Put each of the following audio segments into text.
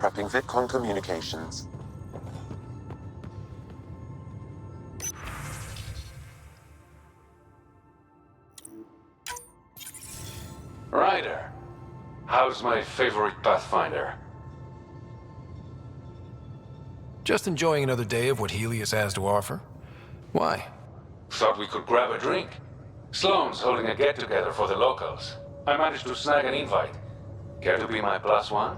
prepping VidCon communications. Ryder, how's my favorite Pathfinder? Just enjoying another day of what Helios has to offer. Why? Thought we could grab a drink. Sloane's holding a get-together for the locals. I managed to snag an invite. Care to be my +1?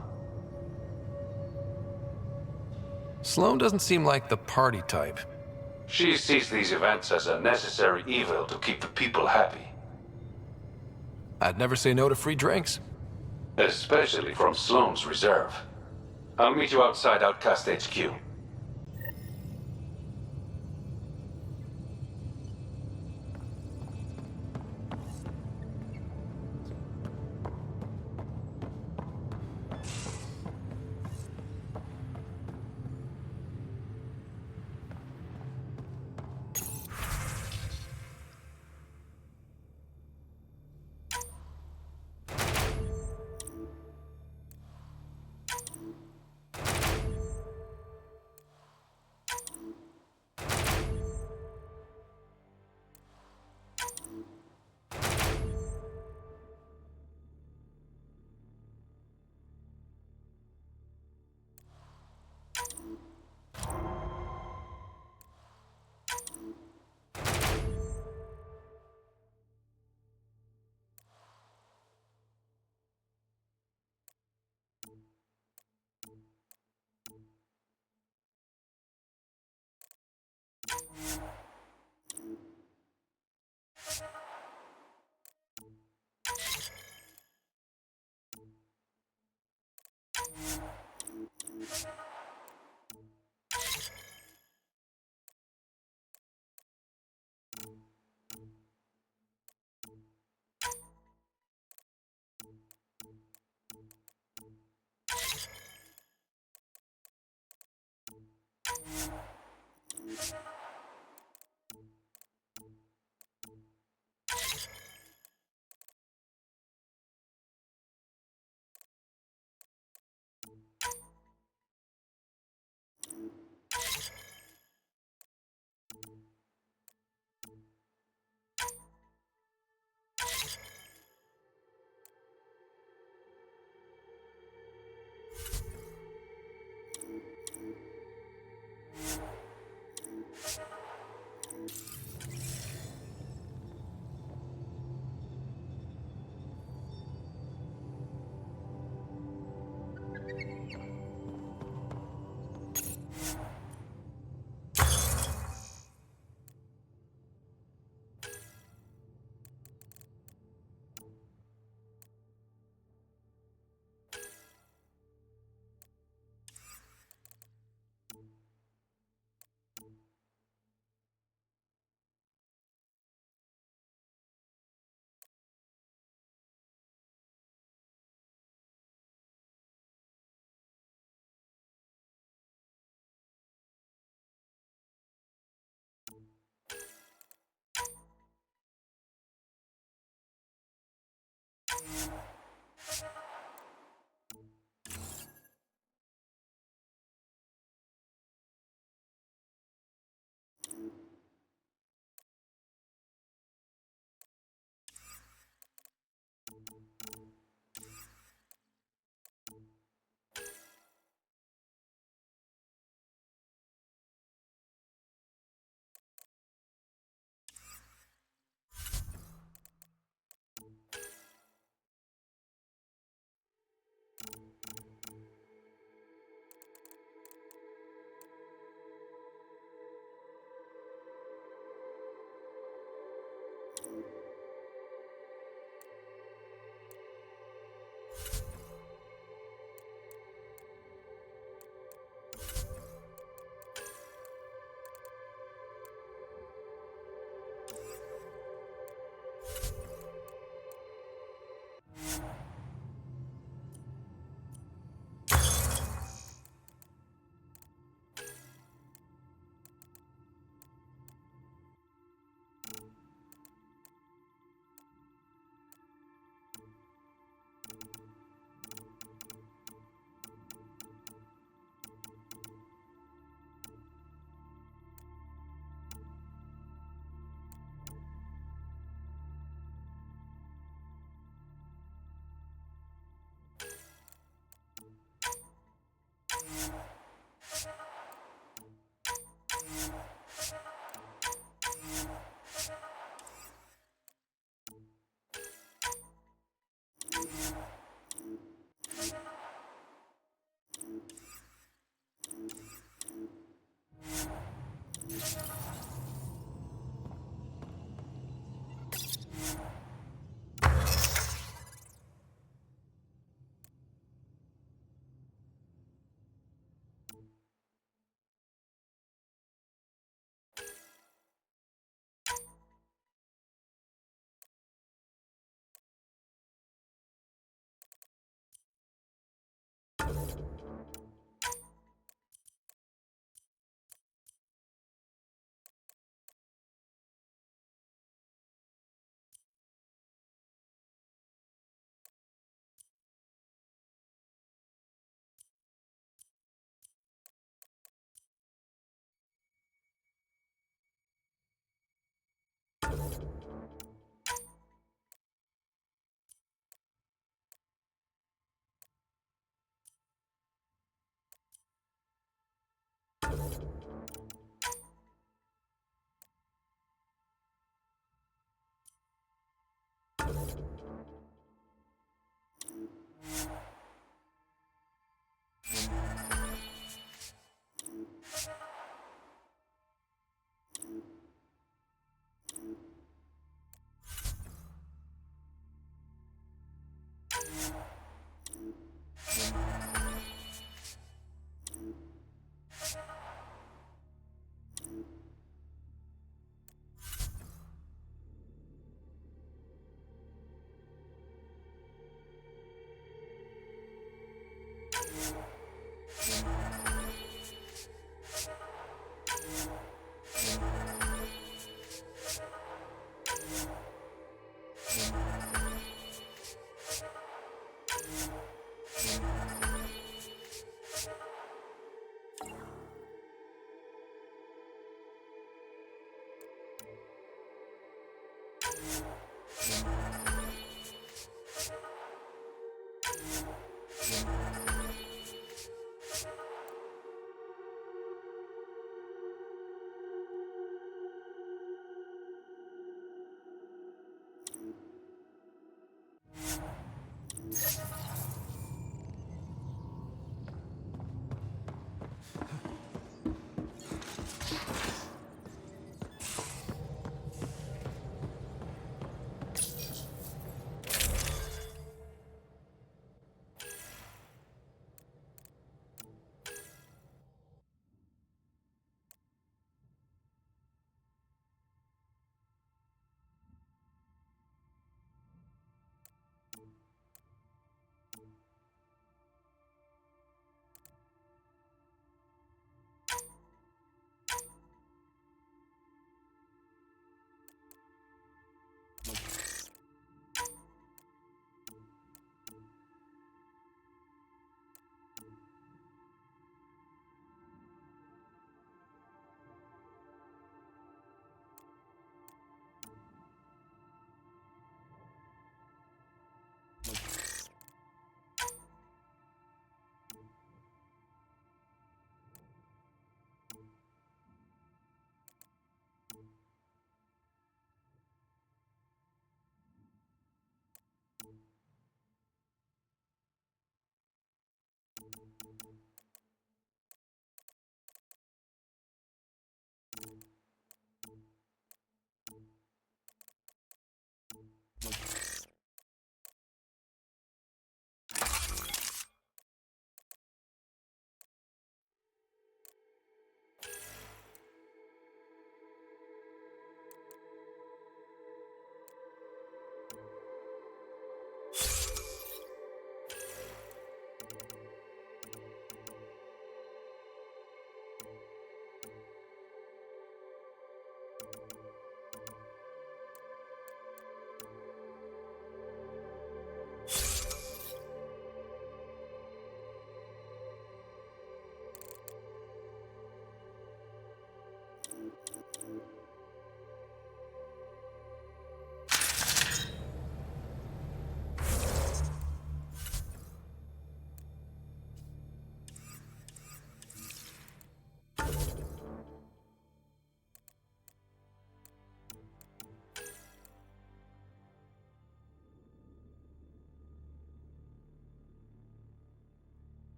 Sloane doesn't seem like the party type. She sees these events as a necessary evil to keep the people happy. I'd never say no to free drinks. Especially from Sloane's reserve. I'll meet you outside Outcast HQ.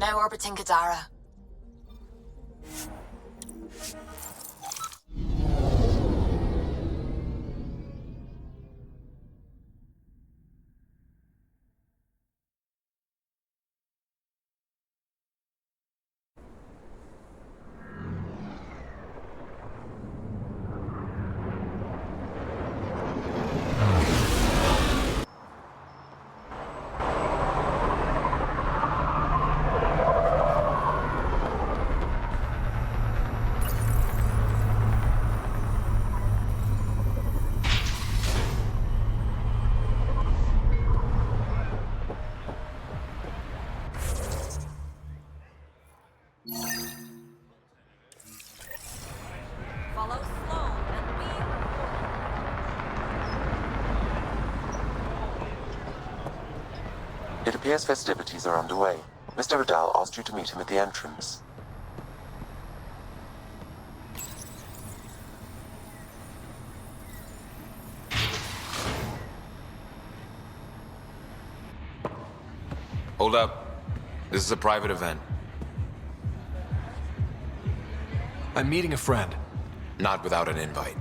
now orbiting Kadara. Follow Sloan and we... It appears festivities are underway. Mr. Vidal asked you to meet him at the entrance. Hold up. This is a private event. I'm meeting a friend. Not without an invite.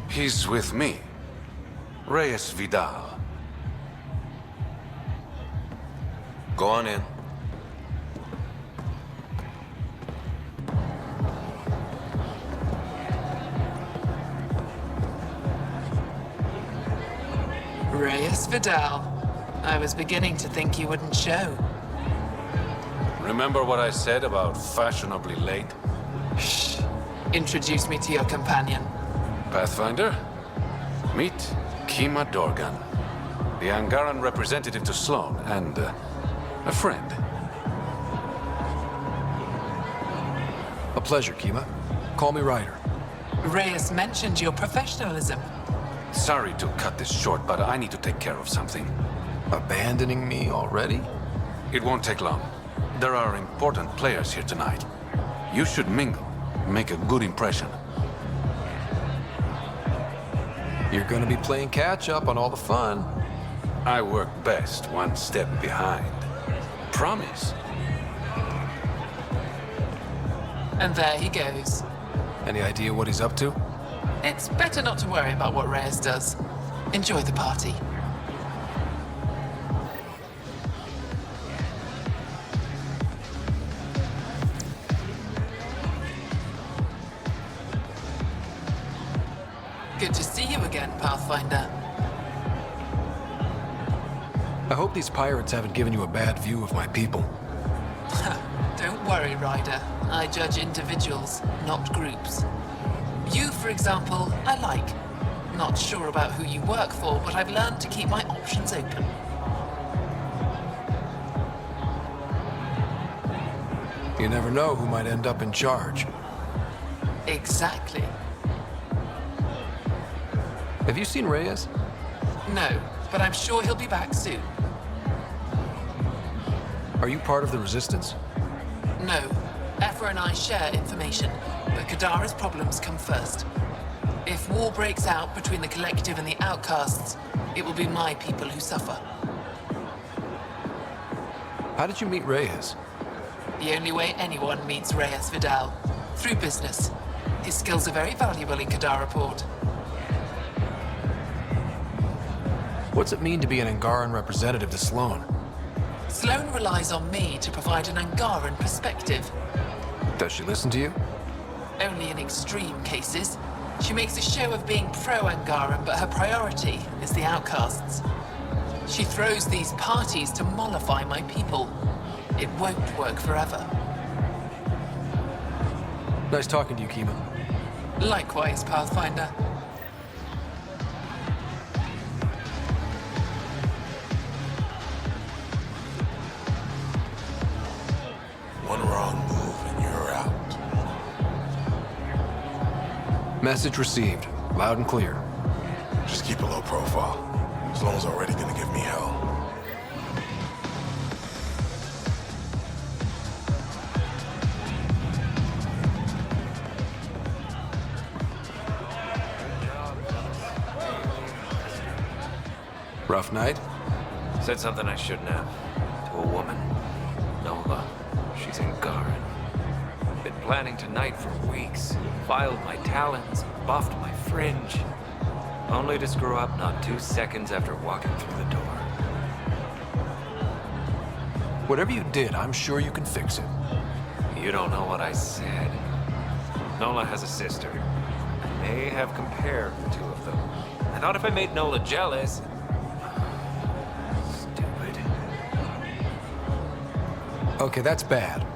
He's with me. Reyes Vidal. Go on in. Reyes Vidal. I was beginning to think you wouldn't show. Remember what I said about fashionably late? Shh. Introduce me to your companion. Pathfinder? Meet Kima Dorgan, the Angaran representative to Sloan, and a friend. A pleasure, Kima. Call me Ryder. Reyes mentioned your professionalism. Sorry to cut this short, but I need to take care of something. Abandoning me already? It won't take long. There are important players here tonight. You should mingle, make a good impression. You're gonna be playing catch-up on all the fun. I work best one step behind. Promise. And there he goes. Any idea what he's up to? It's better not to worry about what Reyes does. Enjoy the party. Good to see you again, Pathfinder. I hope these pirates haven't given you a bad view of my people. Don't worry, Ryder. I judge individuals, not groups. You, for example, I like. Not sure about who you work for, but I've learned to keep my options open. You never know who might end up in charge. Exactly. Have you seen Reyes? No, but I'm sure he'll be back soon. Are you part of the Resistance? No, Ephra and I share information, but Kadara's problems come first. If war breaks out between the Collective and the Outcasts, it will be my people who suffer. How did you meet Reyes? The only way anyone meets Reyes Vidal, through business. His skills are very valuable in Kadara Port. What's it mean to be an Angaran representative to Sloan? Sloan relies on me to provide an Angaran perspective. Does she listen to you? Only in extreme cases. She makes a show of being pro-Angaran, but her priority is the Outcasts. She throws these parties to mollify my people. It won't work forever. Nice talking to you, Kima. Likewise, Pathfinder. One wrong move and you're out. Message received. Loud and clear. Just keep a low profile. Sloan's already gonna give me hell. Rough night? Said something I shouldn't have. to a woman. Nova. She's in Garen. Been planning tonight for weeks. Filed my talons, buffed my fringe. Only to screw up not 2 seconds after walking through the door. Whatever you did, I'm sure you can fix it. You don't know what I said. Nola has a sister. I may have compared the two of them. I thought if I made Nola jealous... Stupid. Okay, that's bad.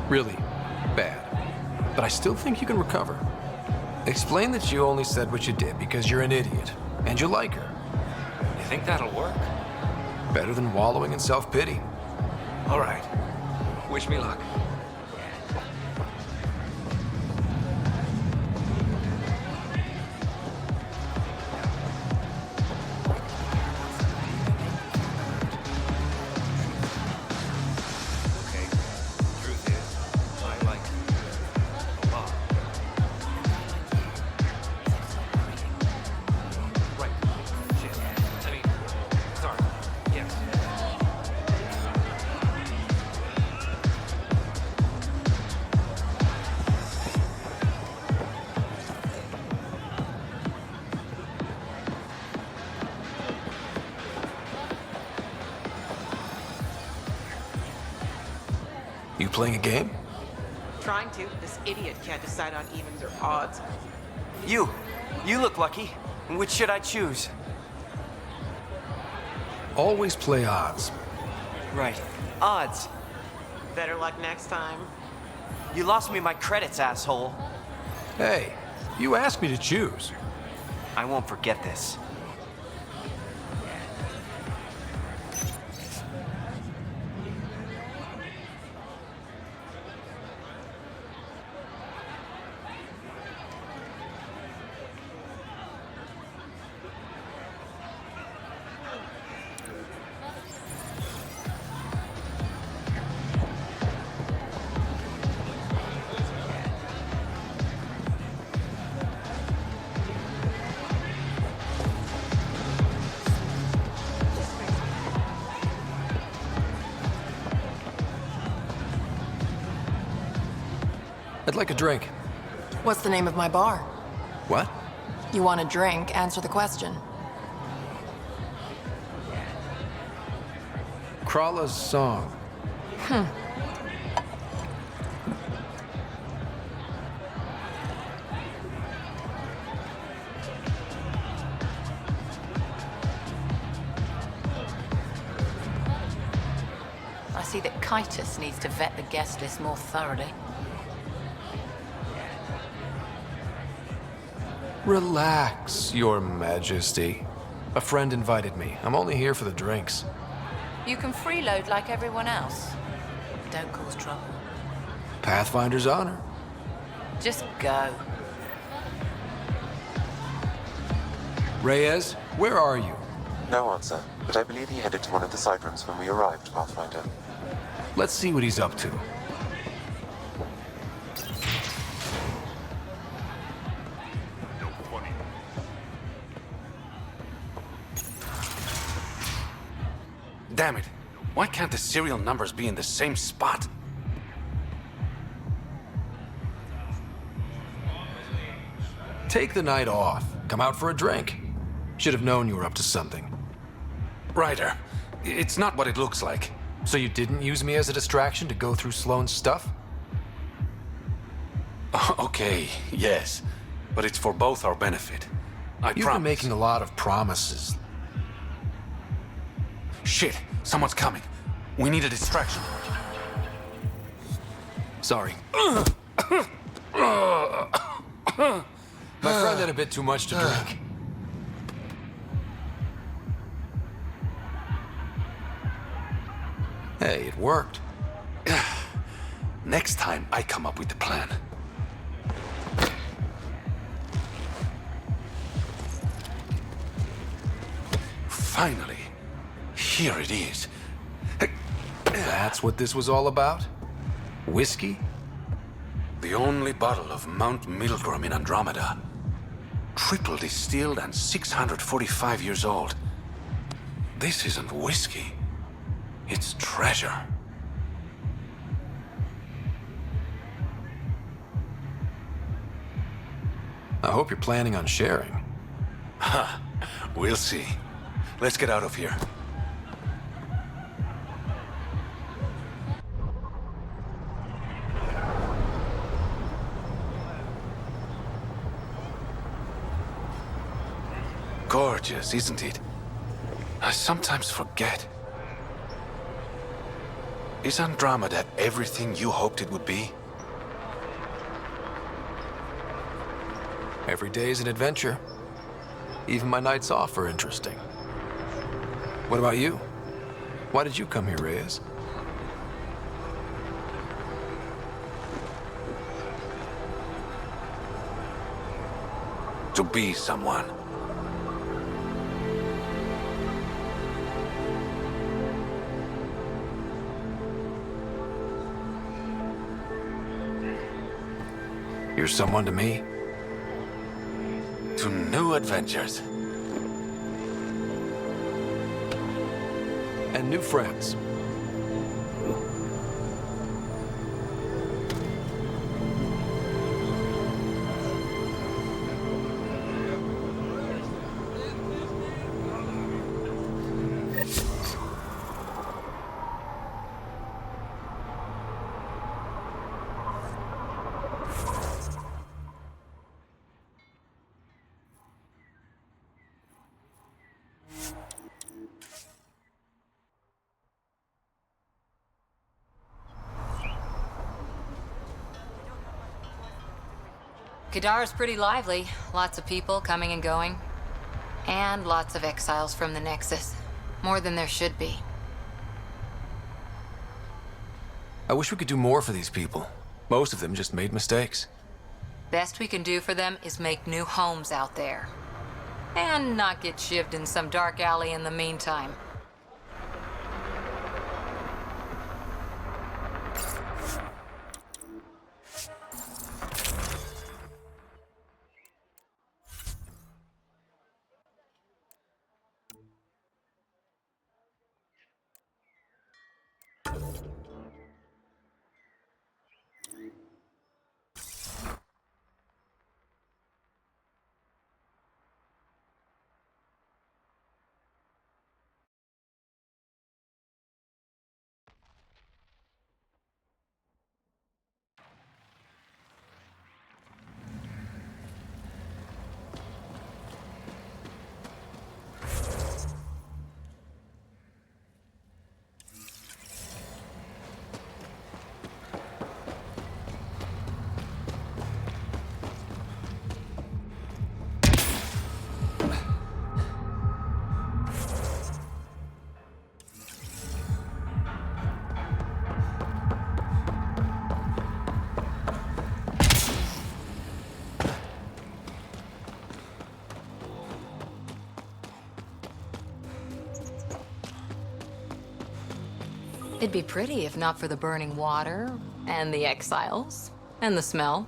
Really bad. But I still think you can recover. Explain that you only said what you did because you're an idiot, and you like her. You think that'll work? Better than wallowing in self-pity. All right. Wish me luck. Okay. Truth is, I like you a lot. Right. Shit. I mean, sorry. Yes. You playing a game? Trying to. This idiot can't decide on evens or odds. You look lucky. Which should I choose? Always play odds. Right. Odds. Better luck next time. You lost me my credits, asshole. Hey, you asked me to choose. I won't forget this. I'd like a drink. What's the name of my bar? What? You want a drink? Answer the question. Krala's song. I see that Kitus needs to vet the guest list more thoroughly. Relax, Your Majesty. A friend invited me. I'm only here for the drinks. You can freeload like everyone else. Don't cause trouble. Pathfinder's honor. Just go. Reyes, where are you? No answer, but I believe he headed to one of the side rooms when we arrived, Pathfinder. Let's see what he's up to. Damn it. Why can't the serial numbers be in the same spot? Take the night off. Come out for a drink. Should have known you were up to something. Ryder, it's not what it looks like. So you didn't use me as a distraction to go through Sloane's stuff? Okay, yes. But it's for both our benefit. I You've promise. been making a lot of promises. Shit, someone's coming. We need a distraction. Sorry. My friend had a bit too much to drink. Hey, it worked. Next time, I come up with the plan. Finally, here it is. That's what this was all about? Whiskey? The only bottle of Mount Milgram in Andromeda. Triple distilled and 645 years old. This isn't whiskey. It's treasure. I hope you're planning on sharing. Huh. We'll see. Let's get out of here. Gorgeous, isn't it? I sometimes forget. Is Andromeda everything you hoped it would be? Every day is an adventure. Even my nights off are interesting. What about you? Why did you come here, Reyes? To be someone. You're someone to me. To new adventures. And new friends. Kadar's pretty lively. Lots of people coming and going. And lots of exiles from the Nexus. More than there should be. I wish we could do more for these people. Most of them just made mistakes. Best we can do for them is make new homes out there. And not get shivved in some dark alley in the meantime. It'd be pretty if not for the burning water, and the exiles, and the smell.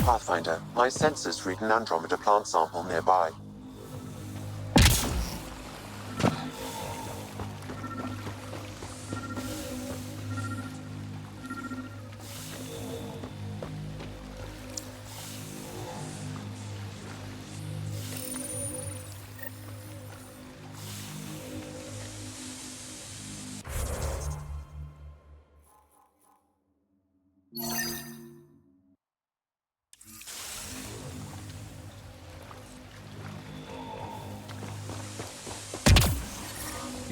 Pathfinder, my sensors read an Andromeda plant sample nearby.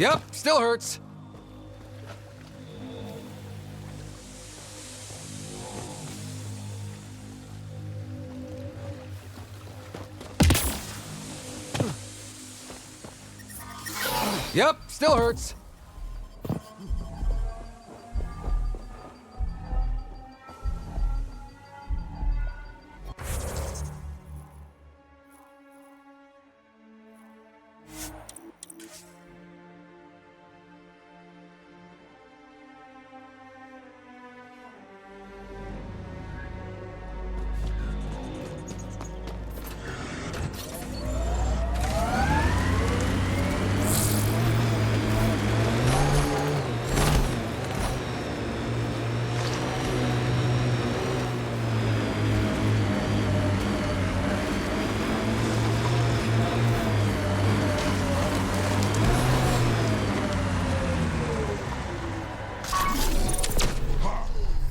Yep, still hurts. Yep, still hurts.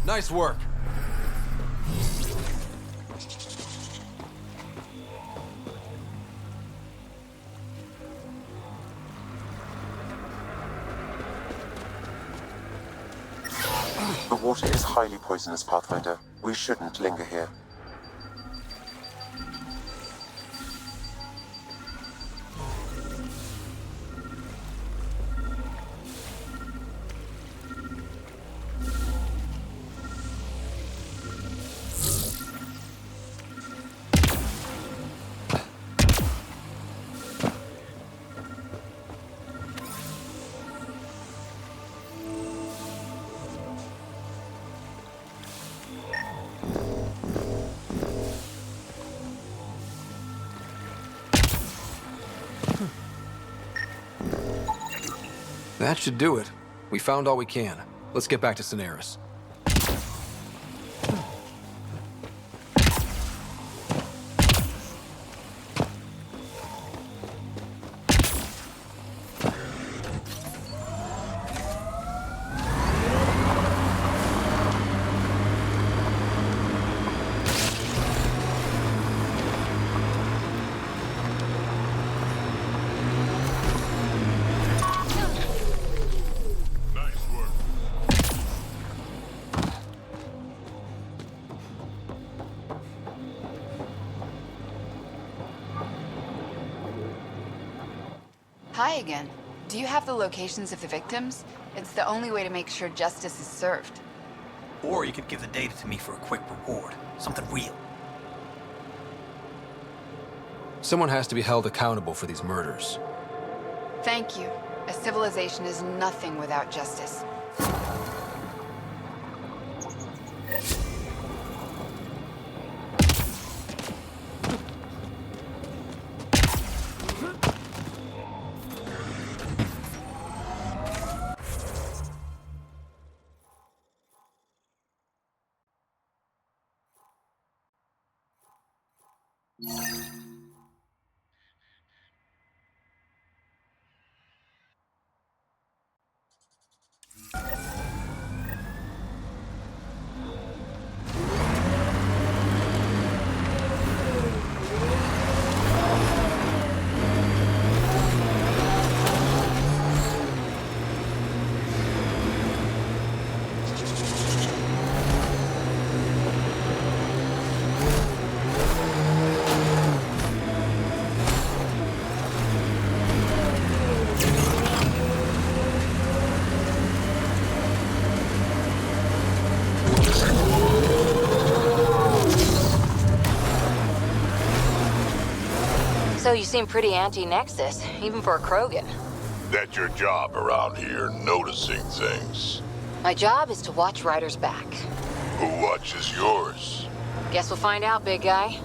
Nice work. The water is highly poisonous, Pathfinder. We shouldn't linger here. That should do it. We found all we can. Let's get back to Cineris. Hi again. Do you have the locations of the victims? It's the only way to make sure justice is served. Or you could give the data to me for a quick reward. Something real. Someone has to be held accountable for these murders. Thank you. A civilization is nothing without justice. So you seem pretty anti-Nexus, even for a Krogan. That's your job around here, noticing things. My job is to watch Ryder's back. Who watches yours? Guess we'll find out, big guy.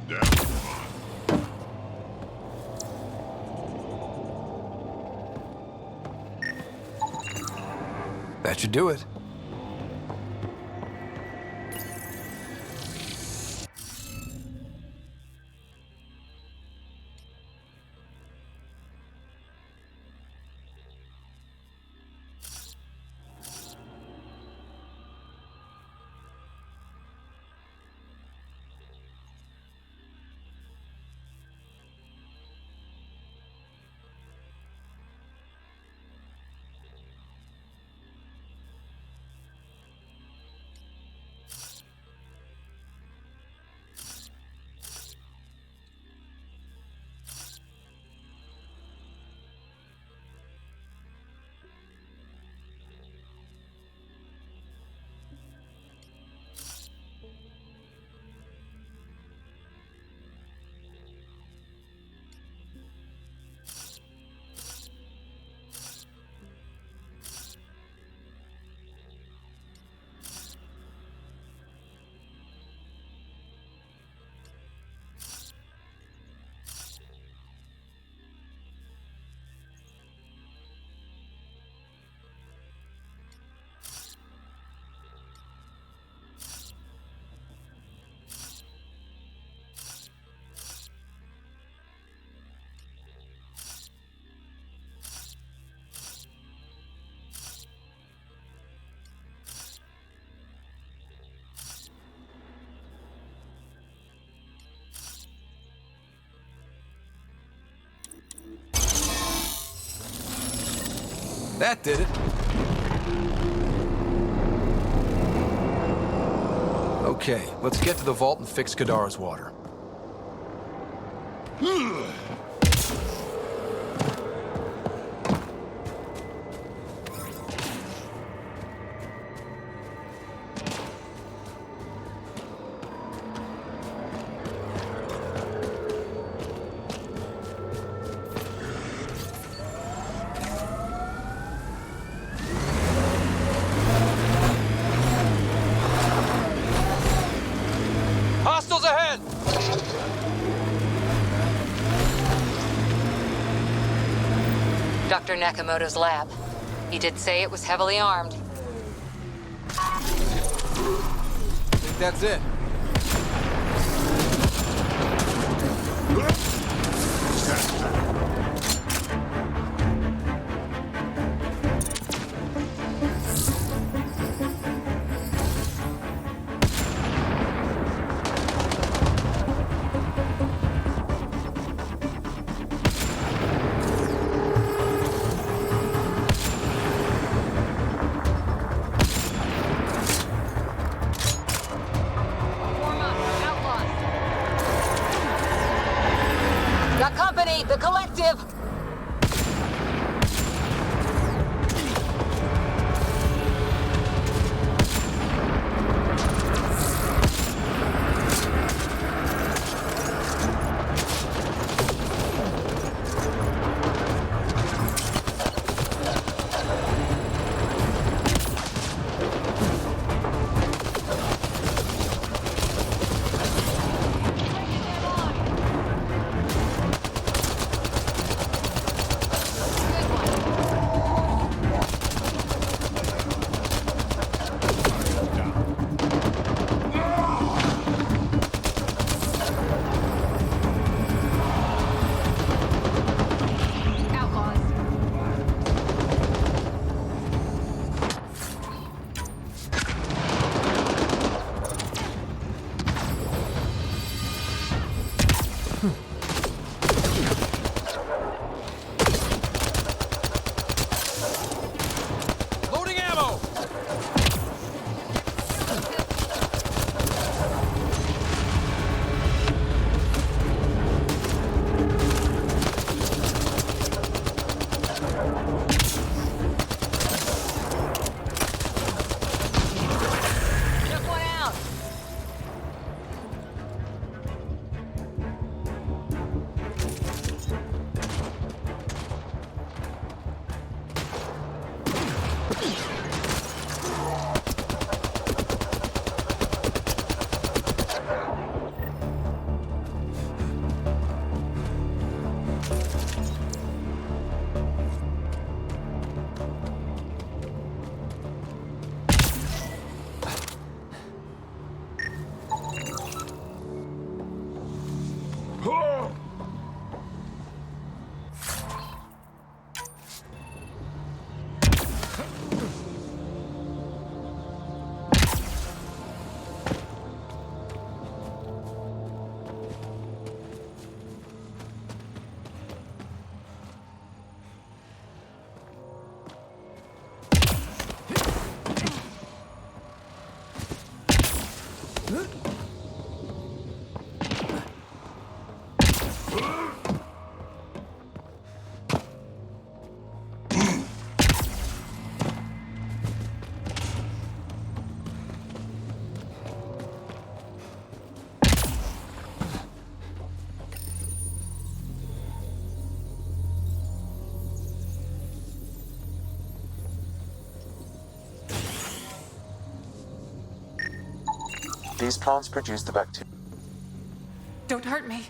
That should do it. That did it. Okay, let's get to the vault and fix Kadara's water. Hostiles ahead! Dr. Nakamoto's lab. He did say it was heavily armed. I think that's it. Got company! The Collective! These plants produce the bacteria. Don't hurt me.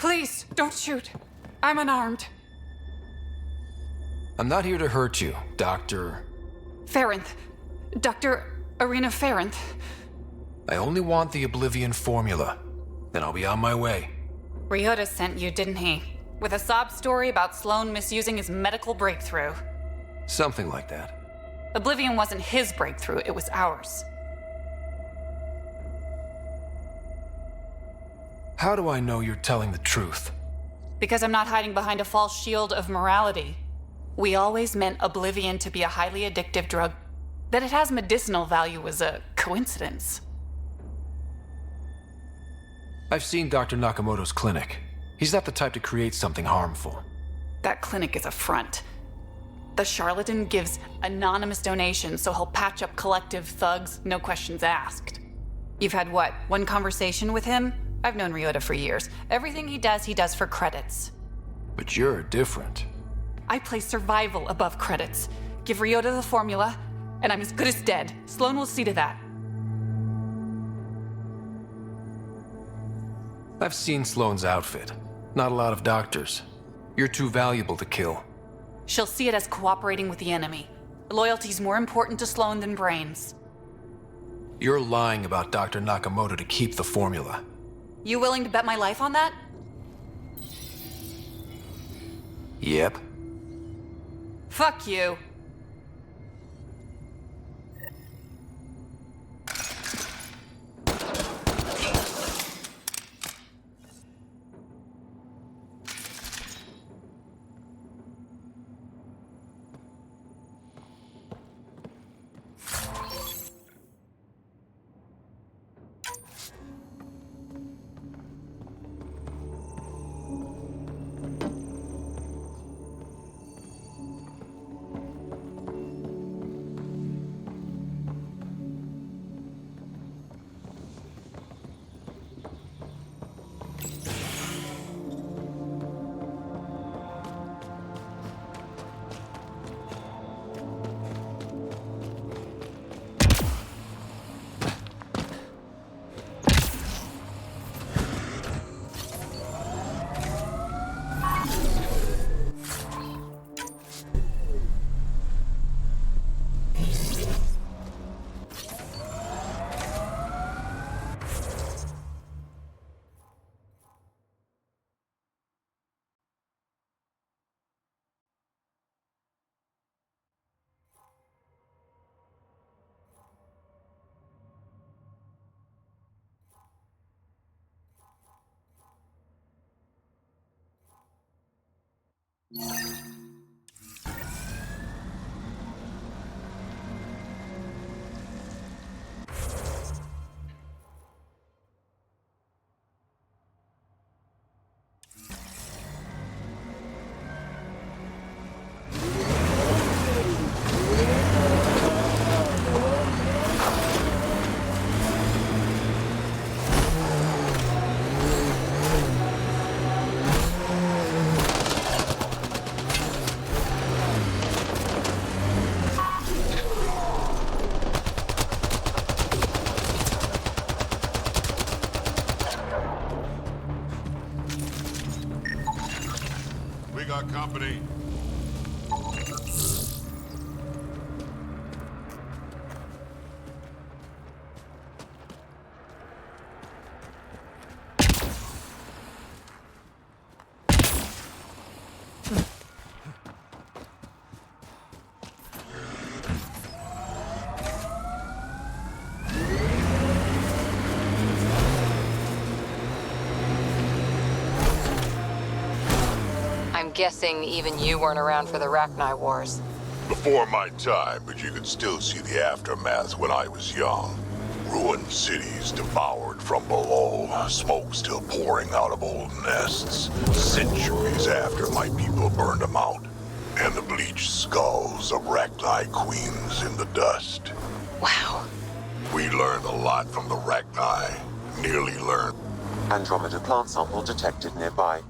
Please, don't shoot. I'm unarmed. I'm not here to hurt you, Dr. Farenth. Dr. Arena Farenth. I only want the Oblivion formula. Then I'll be on my way. Ryota sent you, didn't he? With a sob story about Sloan misusing his medical breakthrough. Something like that. Oblivion wasn't his breakthrough, it was ours. How do I know you're telling the truth? Because I'm not hiding behind a false shield of morality. We always meant Oblivion to be a highly addictive drug. That it has medicinal value was a coincidence. I've seen Dr. Nakamoto's clinic. He's not the type to create something harmful. That clinic is a front. The charlatan gives anonymous donations so he'll patch up collective thugs, no questions asked. You've had what, one conversation with him? I've known Ryota for years. Everything he does for credits. But you're different. I place survival above credits. Give Ryota the formula, and I'm as good as dead. Sloan will see to that. I've seen Sloane's outfit. Not a lot of doctors. You're too valuable to kill. She'll see it as cooperating with the enemy. Loyalty's more important to Sloan than brains. You're lying about Dr. Nakamoto to keep the formula. You willing to bet my life on that? Yep. Fuck you. got company. I'm guessing even you weren't around for the Rachni Wars. Before my time, but you could still see the aftermath when I was young. Ruined cities devoured from below, smoke still pouring out of old nests, centuries after my people burned them out, and the bleached skulls of Rachni queens in the dust. Wow. We learned a lot from the Rachni, nearly learned. Andromeda plant sample detected nearby.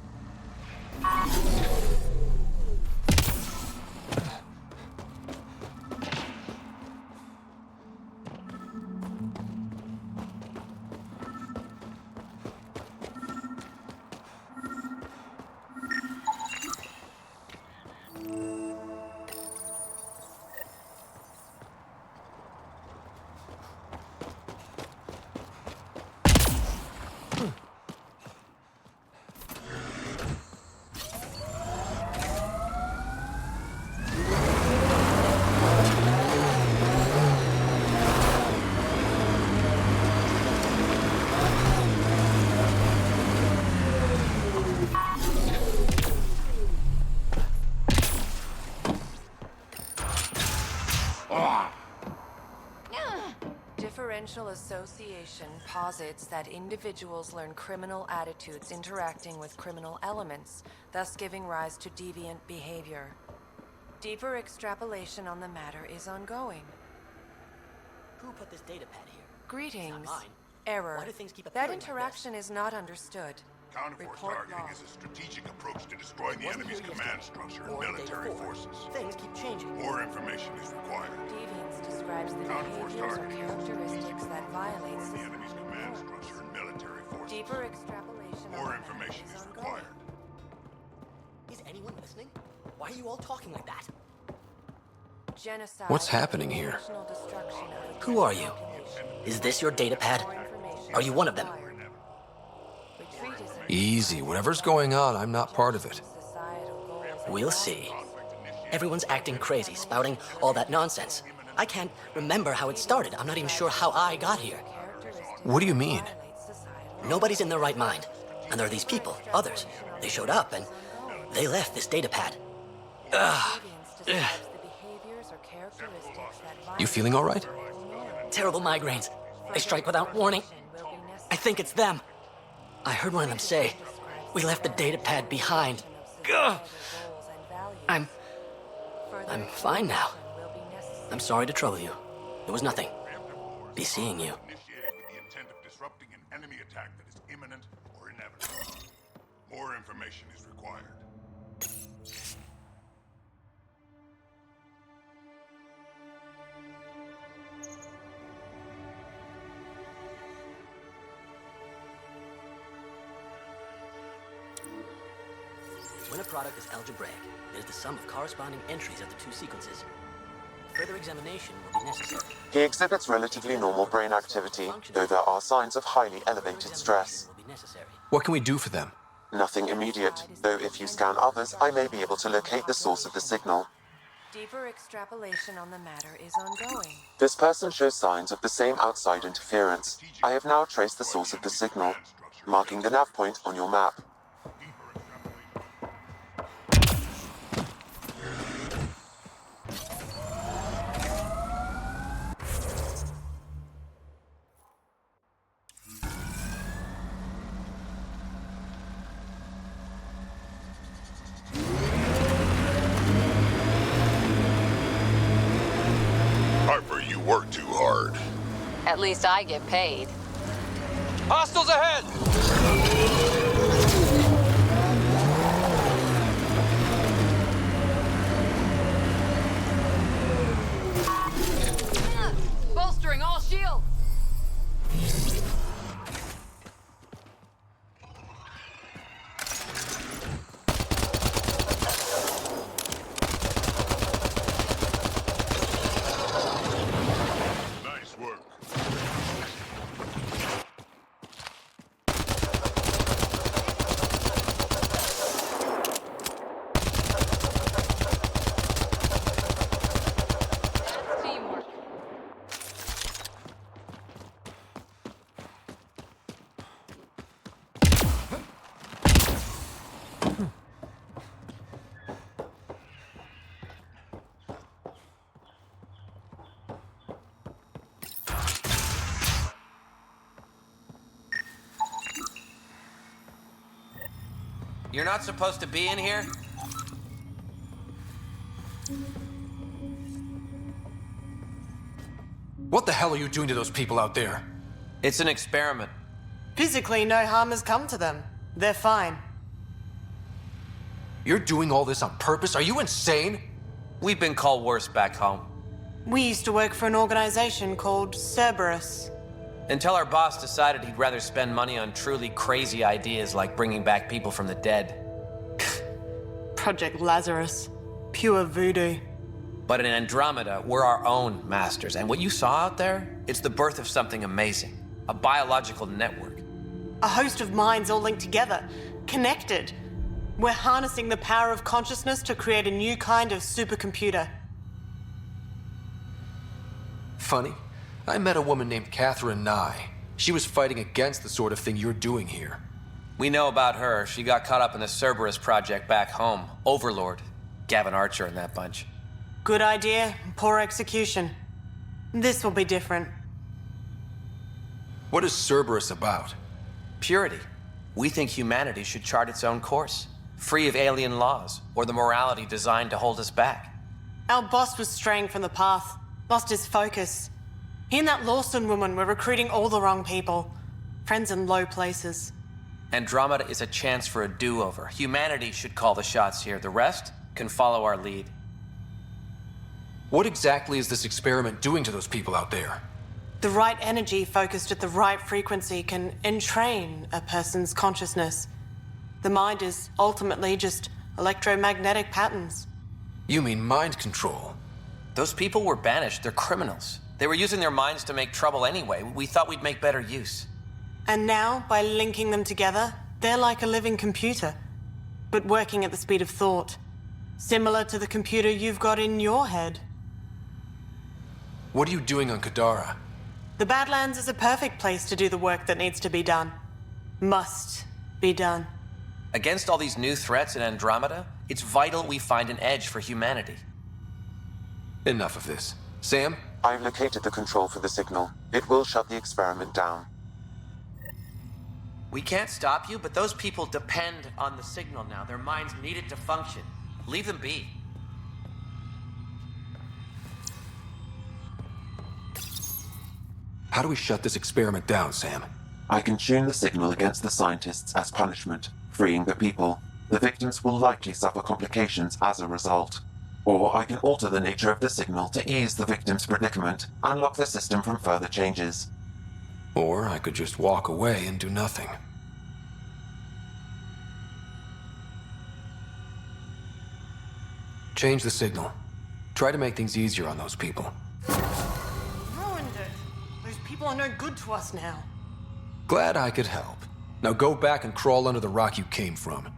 Differential association posits that individuals learn criminal attitudes interacting with criminal elements, thus giving rise to deviant behavior. Deeper extrapolation on the matter is ongoing. Who put this data pad here? Greetings. Mine. Error. Why do things keep That appearing like interaction is not understood. Counterforce Report targeting lost. is a strategic approach to destroying the enemy's command structure and Or the day military before. forces. Things keep changing. More information is required. Deviance describes the Counterforce behaviors or targeting is a characteristics strategic that violate approach to the system enemy's command structure and military forces. Deeper extrapolation on More the information matter is ongoing. required. Is anyone listening? Why are you all talking like that? Genocide. What's happening here? Intentional destruction of a Who are you? population. Is this your data pad? More information Are you one of them? required. Retreat is an Easy. Whatever's going on, I'm not part of it. societal goals and We'll values. see. Everyone's acting crazy, spouting all that nonsense. I can't remember how it started. I'm not even sure how I got here. What do you mean? Nobody's in their right mind. And there are these people, others. They showed up and they left this data pad. Ugh. You feeling all right? Terrible migraines. They strike without warning. I think it's them. I heard one of them say, "We left the data pad behind." Ugh. I'm fine now. I'm sorry to trouble you. It was nothing. Be seeing you. Initiated with the intent of disrupting an enemy attack that is imminent or inevitable. More information is required. When a product is algebraic, it is the sum of corresponding entries of the two sequences. Further examination will be necessary. He exhibits relatively normal brain activity, though there are signs of highly elevated stress. What can we do for them? Nothing immediate, though if you scan others, I may be able to locate the source of the signal. Deeper extrapolation on the matter is ongoing. This person shows signs of the same outside interference. I have now traced the source of the signal, marking the nav point on your map. Harper, you work too hard. At least I get paid. Hostiles ahead! Bolstering all shields! You're not supposed to be in here? What the hell are you doing to those people out there? It's an experiment. Physically, no harm has come to them. They're fine. You're doing all this on purpose? Are you insane? We've been called worse back home. We used to work for an organization called Cerberus. Until our boss decided he'd rather spend money on truly crazy ideas like bringing back people from the dead. Project Lazarus. Pure voodoo. But in Andromeda, we're our own masters. And what you saw out there, it's the birth of something amazing. A biological network. A host of minds all linked together. Connected. We're harnessing the power of consciousness to create a new kind of supercomputer. Funny. I met a woman named Catherine Nye. She was fighting against the sort of thing you're doing here. We know about her. She got caught up in the Cerberus project back home. Overlord. Gavin Archer and that bunch. Good idea, poor execution. This will be different. What is Cerberus about? Purity. We think humanity should chart its own course, free of alien laws or the morality designed to hold us back. Our boss was straying from the path, lost his focus. He and that Lawson woman were recruiting all the wrong people. Friends in low places. Andromeda is a chance for a do-over. Humanity should call the shots here. The rest can follow our lead. What exactly is this experiment doing to those people out there? The right energy focused at the right frequency can entrain a person's consciousness. The mind is ultimately just electromagnetic patterns. You mean mind control? Those people were banished. They're criminals. They were using their minds to make trouble anyway. We thought we'd make better use. And now, by linking them together, they're like a living computer, but working at the speed of thought. Similar to the computer you've got in your head. What are you doing on Kadara? The Badlands is a perfect place to do the work that needs to be done. Must be done. Against all these new threats in Andromeda, it's vital we find an edge for humanity. Enough of this. Sam? I've located the control for the signal. It will shut the experiment down. We can't stop you, but those people depend on the signal now. Their minds need it to function. Leave them be. How do we shut this experiment down, Sam? I can tune the signal against the scientists as punishment, freeing the people. The victims will likely suffer complications as a result. Or I can alter the nature of the signal to ease the victim's predicament, unlock the system from further changes. Or I could just walk away and do nothing. Change the signal. Try to make things easier on those people. Ruined it. Those people are no good to us now. Glad I could help. Now go back and crawl under the rock you came from.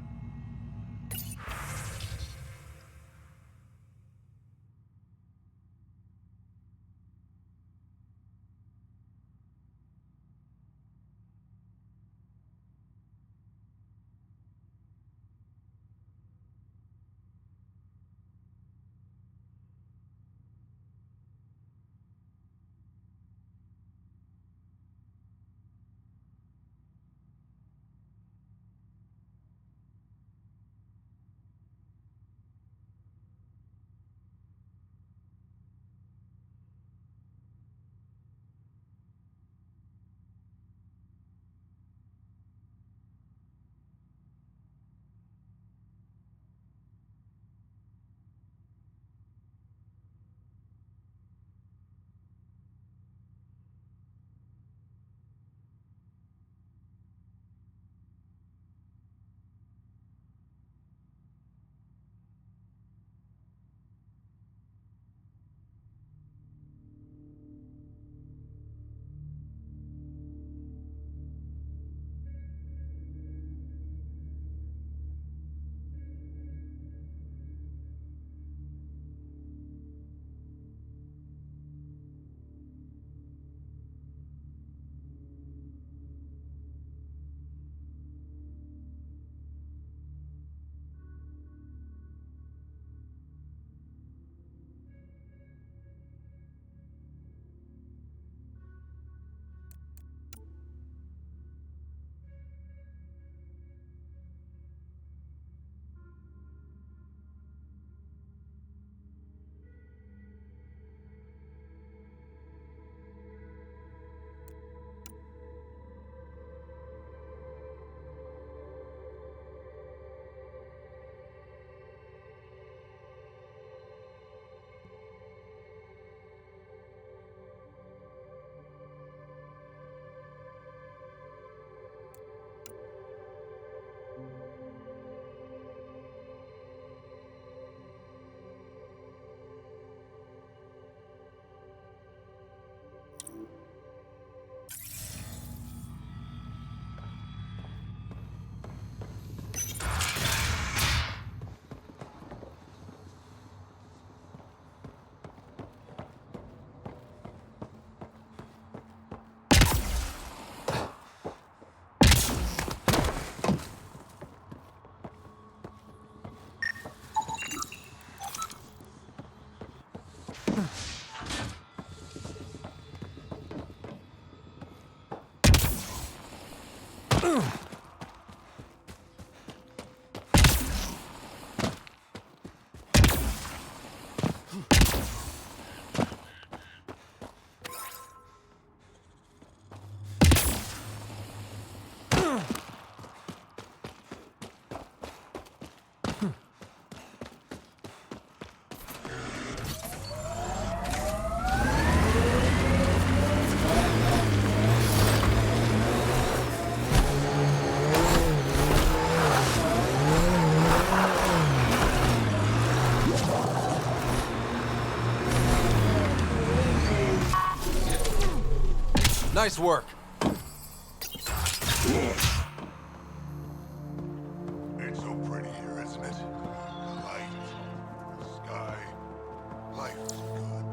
Nice work. It's so pretty here, isn't it? Light, sky, life's good.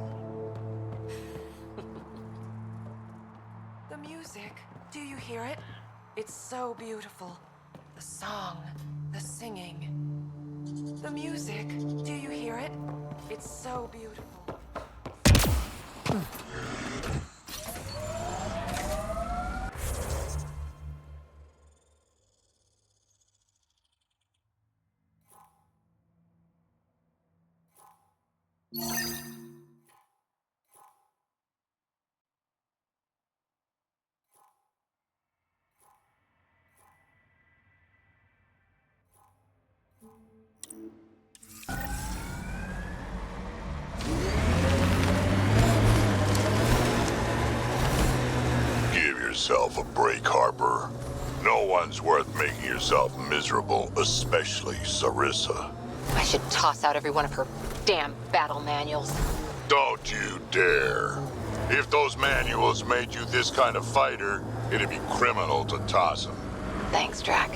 The music. Do you hear it? It's so beautiful. The song, the singing. The music. Do you hear it? It's so beautiful. Give yourself a break, Harper. No one's worth making yourself miserable, especially Sarissa. I should toss out every one of her damn battle manuals. Don't you dare. If those manuals made you this kind of fighter, it'd be criminal to toss them. Thanks, Drac.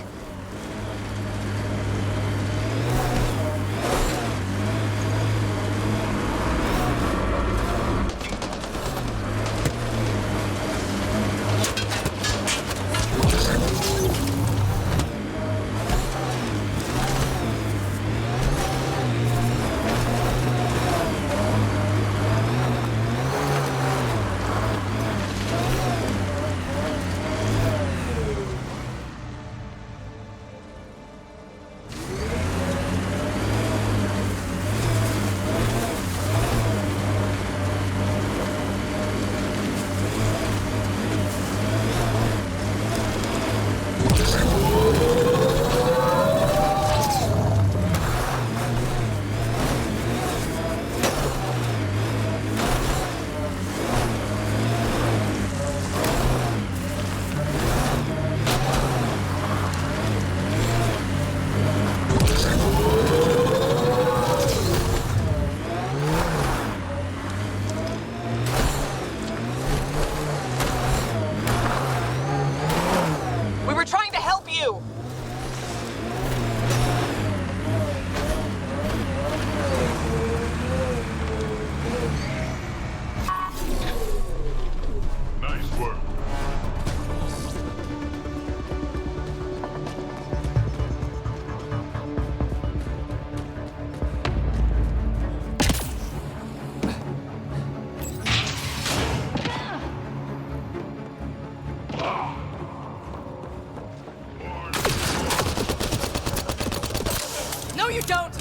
No, you don't!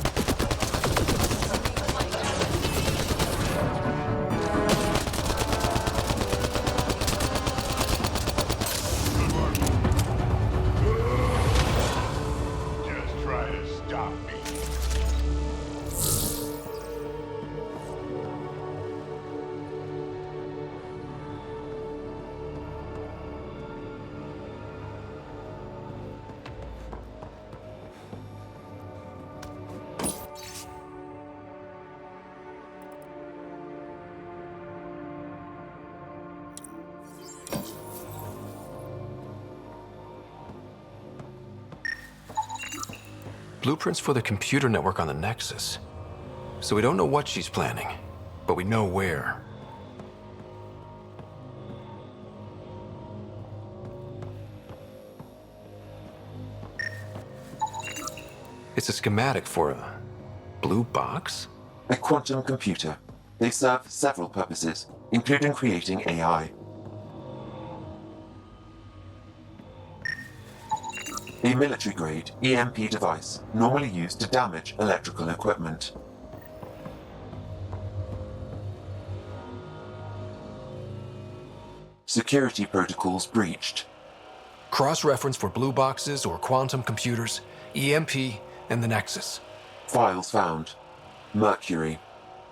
Just try to stop me. Blueprints for the computer network on the Nexus. So we don't know what she's planning, but we know where. It's a schematic for a blue box? A quantum computer. They serve several purposes, including creating AI. A military-grade EMP device normally used to damage electrical equipment. Security protocols breached. Cross-reference for blue boxes or quantum computers, EMP, and the Nexus. Files found. Mercury.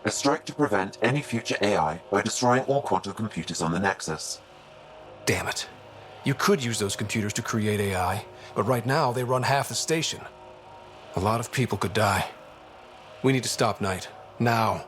A strike to prevent any future AI by destroying all quantum computers on the Nexus. Damn it. You could use those computers to create AI, but right now they run half the station. A lot of people could die. We need to stop Knight. Now.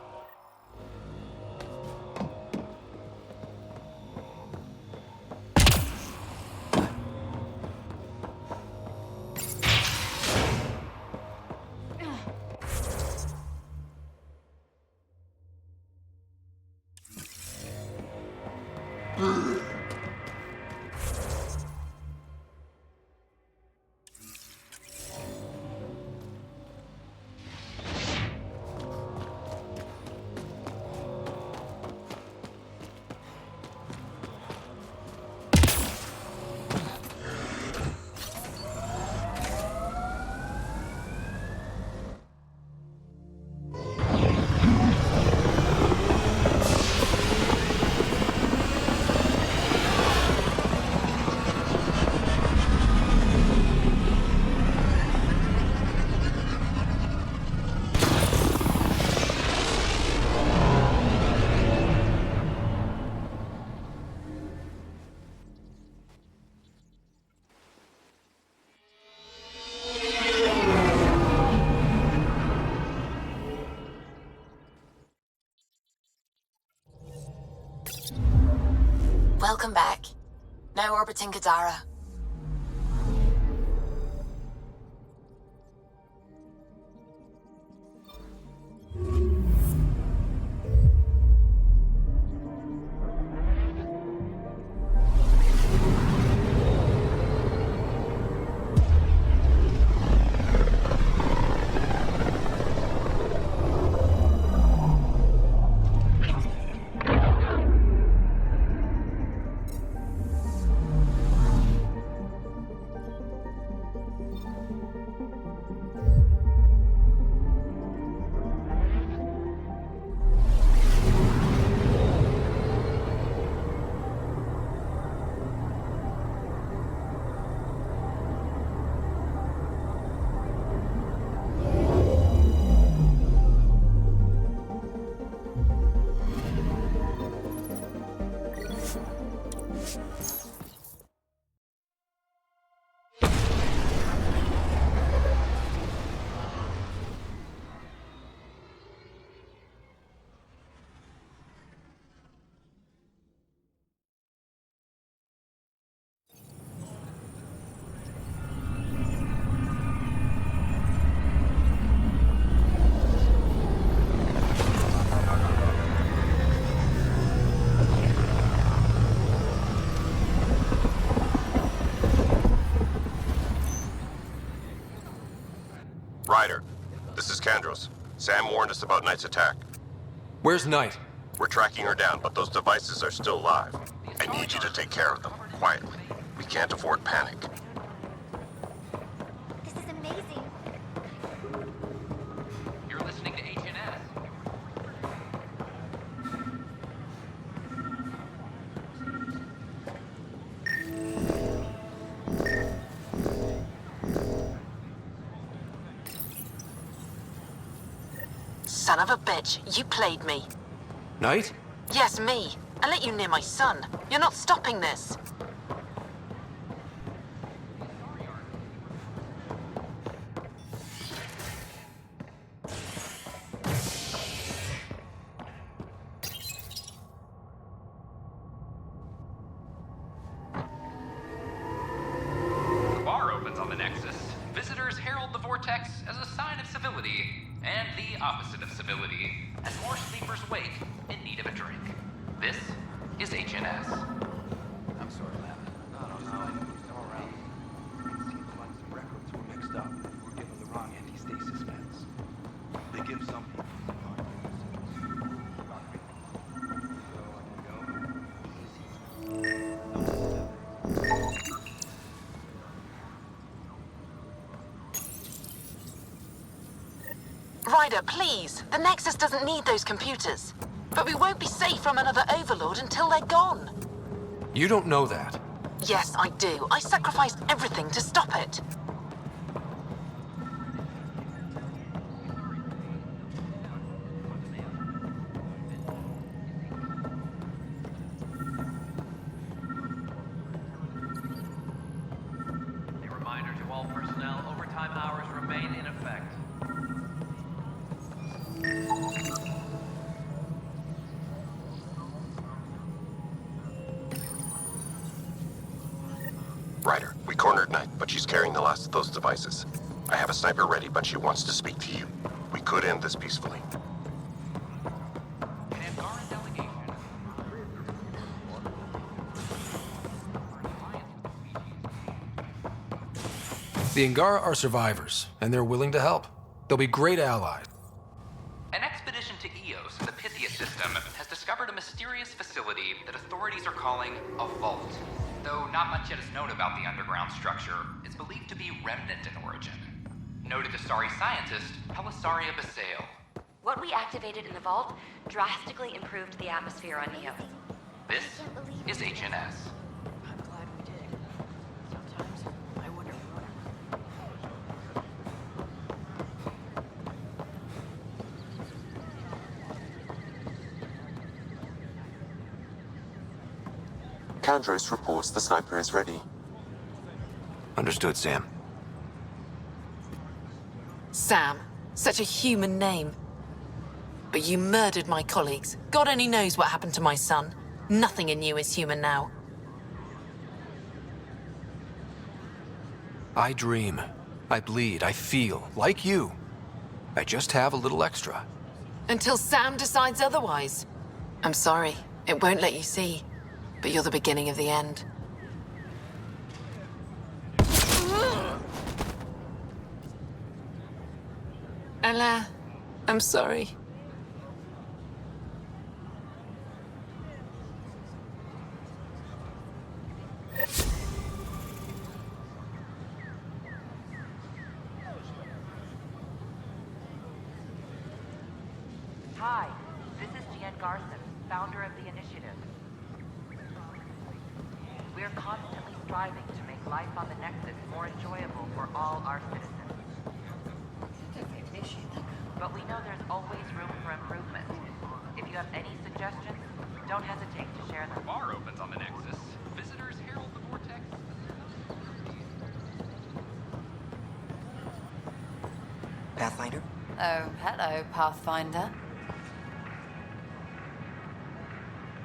orbiting Kadara. Ryder, this is Kandros. Sam warned us about Knight's attack. Where's Knight? We're tracking her down, but those devices are still live. I need you to take care of them, quietly. We can't afford panic. This is amazing. You're listening to HNS. Son of a bitch, you played me. Knight? Yes, me. I let you near my son. You're not stopping this. The bar opens on the Nexus. Visitors herald the vortex as a sign of civility, and the opposite of civility, as more sleepers wake in need of a drink. This is HNS. I'm sorry, Lab. I don't know. All right. It seems like some records were mixed up. We're given the wrong anti-stasis meds. They give some people Ryder, please. The Nexus doesn't need those computers. But we won't be safe from another Overlord until they're gone. You don't know that. Yes, I do. I sacrificed everything to stop it. A reminder to all personnel, overtime hours remain in effect. Ryder, we cornered Knight, but she's carrying the last of those devices. I have a sniper ready, but she wants to speak to you. We could end this peacefully. The Angara are survivors, and they're willing to help. They'll be great allies. An expedition to Eos in the Pythia system has discovered a mysterious facility that authorities are calling a vault. Though not much yet is known about the underground structure, it's believed to be remnant in origin. Noted Asari scientist Helisaria Basale. What we activated in the vault drastically improved the atmosphere on Eos. This is HNS. I'm glad we did. Sometimes I wonder what. Kandros reports the sniper is ready. Understood, Sam. Sam. Such a human name. But you murdered my colleagues. God only knows what happened to my son. Nothing in you is human now. I dream. I bleed. I feel. Like you. I just have a little extra. Until Sam decides otherwise. I'm sorry. It won't let you see. But you're the beginning of the end. Ella, I'm sorry. Hi, this is Jan Garson, founder of the initiative. We're constantly striving to make life on the Nexus more enjoyable for all our citizens. But we know there's always room for improvement. If you have any suggestions, don't hesitate to share them. Bar opens on the Nexus. Visitors herald the vortex. Pathfinder? Oh, hello, Pathfinder.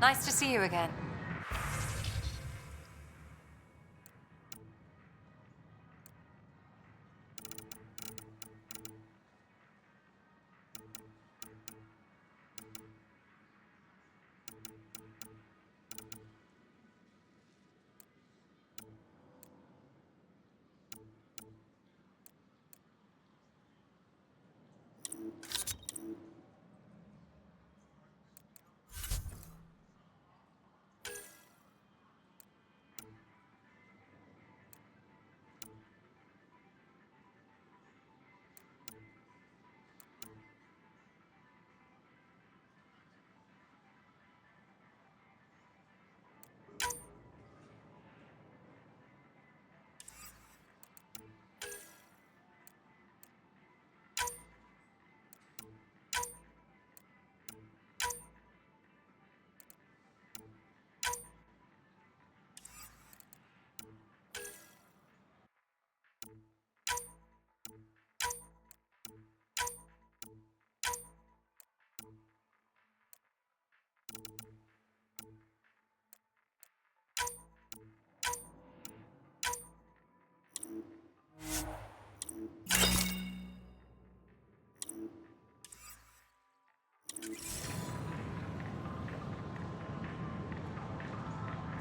Nice to see you again.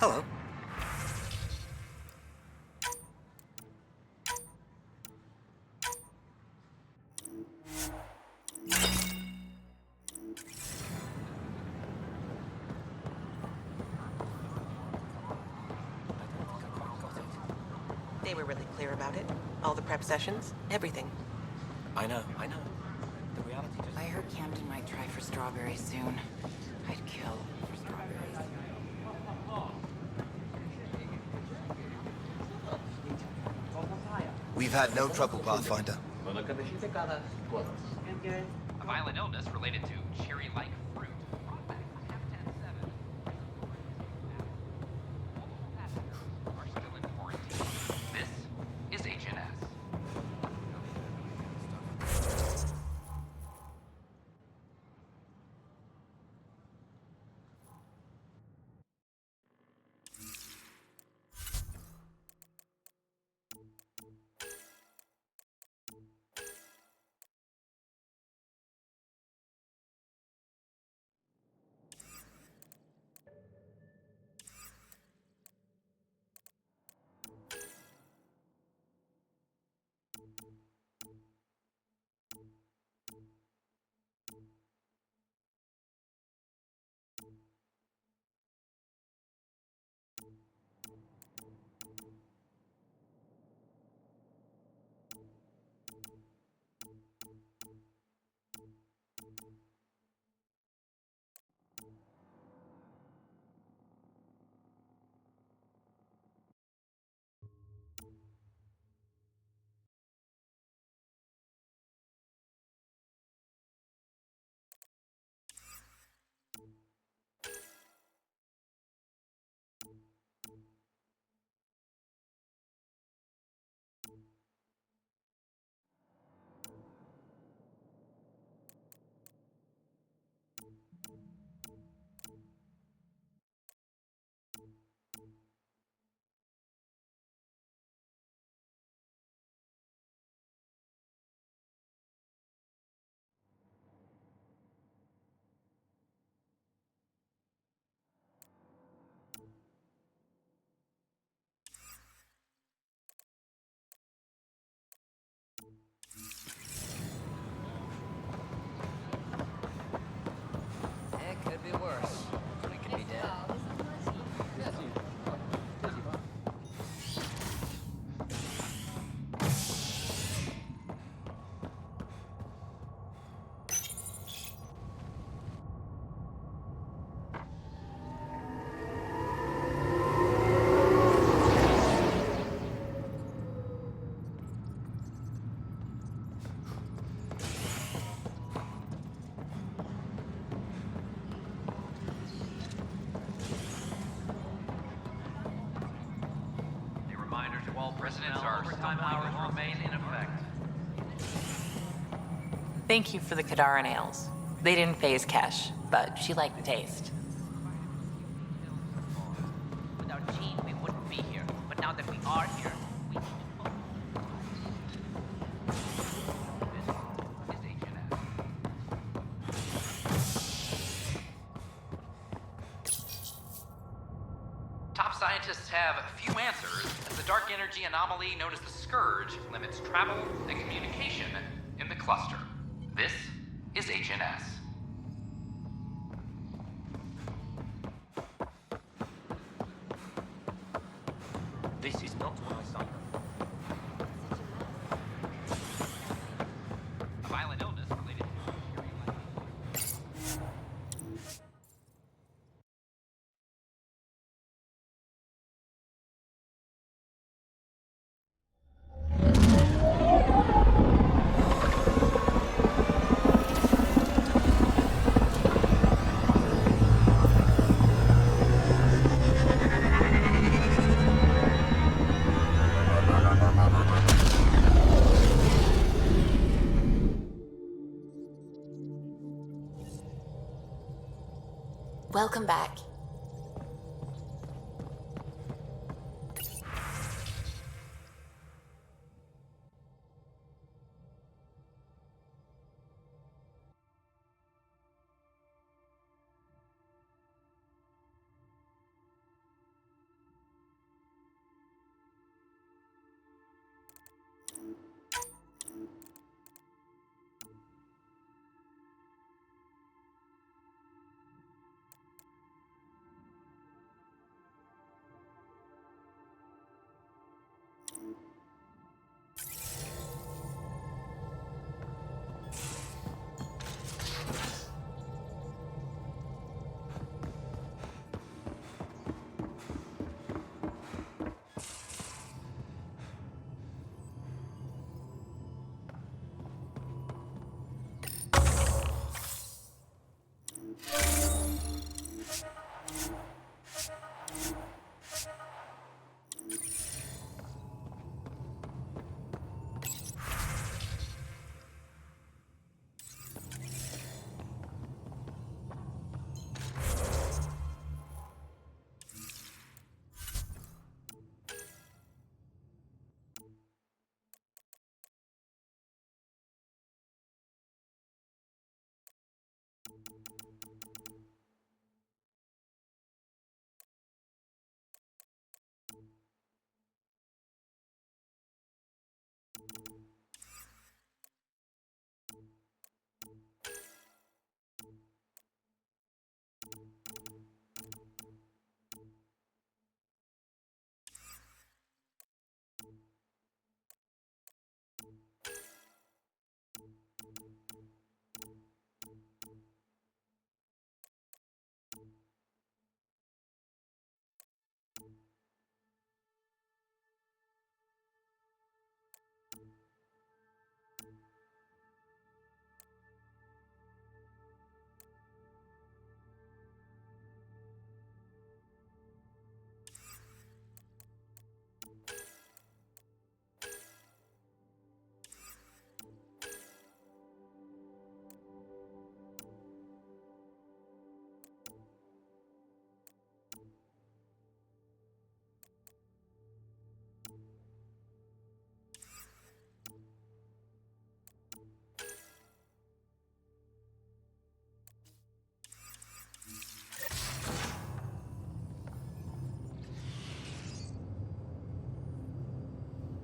Hello. They were really clear about it. All the prep sessions, everything. I know. The reality just... I heard Camden might try for strawberries soon. I'd kill for strawberries. We've had no trouble, Pathfinder. A violent illness related to cherry-like overtime hours remain in effect. Thank you for the Kadara nails. They didn't phase Kesh, but she liked the taste. Without Jean, we wouldn't be here. But now that we are here, we need to Top scientists have few answers, as the dark energy anomaly known as the Scourge limits travel and communication in the cluster. This is HNS. This is not what I signed A violent illness related to Welcome back.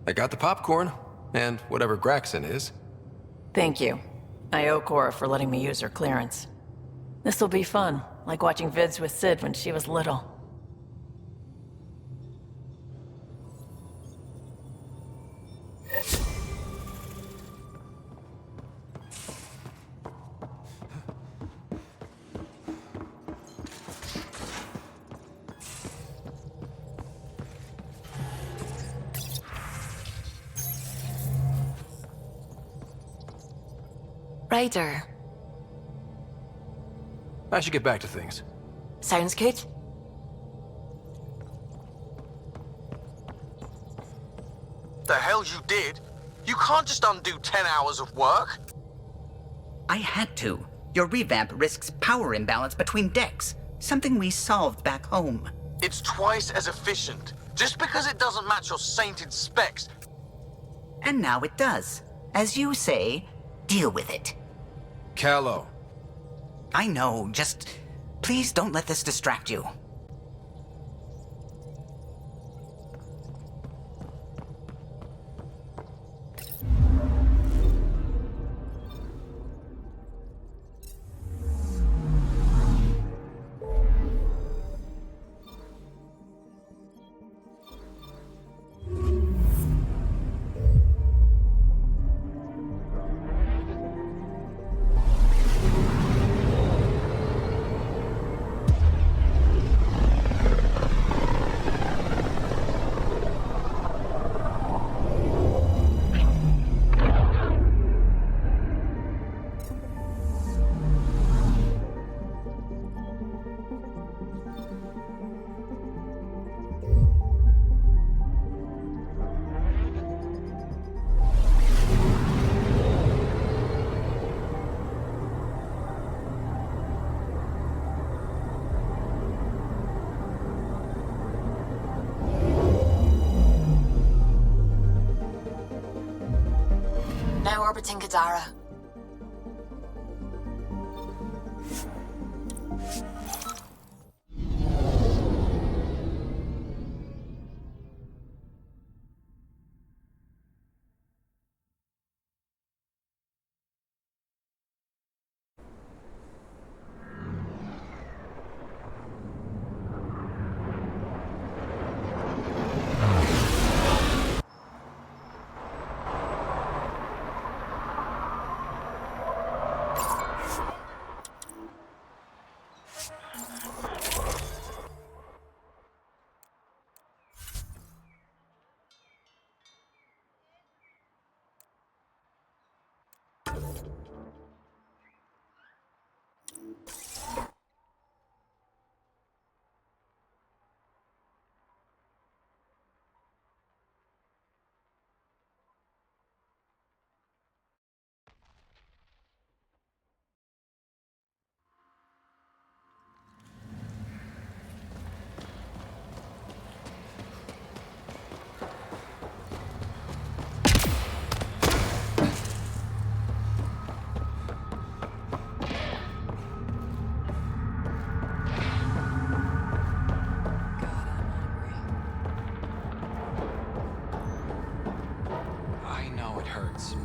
I got the popcorn, and whatever Graxon is. Thank you. I owe Cora for letting me use her clearance. This'll be fun, like watching vids with Sid when she was little. Ryder. I should get back to things. Sounds good. The hell hell you did. You can't just undo 10 hours of work. I had to. Your revamp risks power imbalance between decks, something we solved back home. It's twice as efficient. Just because it doesn't match your sainted specs. And now it does. As you say, deal with it. Callow. I know, just please don't let this distract you. Now orbiting Kadara.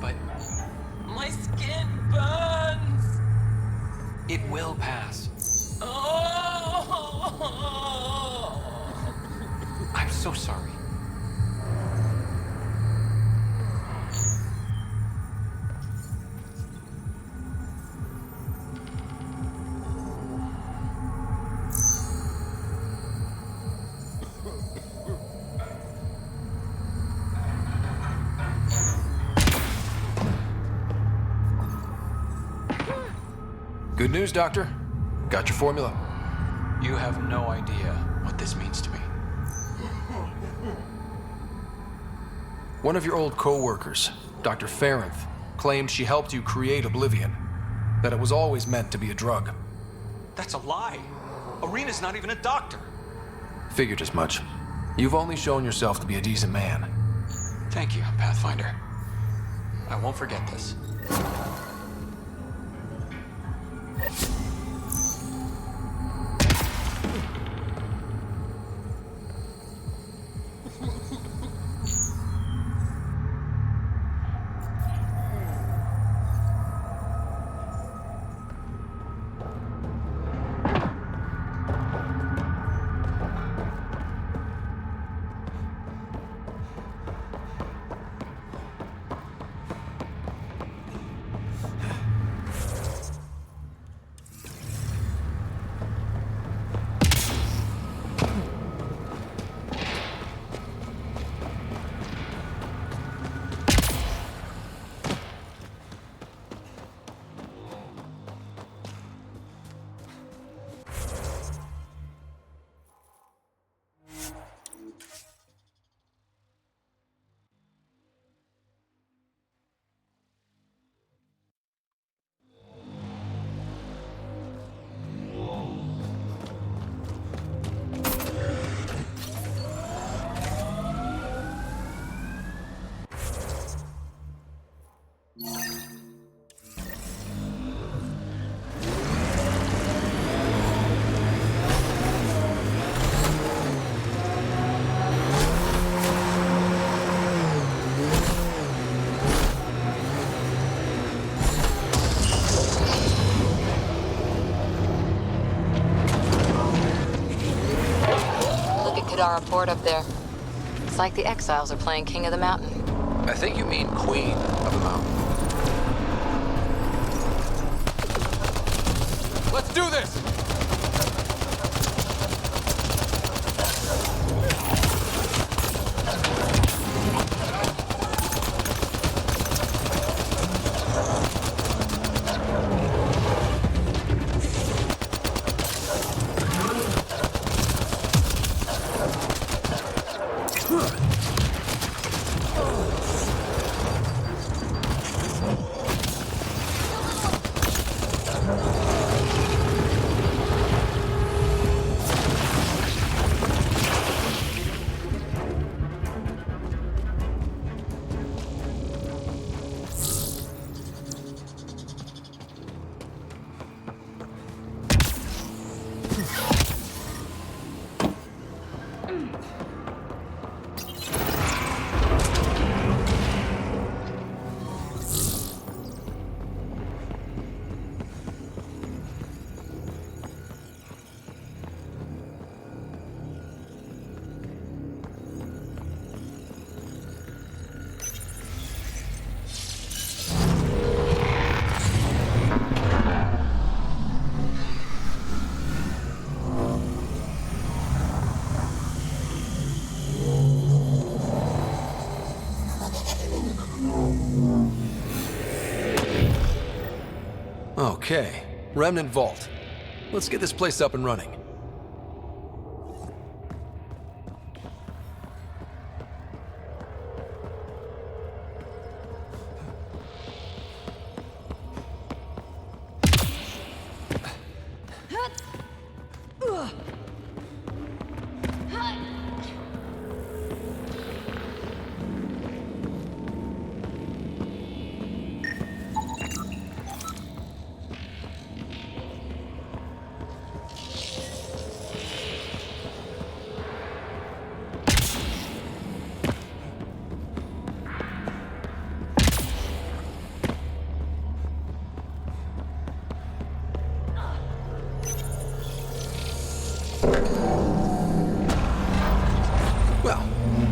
But my skin burns. it will pass. Oh. I'm so sorry. Good news, Doctor. Got your formula. You have no idea what this means to me. One of your old co-workers, Dr. Farrenth, claimed she helped you create Oblivion. That it was always meant to be a drug. That's a lie. Arena's not even a doctor. Figured as much. You've only shown yourself to be a decent man. Thank you, Pathfinder. I won't forget this. Look at Kadara Port up there. It's like the exiles are playing King of the Mountain. I think you mean Queen of the Mountain. Let's do this! Okay, Remnant Vault. Let's get this place up and running.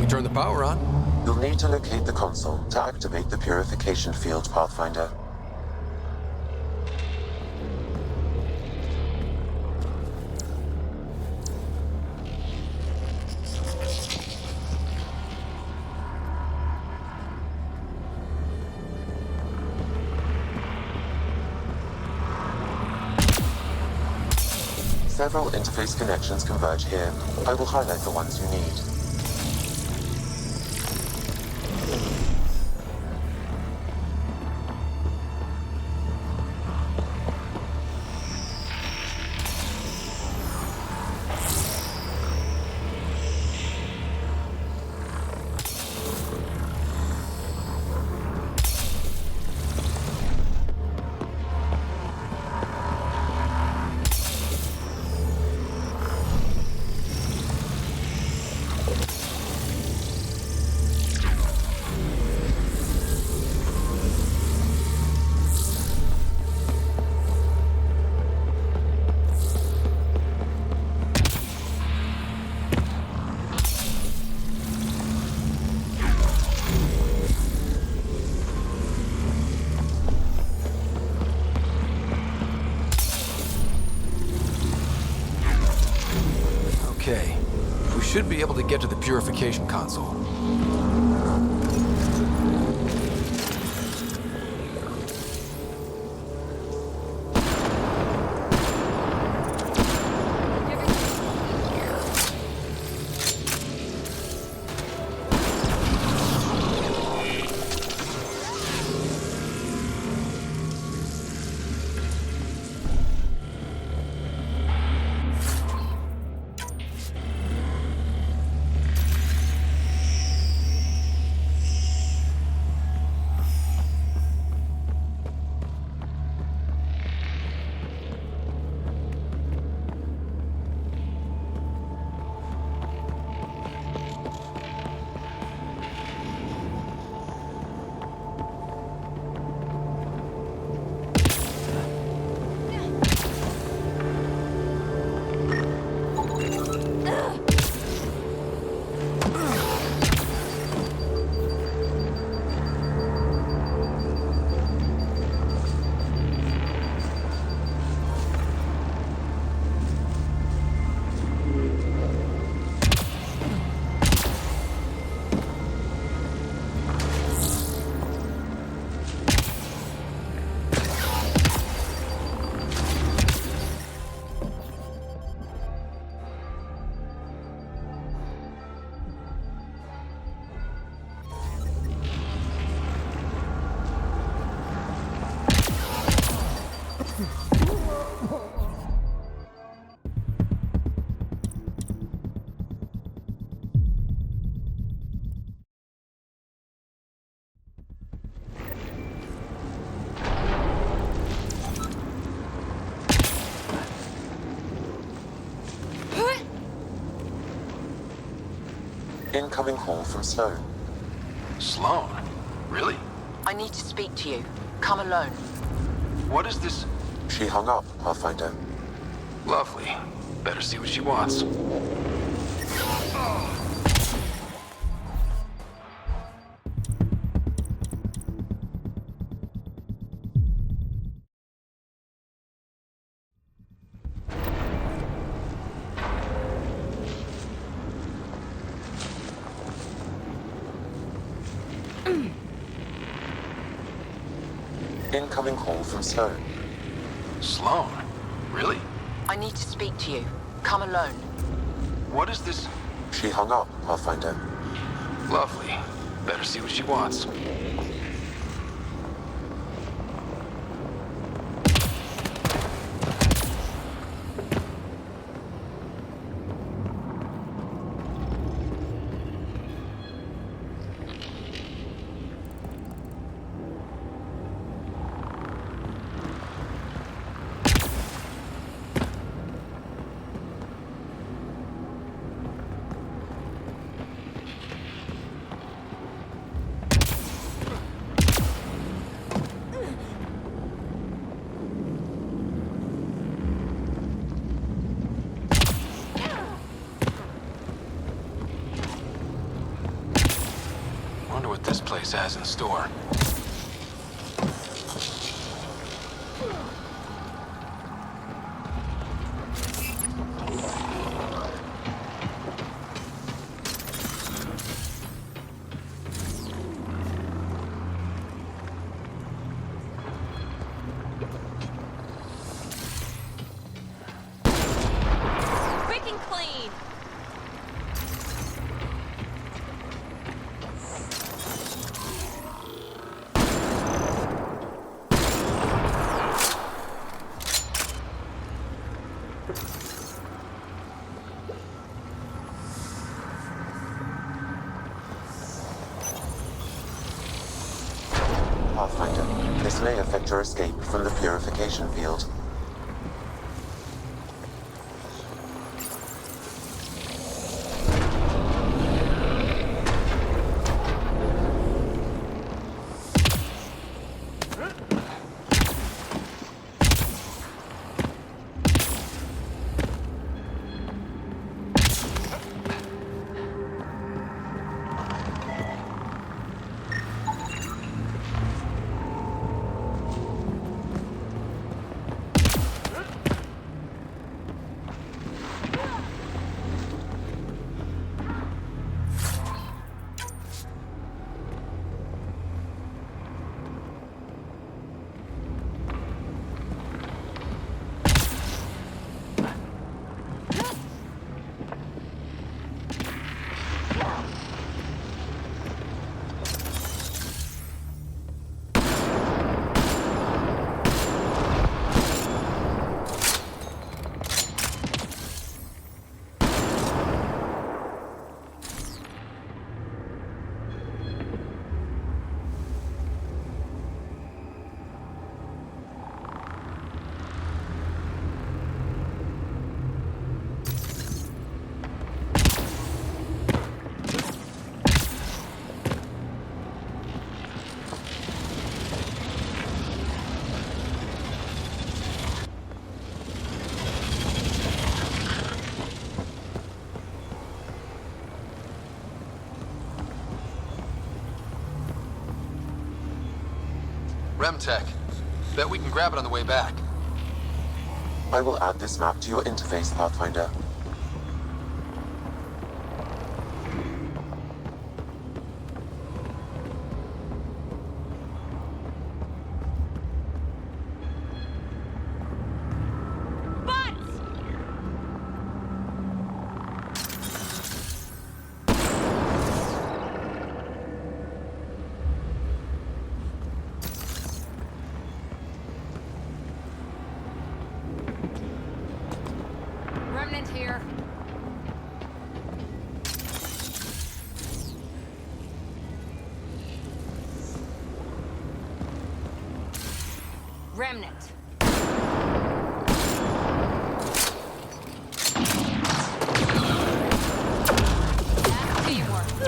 Turn the power on. You'll need to locate the console to activate the purification field, Pathfinder. Several interface connections converge here. I will highlight the ones you need. Okay, we should be able to get to the purification console. Incoming call from Sloan. Sloan? Really? I need to speak to you. Come alone. What is this? She hung up, Pathfinder. Lovely. Better see what she wants. Incoming call from Sloan. Sloan? Really? I need to speak to you. Come alone. What is this? She hung up, Pathfinder. Lovely. Better see what she wants. Wonder what this place has in store. Quick and clean. Pathfinder, this may affect your escape from the purification field. Remtech. Bet we can grab it on the way back. I will add this map to your interface, Pathfinder. Remnant here. Remnant. That's teamwork.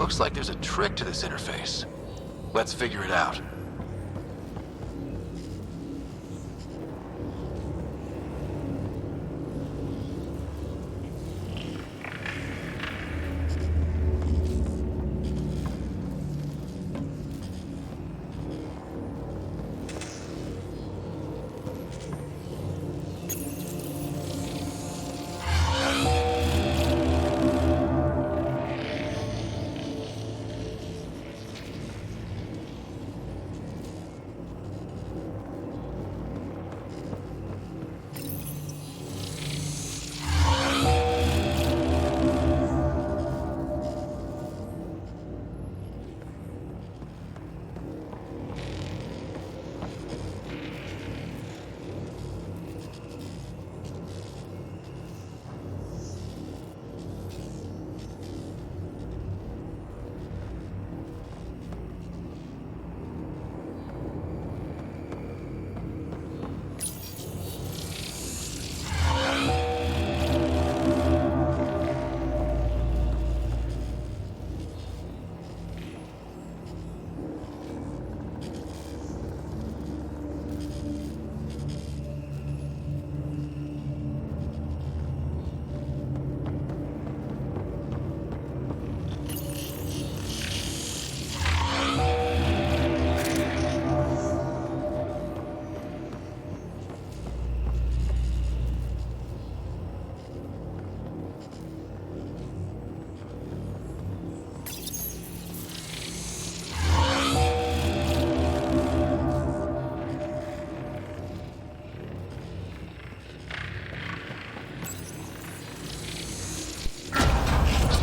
Looks like there's a trick to this interface. Let's figure it out.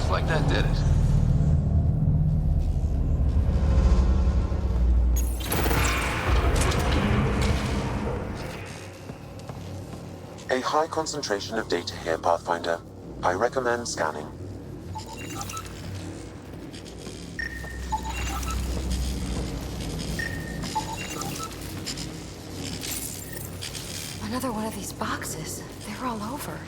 Like that did it. A high concentration of data here, Pathfinder. I recommend scanning. Another one of these boxes. They're all over.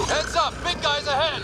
Heads up! Big guys ahead!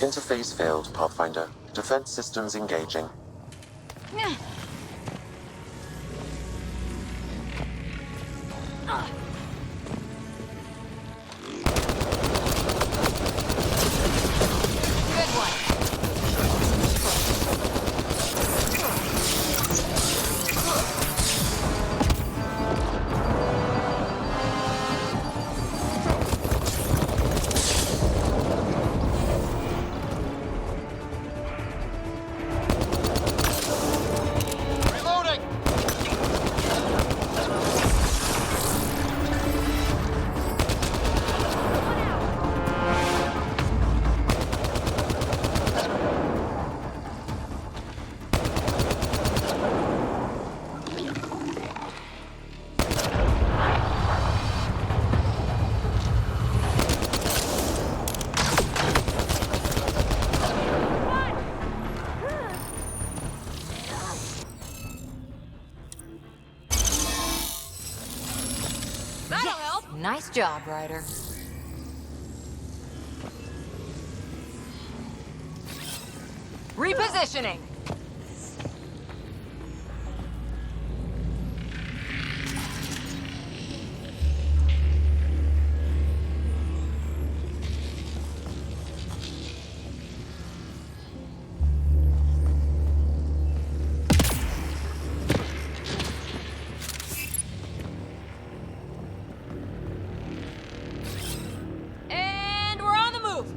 Interface failed, Pathfinder. Defense systems engaging. Nice job, Ryder. Repositioning. And we're on the move.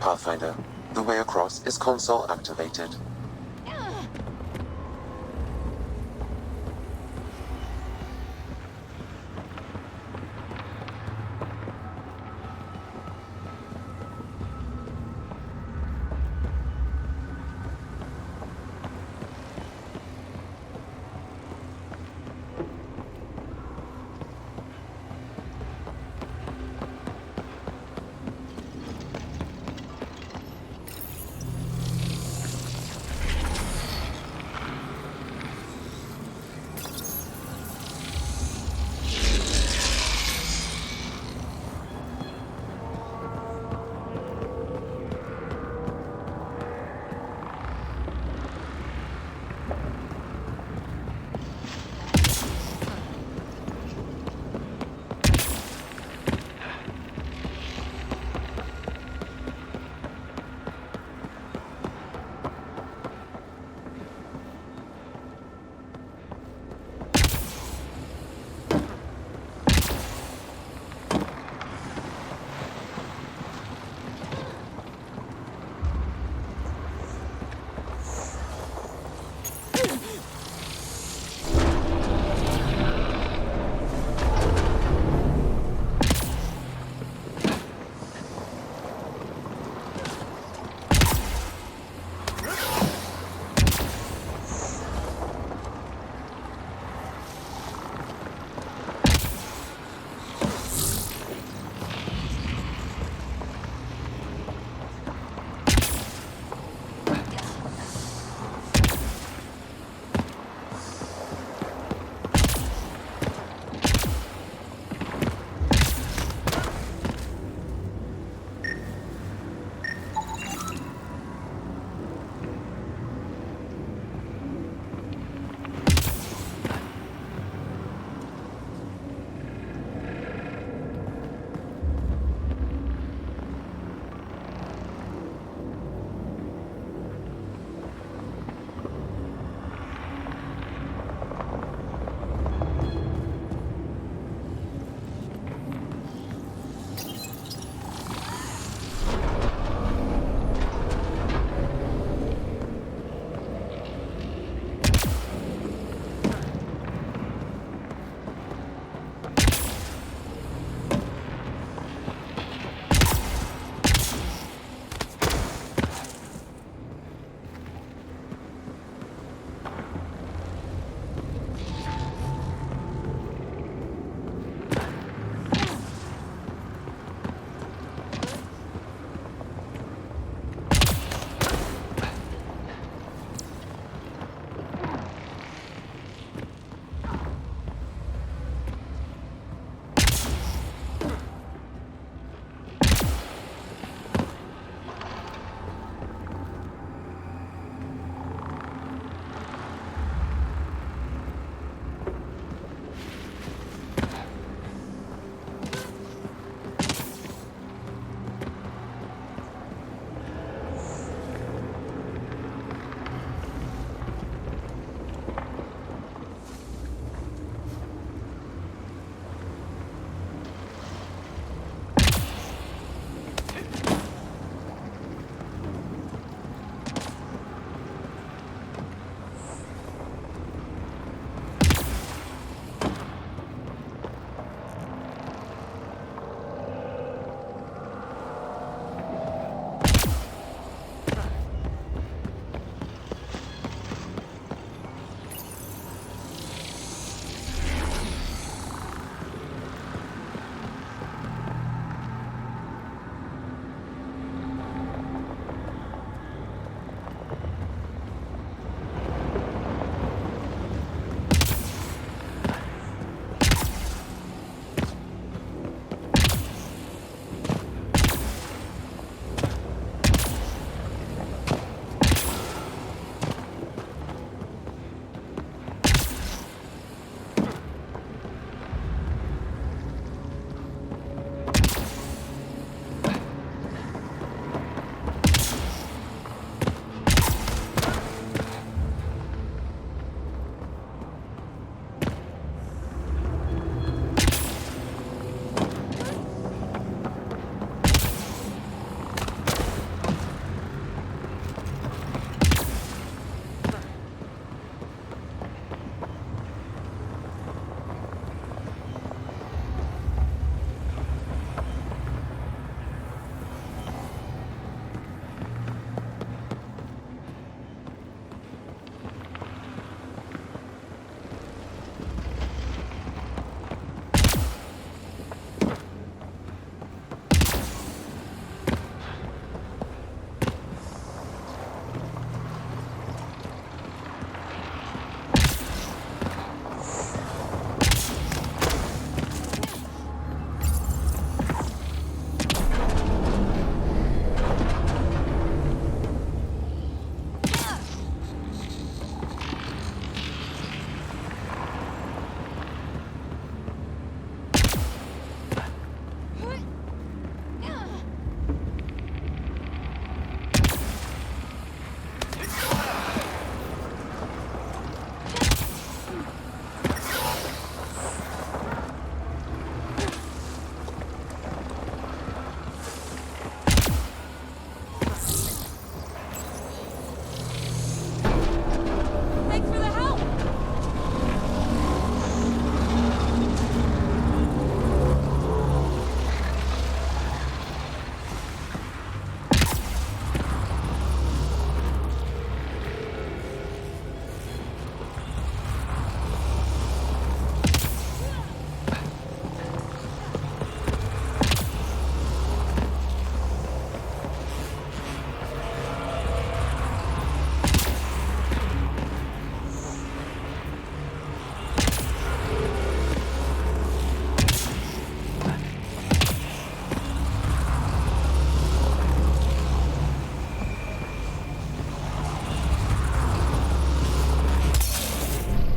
Pathfinder. The way across is console activated.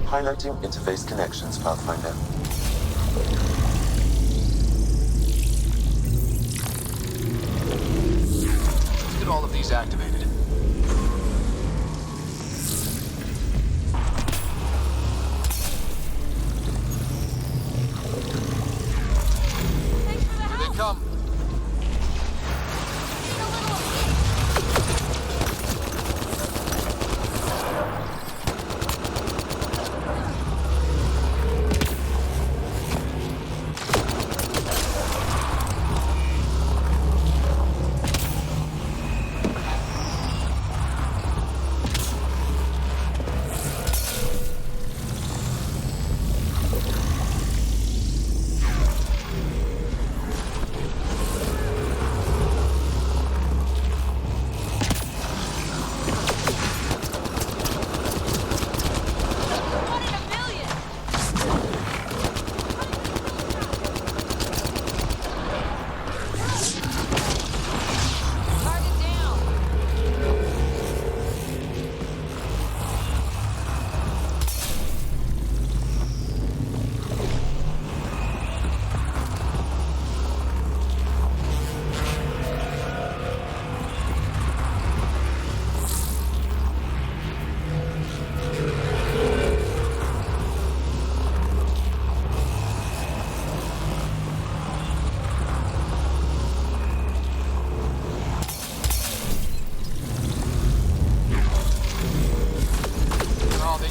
Highlighting interface connections, Pathfinder. Let's get all of these activated. Here they come.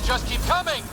Just keep coming!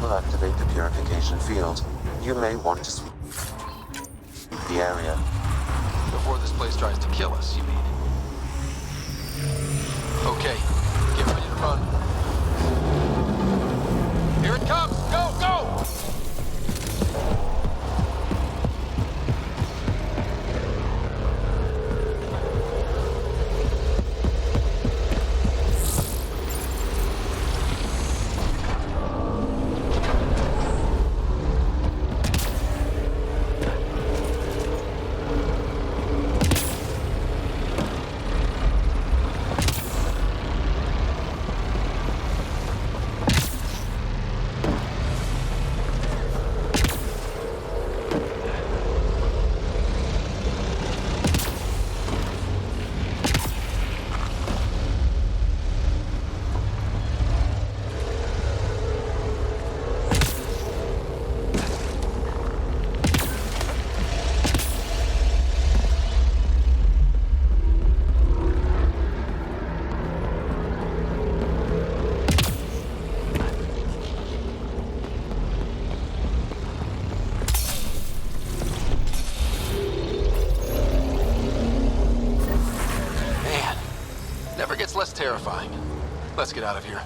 Activate the purification field. You may want to sweep the area. Before this place tries to kill us, you mean? Okay, get ready to run. Here it comes! Go, go! Gets less terrifying. Let's get out of here.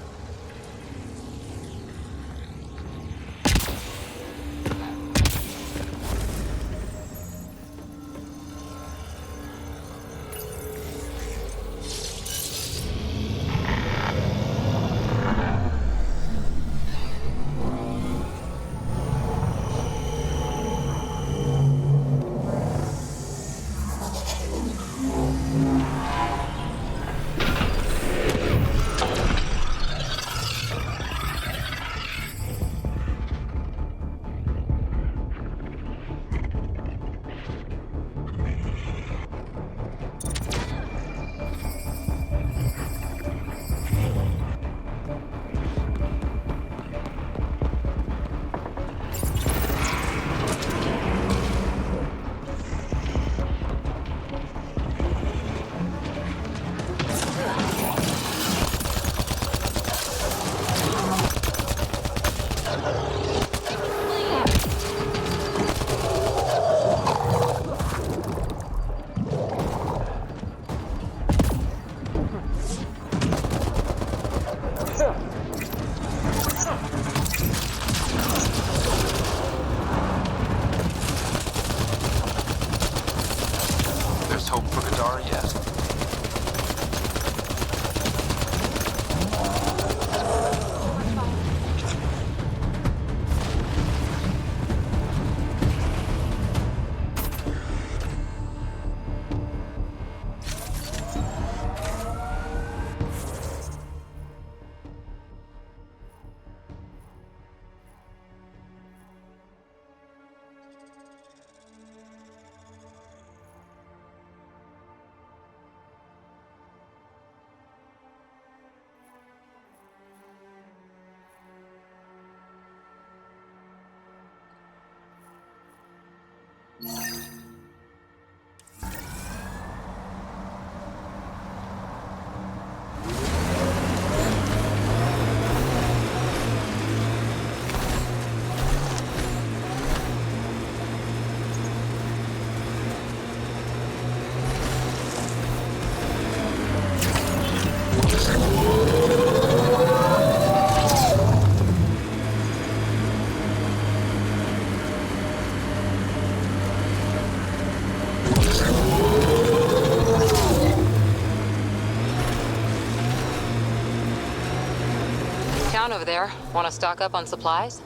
Town over there. Want to stock up on supplies?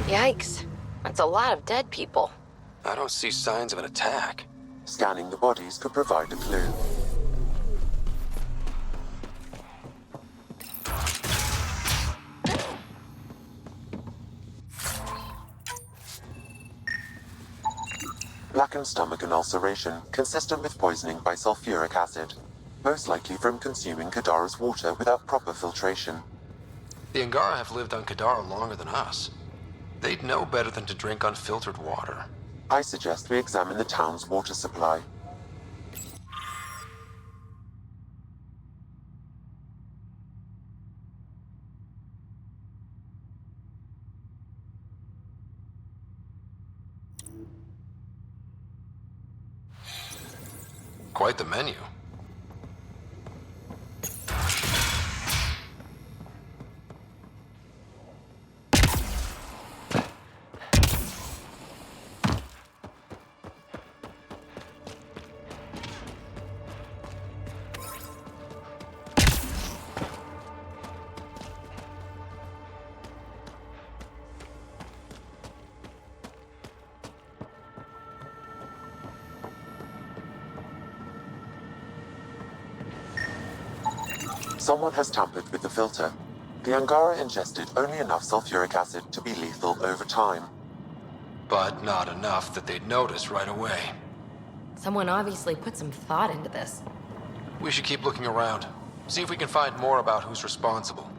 Yikes. That's a lot of dead people. I don't see signs of an attack. Scanning the bodies could provide a clue. Blackened stomach and ulceration, consistent with poisoning by sulfuric acid. Most likely from consuming Kadara's water without proper filtration. The Angara have lived on Kadara longer than us. They'd know better than to drink unfiltered water. I suggest we examine the town's water supply. Quite the menu. Someone has tampered with the filter. The Angara ingested only enough sulfuric acid to be lethal over time. But not enough that they'd notice right away. Someone obviously put some thought into this. We should keep looking around. See if we can find more about who's responsible.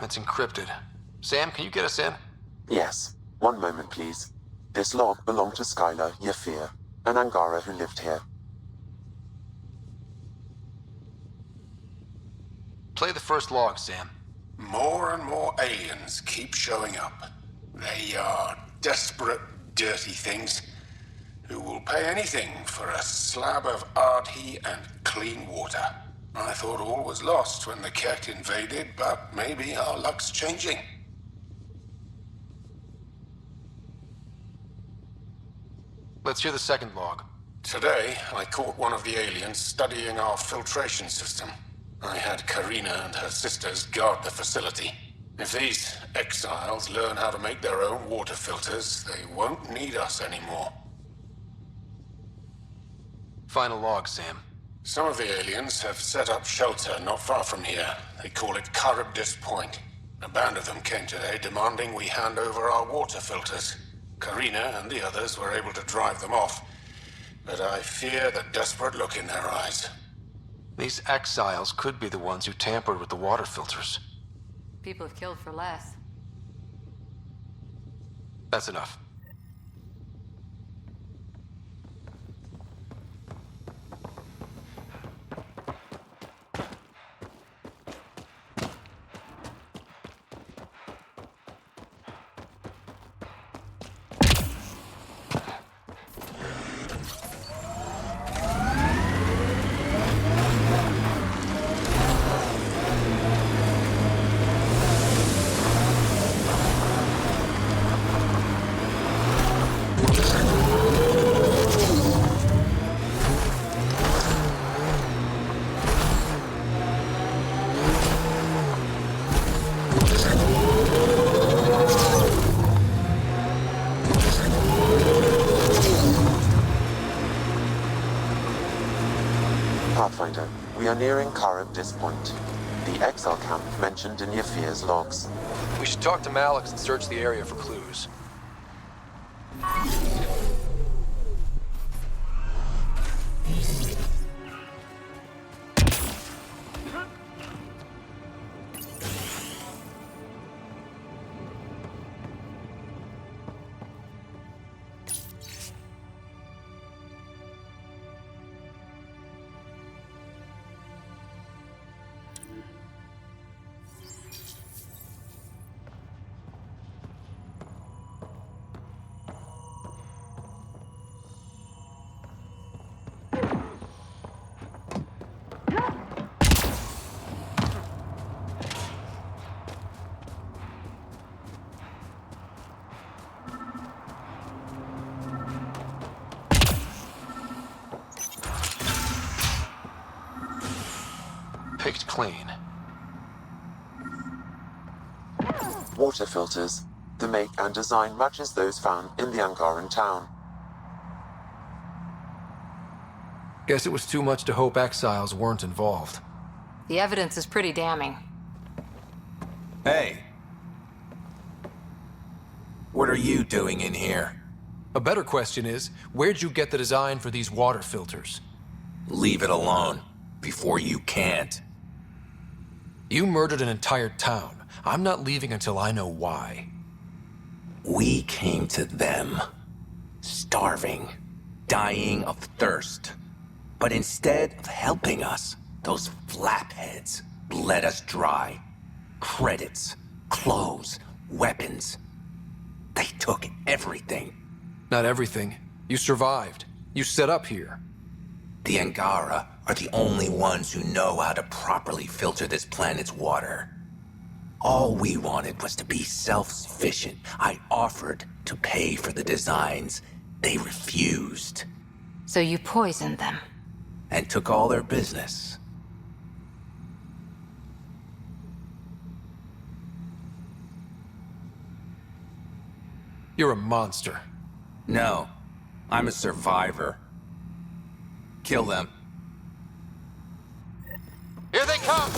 It's encrypted. Sam, can you get us in? Yes. One moment, please. This log belonged to Skylar Yafir, an Angara who lived here. Play the first log, Sam. More and more aliens keep showing up. They are desperate, dirty things who will pay anything for a slab of Ardhi and clean water. I thought all was lost when the Kett invaded, but maybe our luck's changing. Let's hear the second log. Today, I caught one of the aliens studying our filtration system. I had Karina and her sisters guard the facility. If these exiles learn how to make their own water filters, they won't need us anymore. Final log, Sam. Some of the aliens have set up shelter not far from here. They call it Charybdis Point. A band of them came today demanding we hand over our water filters. Karina and the others were able to drive them off, but I fear the desperate look in their eyes. These exiles could be the ones who tampered with the water filters. People have killed for less. That's enough. Pathfinder, we are nearing Charybdis Point, the exile camp mentioned in Yafir's logs. We should talk to Malix and search the area for clues. Picked clean. Water filters. The make and design matches those found in the Angaran town. Guess it was too much to hope exiles weren't involved. The evidence is pretty damning. Hey. What are you doing in here? A better question is, where'd you get the design for these water filters? Leave it alone, before you can't. You murdered an entire town. I'm not leaving until I know why. We came to them, starving, dying of thirst. But instead of helping us, those flapheads bled us dry. Credits, clothes, weapons. They took everything. Not everything. You survived. You set up here. The Angara are the only ones who know how to properly filter this planet's water. All we wanted was to be self-sufficient. I offered to pay for the designs. They refused. So you poisoned them? And took all their business. You're a monster. No, I'm a survivor. Kill them. Here they come!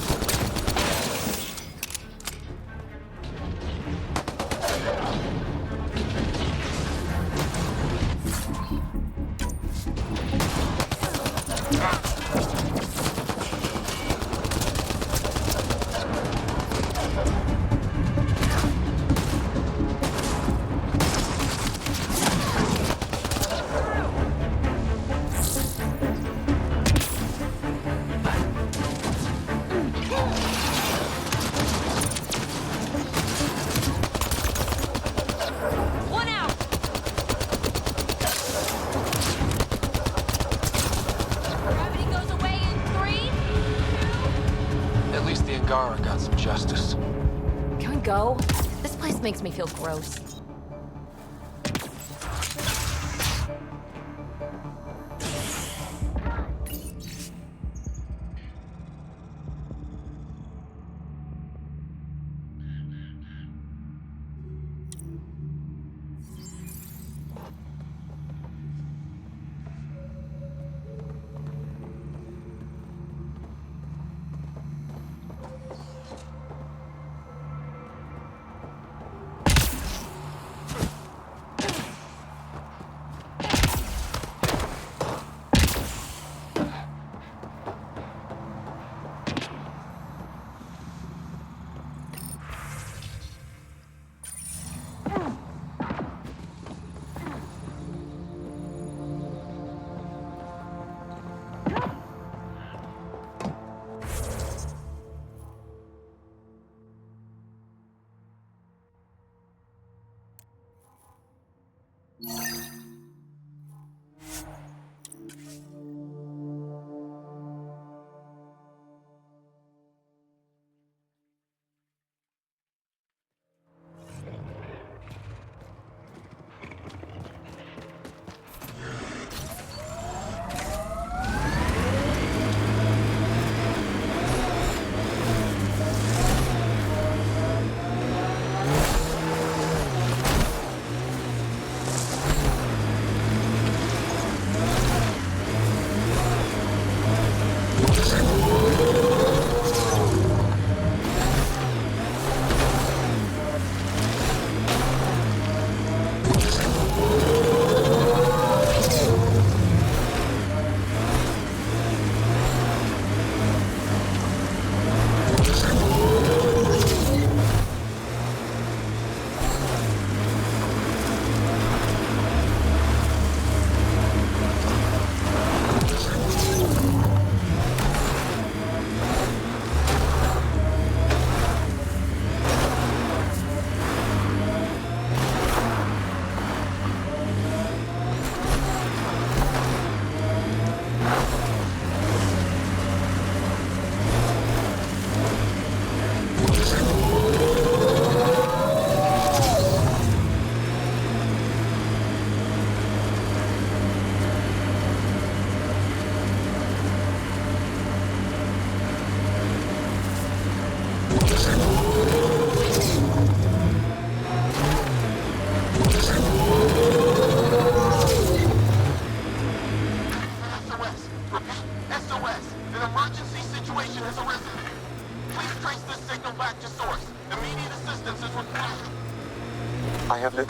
One out! Gravity goes away in 3, 2... At least the Angara got some justice. Can we go? This place makes me feel gross.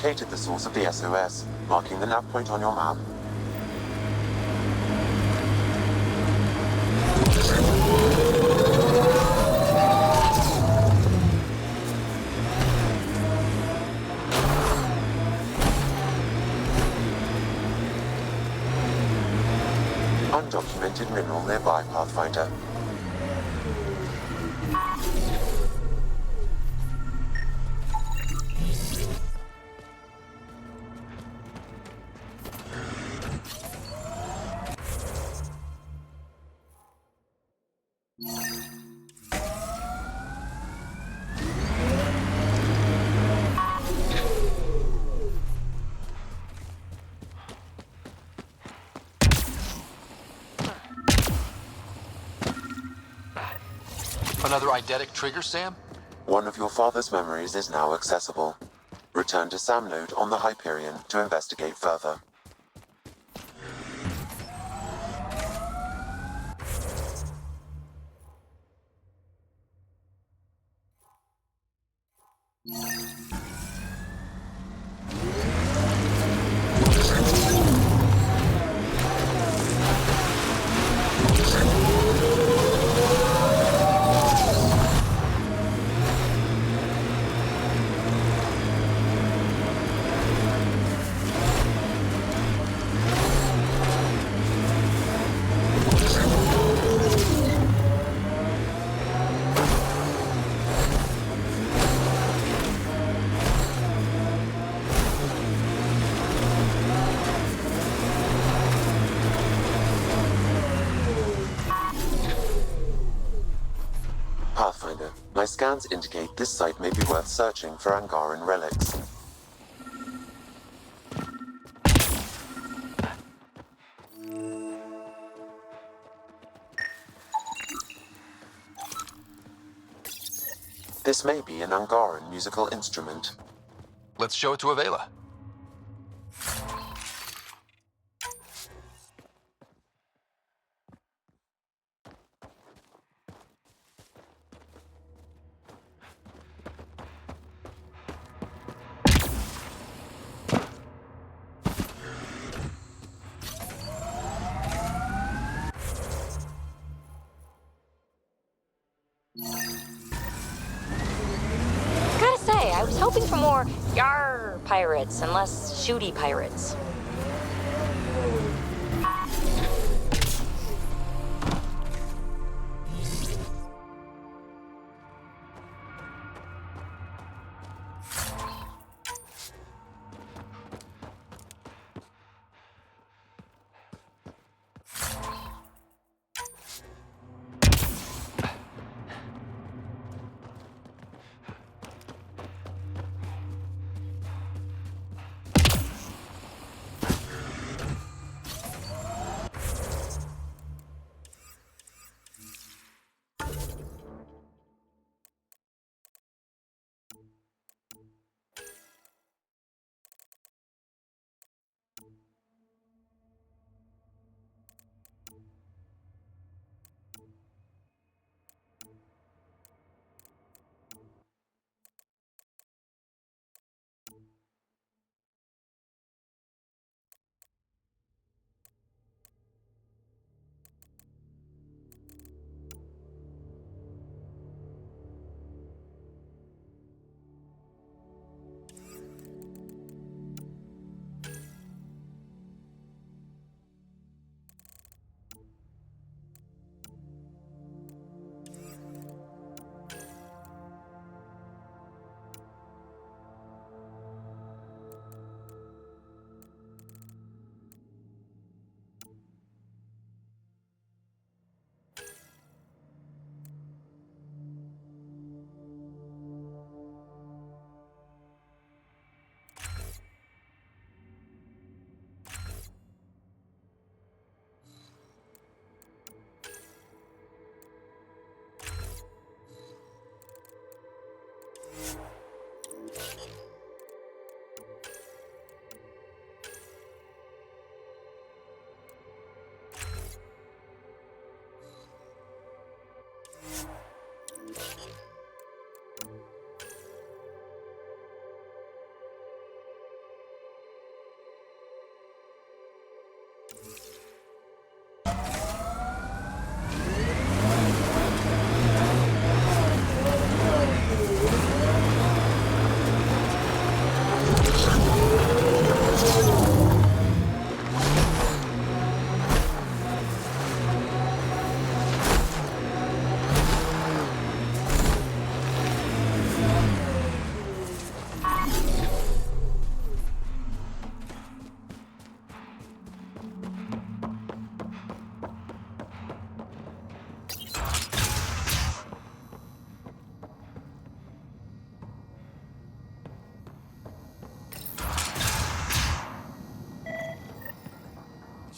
located the source of the SOS, marking the nav point on your map. Undocumented mineral nearby, Pathfinder. Another eidetic trigger, Sam? One of your father's memories is now accessible. Return to Sam Node on the Hyperion to investigate further. Pathfinder, my scans indicate this site may be worth searching for Angaran relics. This may be an Angaran musical instrument. Let's show it to Avela. Gotta say, I was hoping for more yar pirates and less shooty pirates.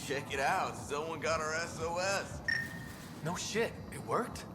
Check it out. Someone got our SOS. No shit. It worked?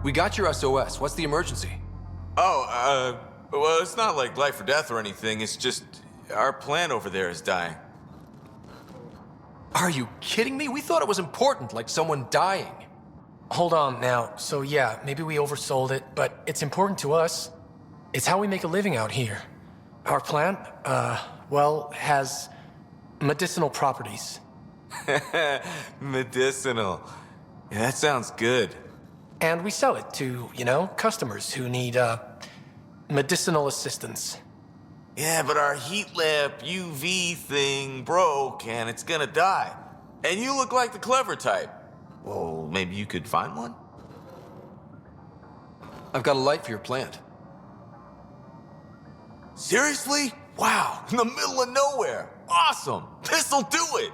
We got your SOS. What's the emergency? Oh, well, it's not like life or death or anything. It's just our plant over there is dying. Are you kidding me? We thought it was important, like someone dying. Hold on now. So yeah, maybe we oversold it, but it's important to us. It's how we make a living out here. Our plant, well, has medicinal properties. Medicinal. Yeah, that sounds good. And we sell it to, customers who need, medicinal assistance. Yeah, but our heat lamp UV thing broke and it's gonna die. And you look like the clever type. Well, maybe you could find one? I've got a light for your plant. Seriously? Wow, in the middle of nowhere. Awesome. This'll do it.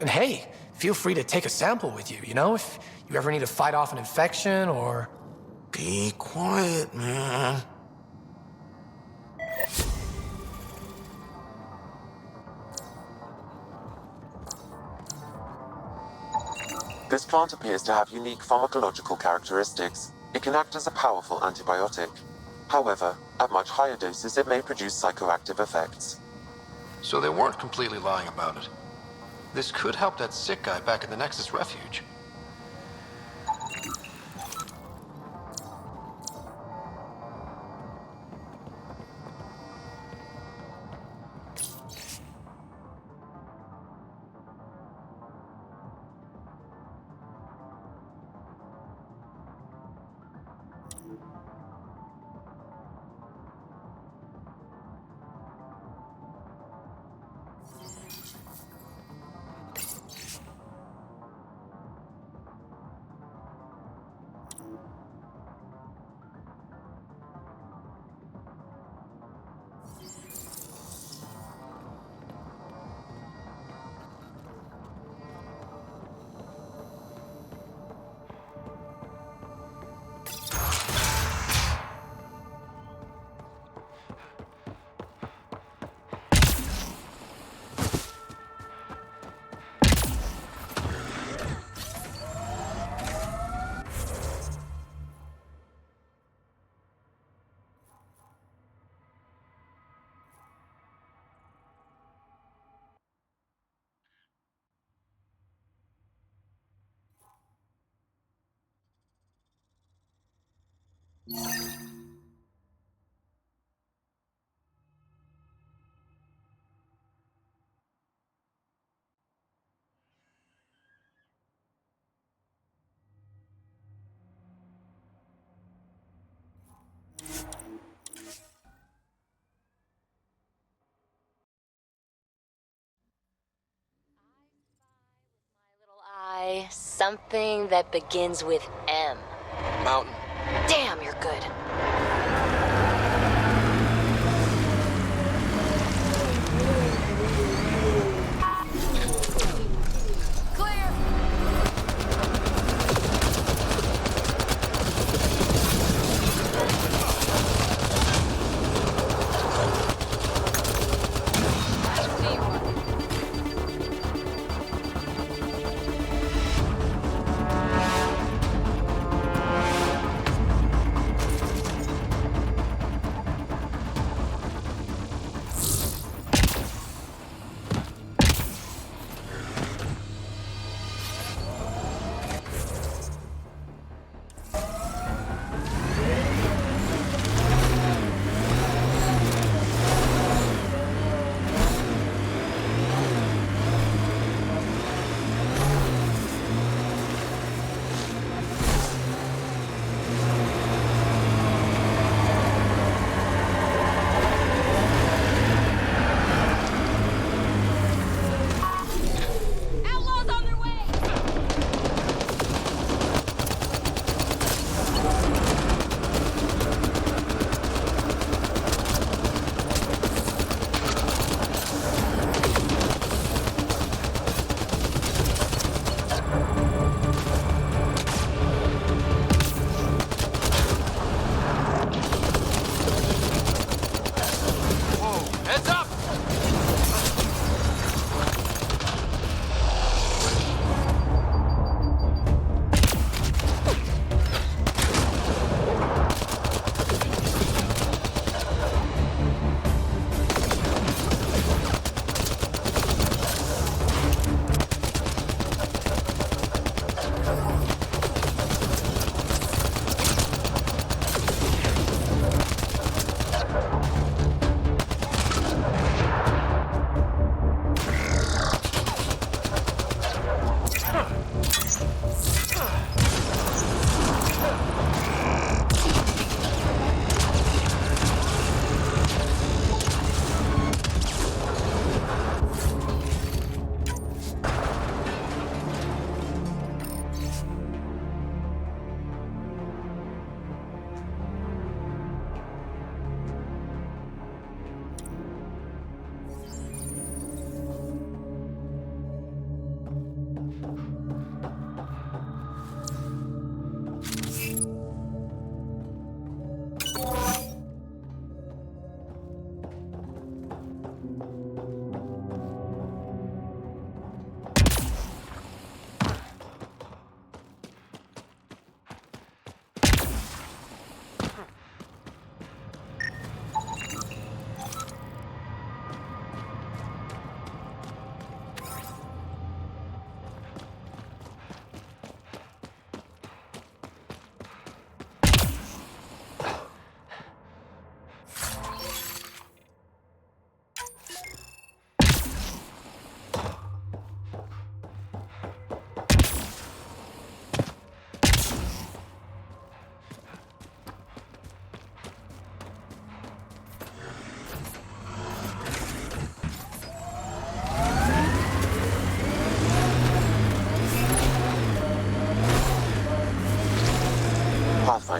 And hey, feel free to take a sample with you, if you ever need to fight off an infection or... Be quiet, man. This plant appears to have unique pharmacological characteristics. It can act as a powerful antibiotic. However, at much higher doses it may produce psychoactive effects. So they weren't completely lying about it. This could help that sick guy back in the Nexus refuge. Something that begins with M. Mountain. Damn, you're good.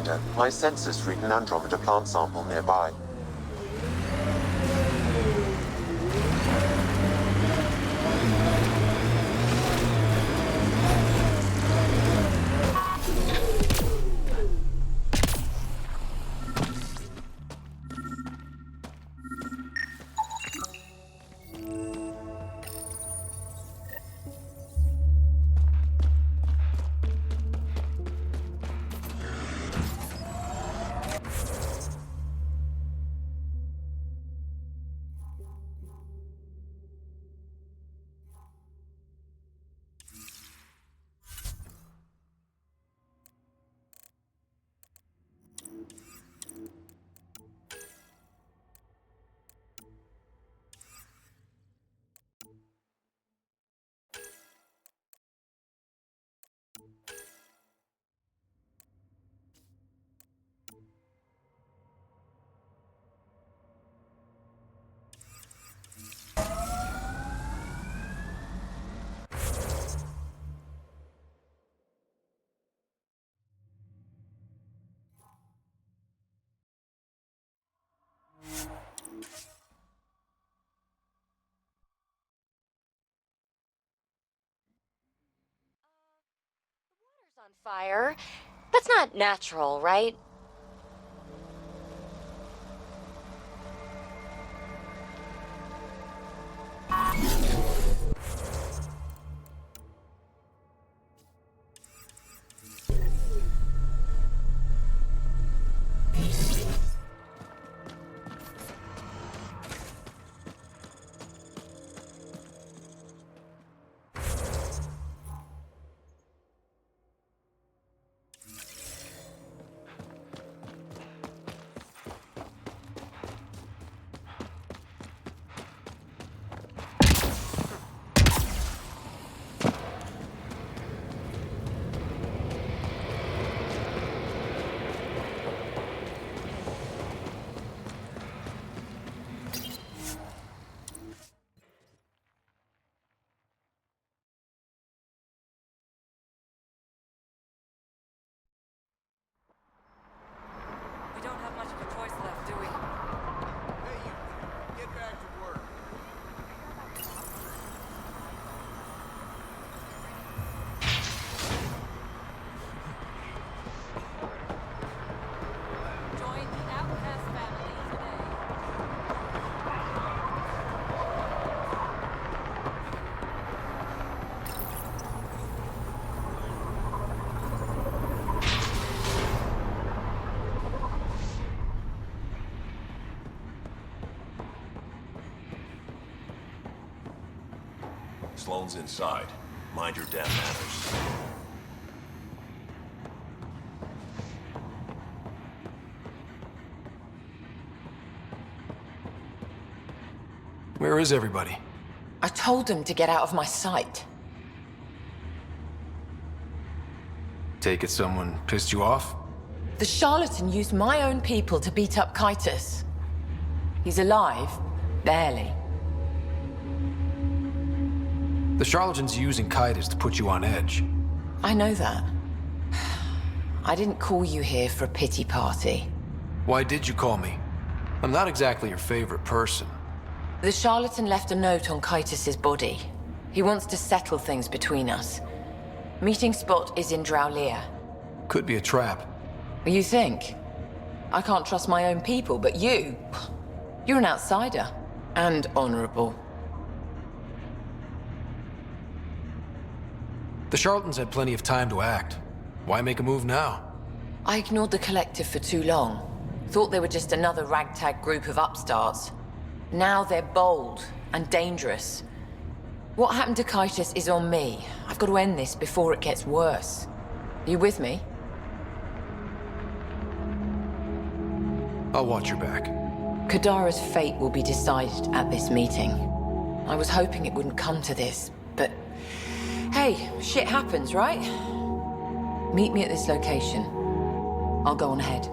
Andromeda, my sensors read an Andromeda plant sample nearby. On fire? That's not natural, right? We don't have much of a choice left, do we? Hey, you. Get back to work. Join the Outcast family today. Sloane's inside. Mind your damn manners. Where is everybody? I told them to get out of my sight. Take it someone pissed you off? The charlatan used my own people to beat up Kitus. He's alive, barely. The charlatan's using Kitus to put you on edge. I know that. I didn't call you here for a pity party. Why did you call me? I'm not exactly your favorite person. The charlatan left a note on Kitus's body. He wants to settle things between us. Meeting spot is in Drowlear. Could be a trap. You think? I can't trust my own people, but you're an outsider. And honorable. The charlatans had plenty of time to act. Why make a move now? I ignored the collective for too long. Thought they were just another ragtag group of upstarts. Now they're bold and dangerous. What happened to Kitus is on me. I've got to end this before it gets worse. Are you with me? I'll watch your back. Kadara's fate will be decided at this meeting. I was hoping it wouldn't come to this, but hey, shit happens, right? Meet me at this location. I'll go on ahead.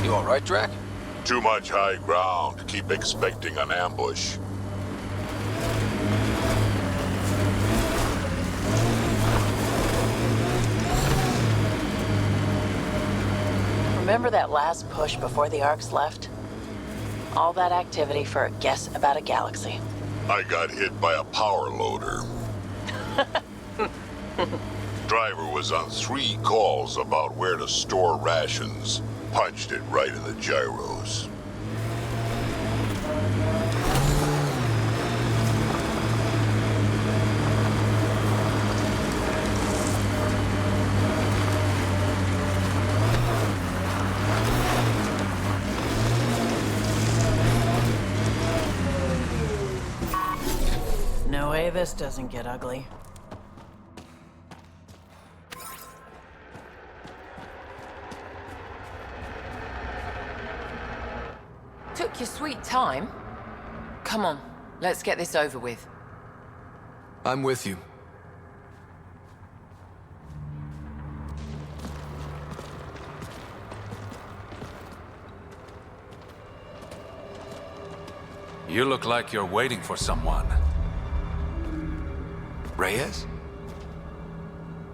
You all right, Drac? Too much high ground. Keep expecting an ambush. Remember that last push before the Arcs left? All that activity for a guess about a galaxy. I got hit by a power loader. Driver was on 3 calls about where to store rations. Punched it right in the gyros. No way this doesn't get ugly. Took your sweet time. Come on, let's get this over with. I'm with you. You look like you're waiting for someone. Reyes?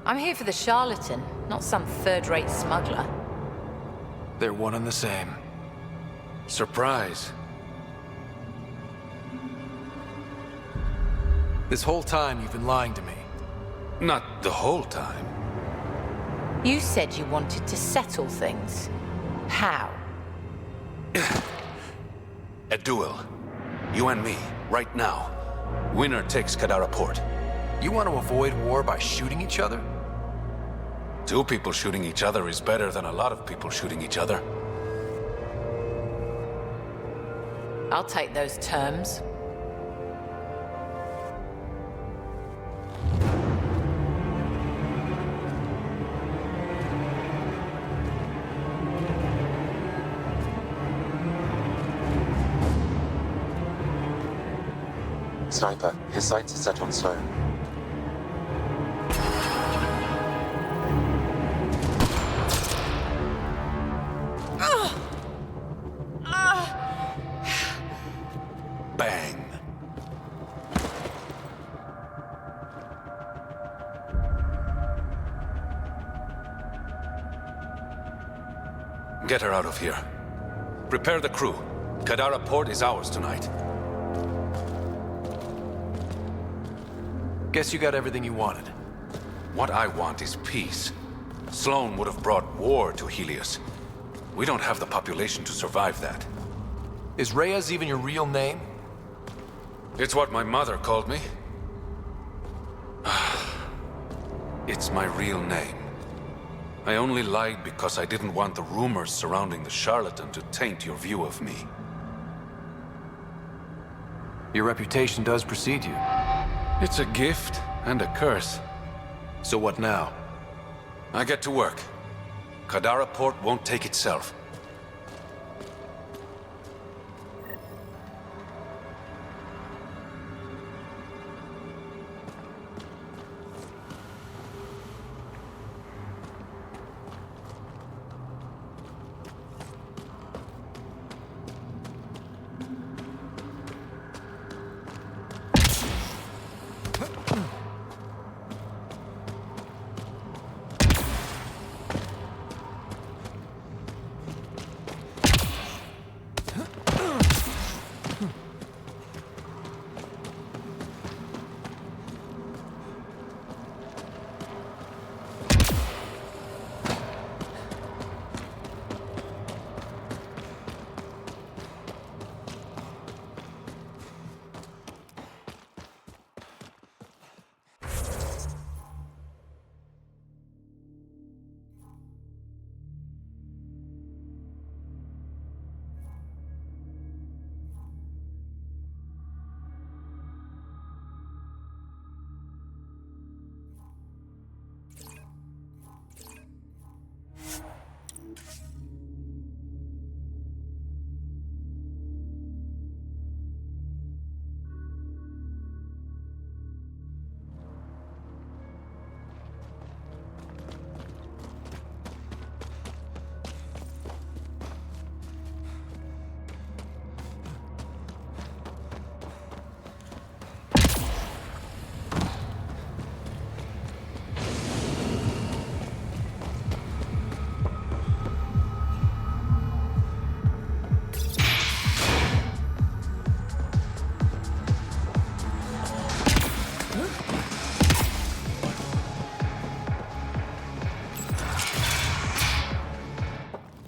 I'm here for the charlatan, not some third-rate smuggler. They're one and the same. Surprise. This whole time you've been lying to me. Not the whole time. You said you wanted to settle things. How? A duel. You and me, right now. Winner takes Kadara Port. You want to avoid war by shooting each other? 2 people shooting each other is better than a lot of people shooting each other. I'll take those terms. Sniper, his sights are set on Sloan. Bang. Get her out of here. Prepare the crew. Kadara Port is ours tonight. Guess you got everything you wanted. What I want is peace. Sloan would have brought war to Helios. We don't have the population to survive that. Is Reyes even your real name? It's what my mother called me. It's my real name. I only lied because I didn't want the rumors surrounding the charlatan to taint your view of me. Your reputation does precede you. It's a gift and a curse. So what now? I get to work. Kadara Port won't take itself.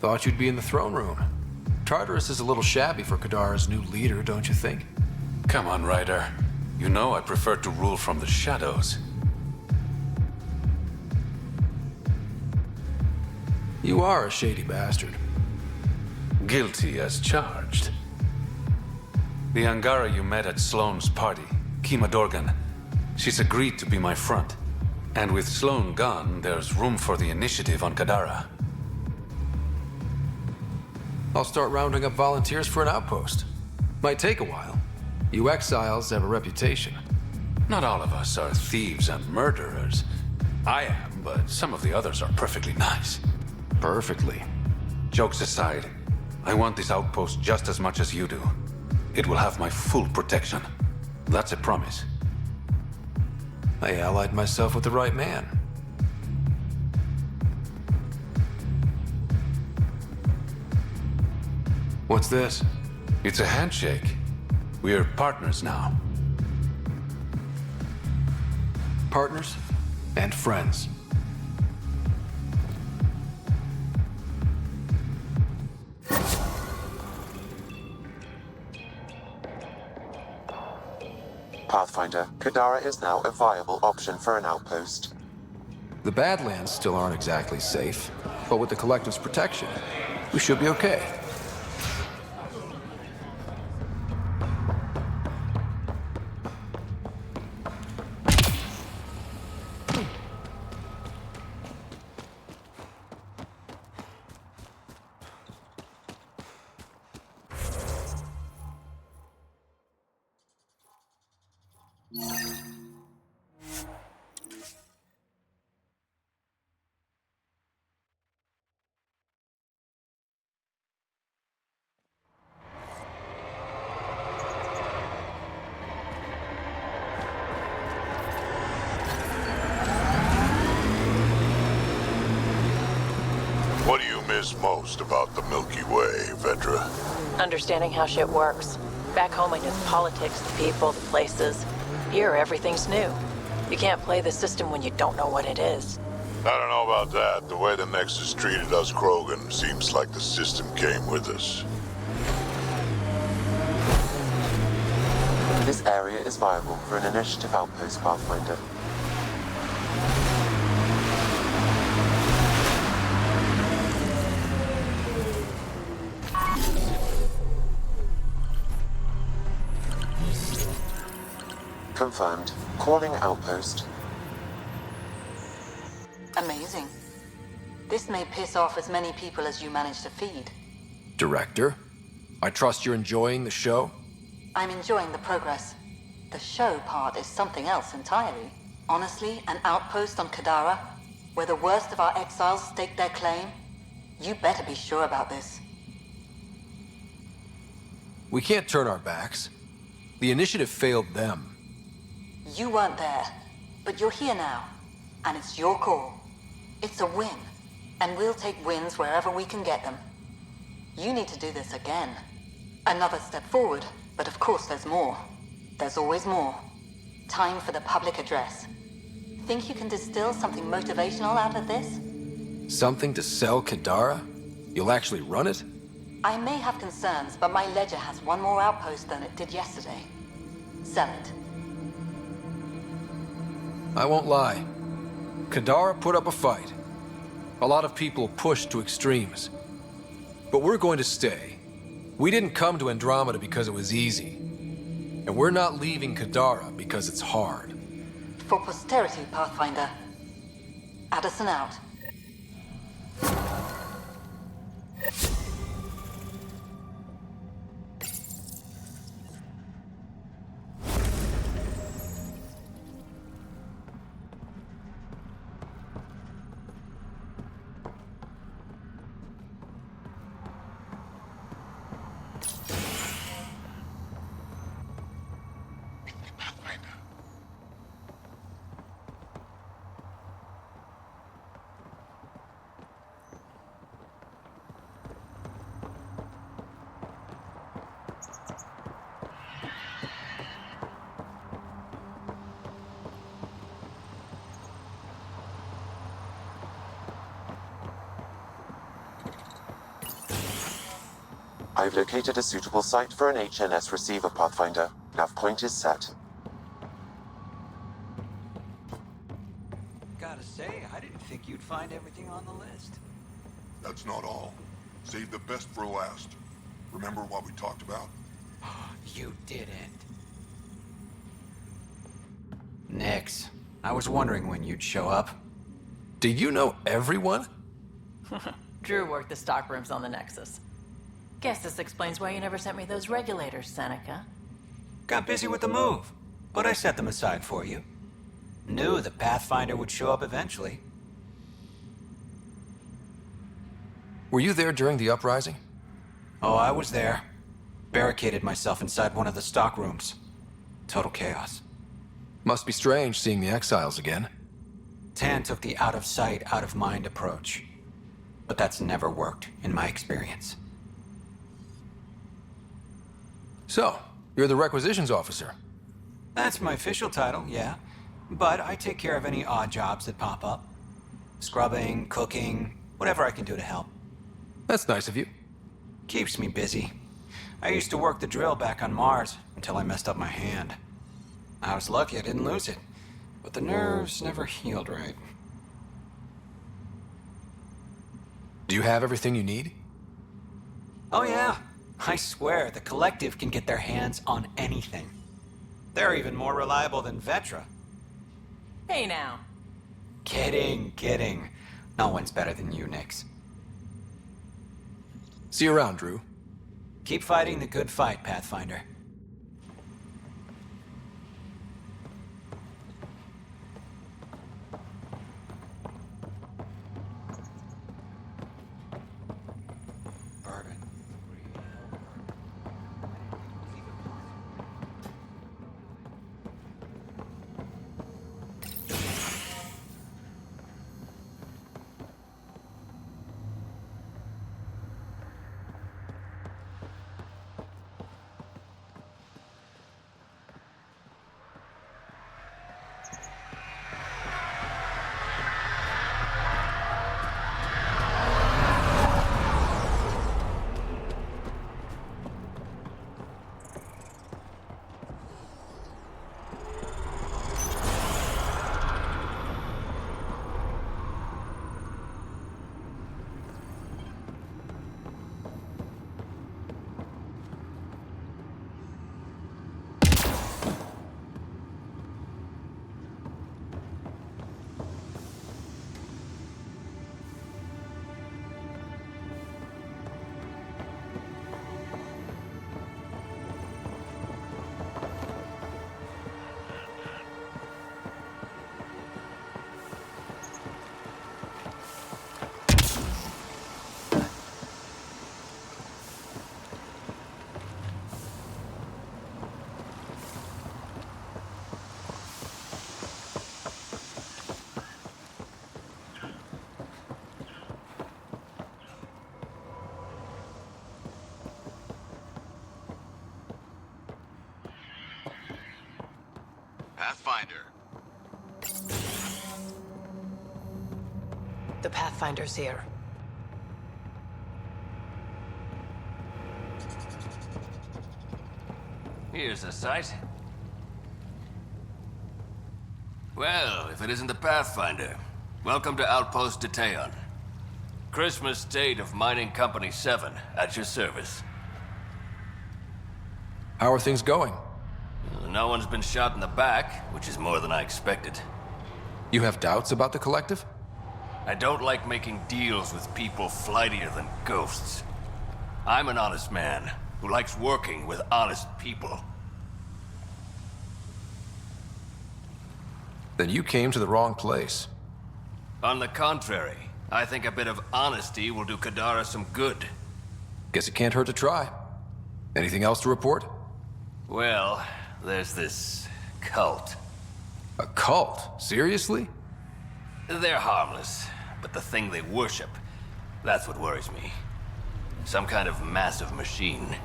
Thought you'd be in the throne room. Tartarus is a little shabby for Kadara's new leader, don't you think? Come on, Ryder. You know I prefer to rule from the shadows. You are a shady bastard. Guilty as charged. The Angara you met at Sloane's party, Kima Dorgan, she's agreed to be my front. And with Sloane gone, there's room for the initiative on Kadara. I'll start rounding up volunteers for an outpost. Might take a while. You exiles have a reputation. Not all of us are thieves and murderers. I am, but some of the others are perfectly nice. Perfectly. Jokes aside, I want this outpost just as much as you do. It will have my full protection. That's a promise. I allied myself with the right man. What's this? It's a handshake. We're partners now. Partners and friends. Pathfinder, Kadara is now a viable option for an outpost. The Badlands still aren't exactly safe, but with the Collective's protection, we should be okay. What do you miss most about the Milky Way, Vedra? Understanding how shit works. Back home I knew the politics, the people, the places. Here, everything's new. You can't play the system when you don't know what it is. I don't know about that. The way the Nexus treated us Krogan seems like the system came with us. This area is viable for an initiative outpost, Pathfinder. Confirmed. Calling outpost. Amazing. This may piss off as many people as you manage to feed. Director, I trust you're enjoying the show? I'm enjoying the progress. The show part is something else entirely. Honestly, an outpost on Kadara, where the worst of our exiles stake their claim, you better be sure about this. We can't turn our backs. The initiative failed them. You weren't there, but you're here now, and it's your call. It's a win, and we'll take wins wherever we can get them. You need to do this again. Another step forward, but of course there's more. There's always more. Time for the public address. Think you can distill something motivational out of this? Something to sell Kadara? You'll actually run it? I may have concerns, but my ledger has one more outpost than it did yesterday. Sell it. I won't lie. Kadara put up a fight. A lot of people pushed to extremes. But we're going to stay. We didn't come to Andromeda because it was easy. And we're not leaving Kadara because it's hard. For posterity, Pathfinder. Addison out. I've located a suitable site for an HNS receiver, Pathfinder. Nav point is set. Gotta say, I didn't think you'd find everything on the list. That's not all. Save the best for last. Remember what we talked about? You didn't. Nix. I was wondering when you'd show up. Do you know everyone? Drew worked the stockrooms on the Nexus. Guess this explains why you never sent me those regulators, Seneca. Got busy with the move, but I set them aside for you. Knew the Pathfinder would show up eventually. Were you there during the uprising? Oh, I was there. Barricaded myself inside one of the stockrooms. Total chaos. Must be strange seeing the exiles again. Tan took the out-of-sight, out-of-mind approach. But that's never worked, in my experience. So, you're the requisitions officer? That's my official title, yeah. But I take care of any odd jobs that pop up. Scrubbing, cooking, whatever I can do to help. That's nice of you. Keeps me busy. I used to work the drill back on Mars until I messed up my hand. I was lucky I didn't lose it, but the nerves never healed right. Do you have everything you need? Oh yeah. I swear, the Collective can get their hands on anything. They're even more reliable than Vetra. Hey now. Kidding. No one's better than you, Nix. See you around, Drew. Keep fighting the good fight, Pathfinder. Pathfinder. The Pathfinder's here. Here's the site. Well, if it isn't the Pathfinder, welcome to Outpost Detaeon. Christmas date of Mining Company 7, at your service. How are things going? No one's been shot in the back, which is more than I expected. You have doubts about the Collective? I don't like making deals with people flightier than ghosts. I'm an honest man who likes working with honest people. Then you came to the wrong place. On the contrary, I think a bit of honesty will do Kadara some good. Guess it can't hurt to try. Anything else to report? Well, there's this cult. A cult? Seriously? They're harmless, but the thing they worship, that's what worries me. Some kind of massive machine.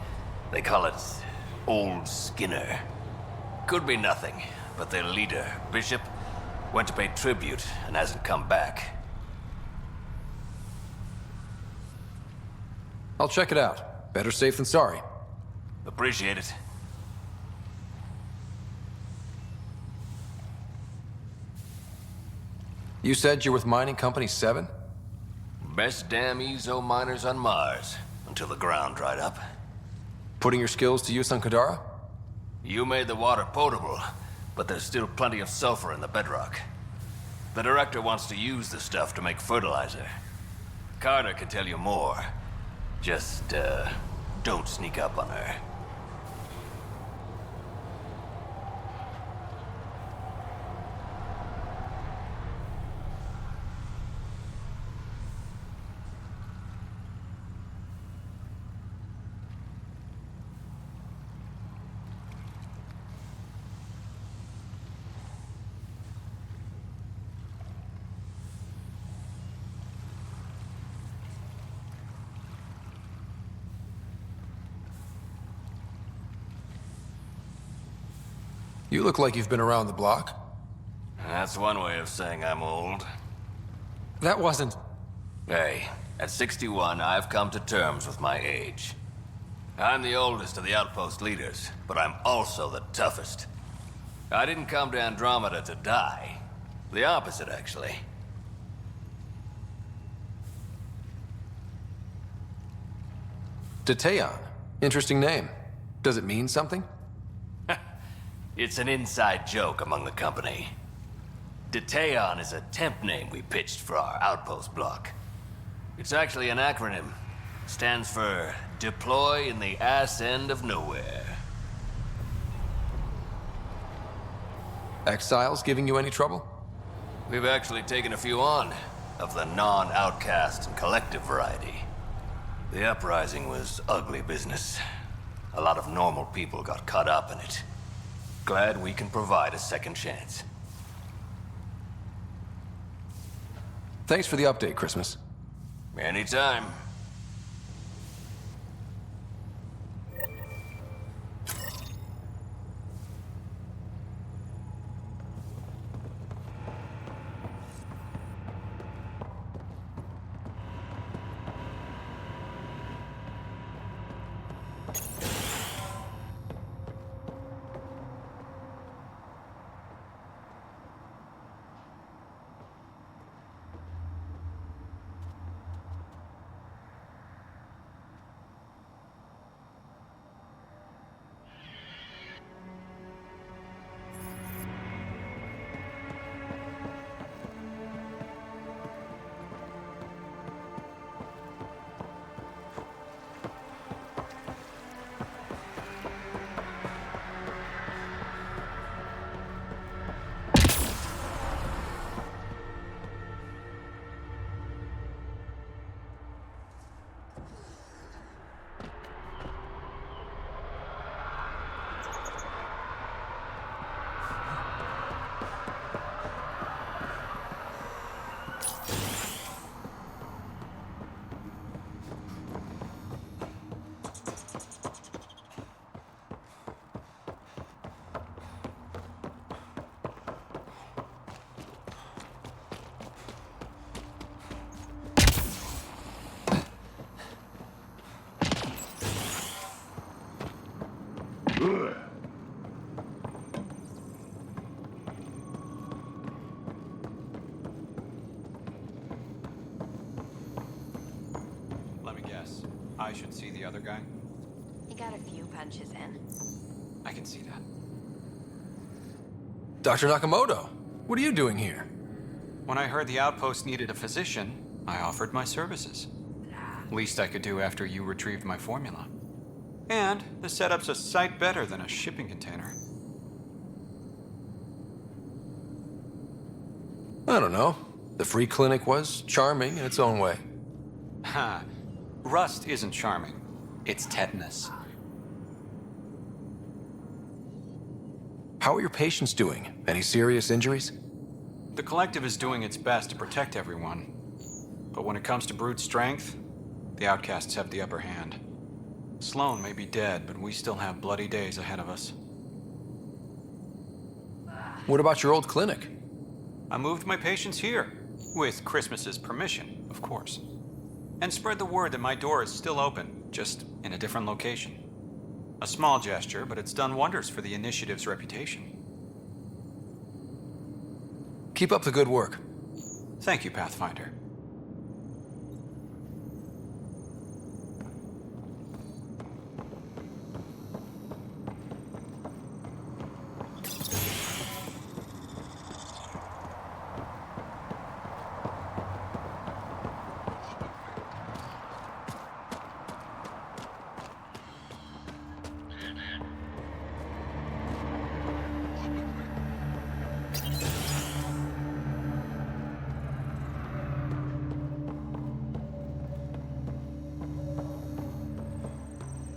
They call it Old Skinner. Could be nothing, but their leader, Bishop, went to pay tribute and hasn't come back. I'll check it out. Better safe than sorry. Appreciate it. You said you're with Mining Company 7? Best damn ezo miners on Mars, until the ground dried up. Putting your skills to use on Kadara? You made the water potable, but there's still plenty of sulfur in the bedrock. The director wants to use the stuff to make fertilizer. Carter can tell you more. Just, don't sneak up on her. You look like you've been around the block. That's one way of saying I'm old. That wasn't... Hey, at 61, I've come to terms with my age. I'm the oldest of the outpost leaders, but I'm also the toughest. I didn't come to Andromeda to die. The opposite, actually. Detaeon. Interesting name. Does it mean something? It's an inside joke among the company. Detaeon is a temp name we pitched for our outpost block. It's actually an acronym. Stands for Deploy in the Ass End of Nowhere. Exiles giving you any trouble? We've actually taken a few on, of the non-outcast and collective variety. The uprising was ugly business. A lot of normal people got caught up in it. Glad we can provide a second chance. Thanks for the update, Christmas. Anytime. Let me guess. I should see the other guy? He got a few punches in. I can see that. Dr. Nakamoto, what are you doing here? When I heard the outpost needed a physician, I offered my services. Least I could do after you retrieved my formula. And the setup's a sight better than a shipping container. I don't know. The free clinic was charming in its own way. Ha. Rust isn't charming. It's tetanus. How are your patients doing? Any serious injuries? The Collective is doing its best to protect everyone. But when it comes to brute strength, the outcasts have the upper hand. Sloan may be dead, but we still have bloody days ahead of us. What about your old clinic? I moved my patients here, with Christmas's permission, of course. And spread the word that my door is still open. just in a different location. A small gesture, but it's done wonders for the initiative's reputation. Keep up the good work. Thank you, Pathfinder.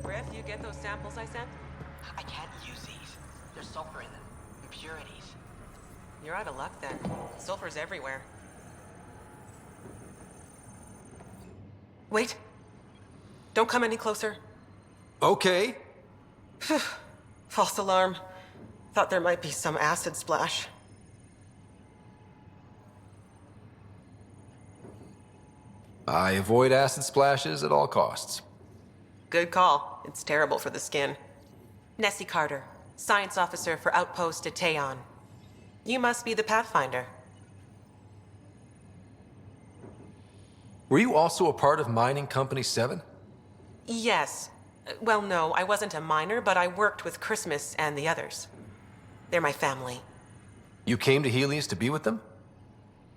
Griff, you get those samples I sent? I can't use these. There's sulfur in them. Impurities. You're out of luck then. Sulfur's everywhere. Wait. Don't come any closer. Okay. False alarm. Thought there might be some acid splash. I avoid acid splashes at all costs. Good call. It's terrible for the skin. Nessie Carter, Science Officer for Outpost Teon. You must be the Pathfinder. Were you also a part of Mining Company 7? Yes. Well, no, I wasn't a miner, but I worked with Christmas and the others. They're my family. You came to Helios to be with them?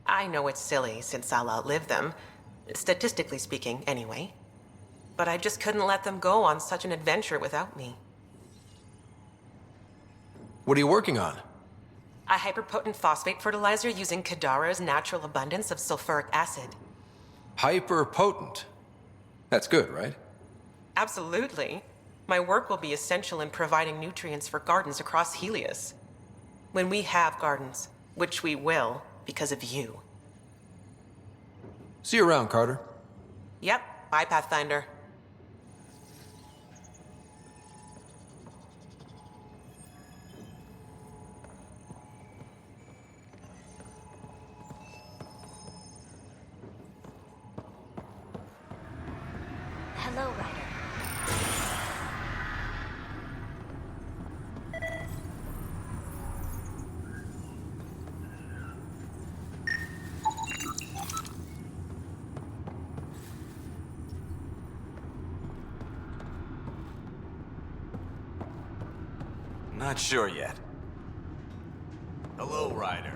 I know it's silly, since I'll outlive them. Statistically speaking, anyway. But I just couldn't let them go on such an adventure without me. What are you working on? A hyperpotent phosphate fertilizer using Kadara's natural abundance of sulfuric acid. Hyper-potent. That's good, right? Absolutely. My work will be essential in providing nutrients for gardens across Helios. When we have gardens, which we will because of you. See you around, Carter. Yep. Bye, Pathfinder. Hello, Ryder. Not sure yet. Hello, Ryder.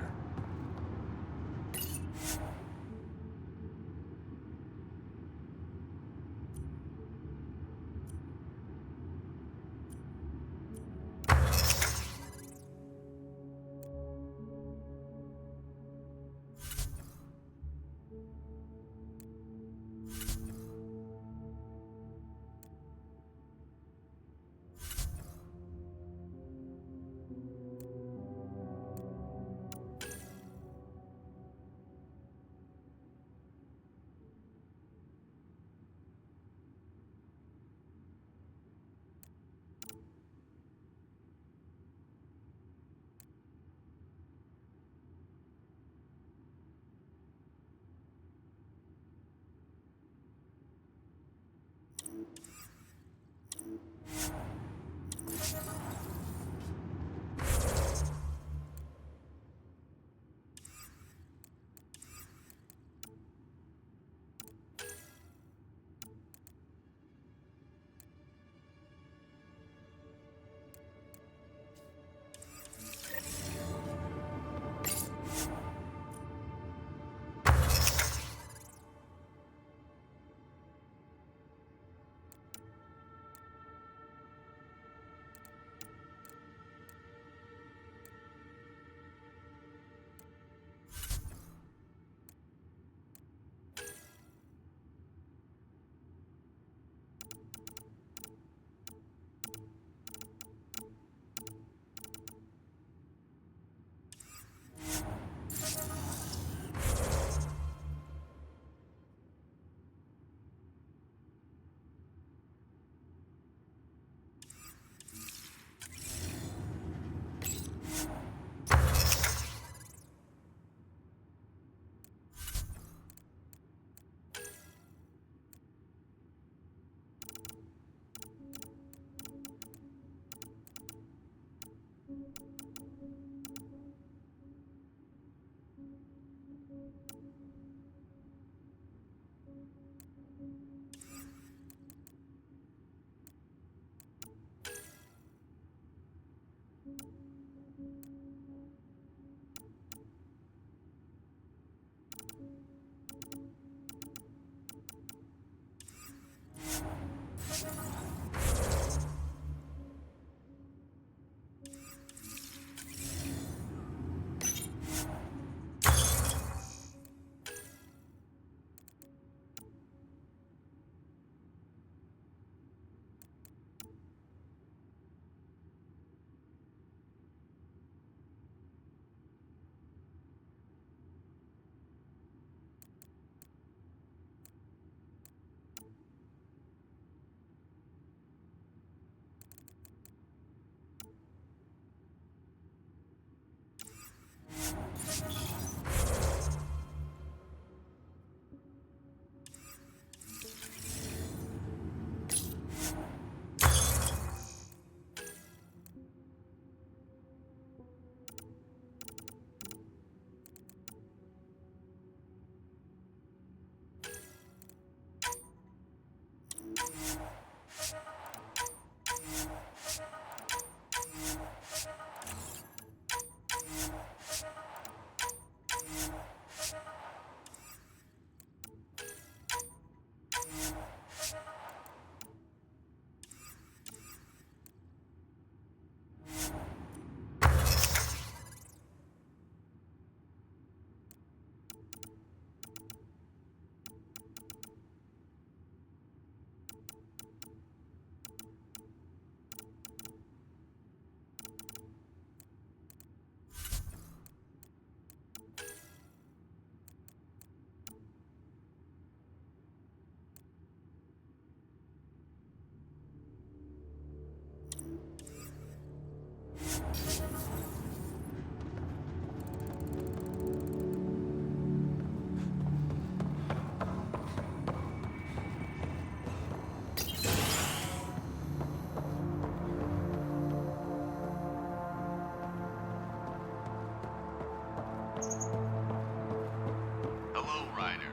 Hello, Ryder.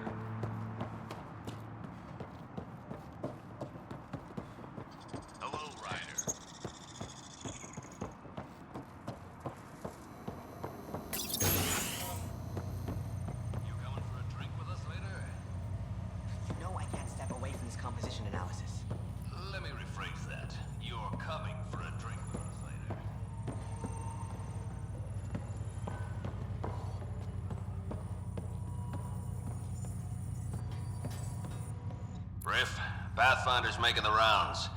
Hello, Ryder. You coming for a drink with us later? No, I can't step away from this composition analysis. Let me rephrase that. You're coming for a drink with us later. Riff, Pathfinder's making the rounds.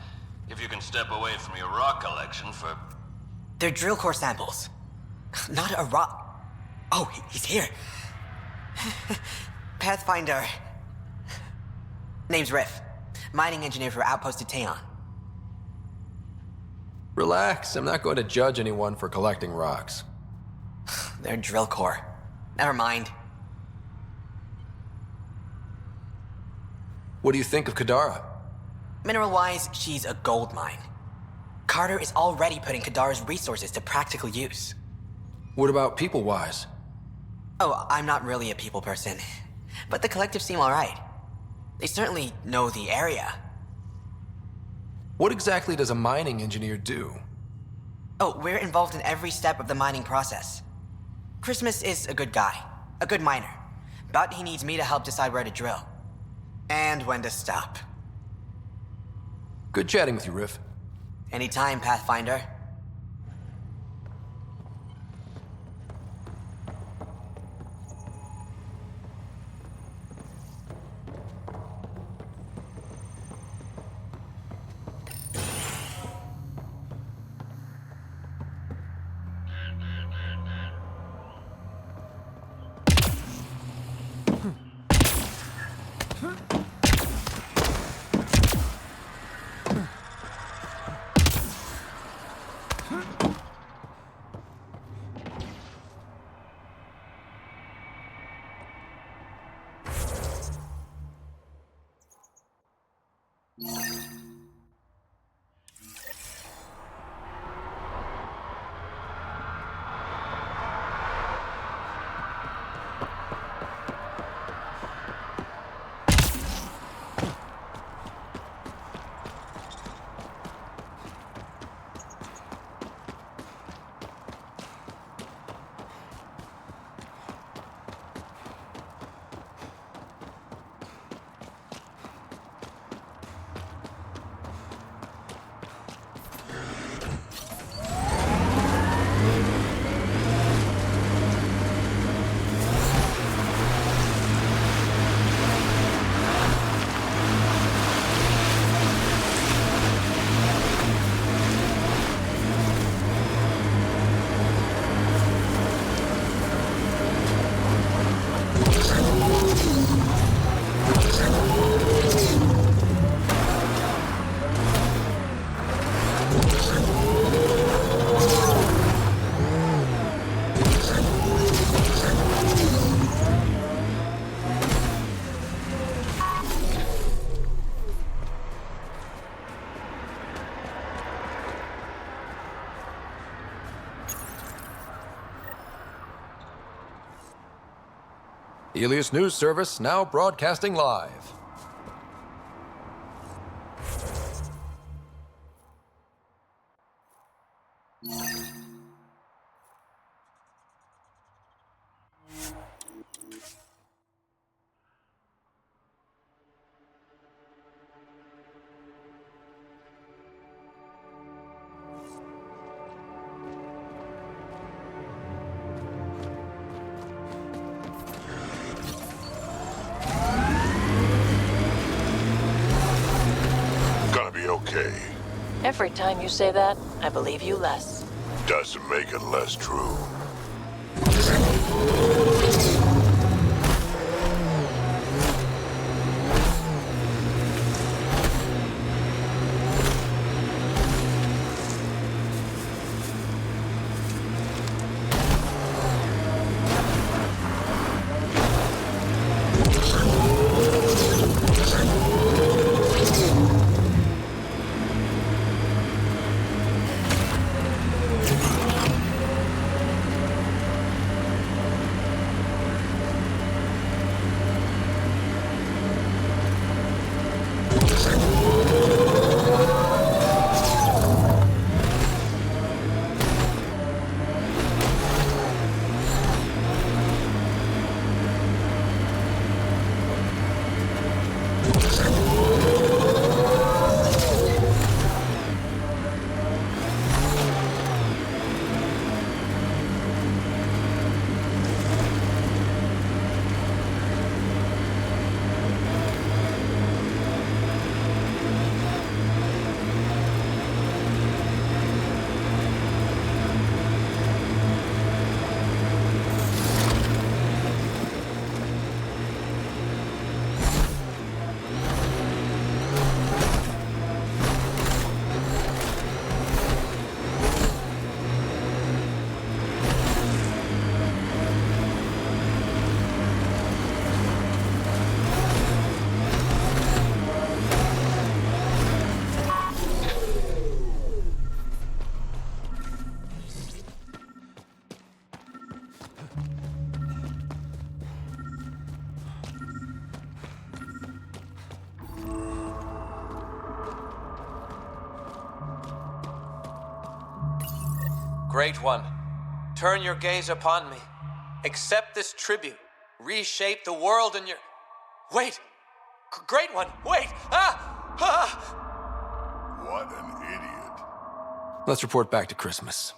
If you can step away from your rock collection for... They're drill core samples. Not a rock. Oh, he's here. Pathfinder. Name's Riff. Mining engineer for Outpost Teon. Relax, I'm not going to judge anyone for collecting rocks. They're drill core. Never mind. What do you think of Kadara? Mineral-wise, she's a gold mine. Carter is already putting Kadara's resources to practical use. What about people-wise? Oh, I'm not really a people person. But the collective seem alright. They certainly know the area. What exactly does a mining engineer do? Oh, we're involved in every step of the mining process. Christmas is a good guy, a good miner. But he needs me to help decide where to drill. And when to stop. Good chatting with you, Riff. Anytime, Pathfinder. Helios News Service now broadcasting live. Okay. Every time you say that, I believe you less. Doesn't make it less true. Great One, turn your gaze upon me. Accept this tribute. Reshape the world in your... Wait! Great One, wait! Ah! Ah! What an idiot. Let's report back to Christmas.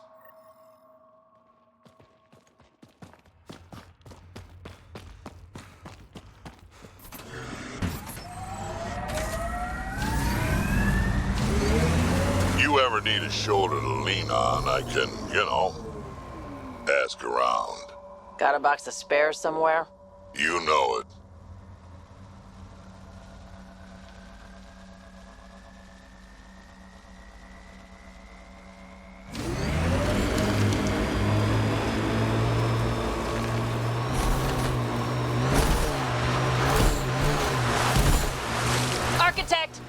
You ever need a shoulder to lean on, I can, ask around. Got a box of spares somewhere? You know it. Architect!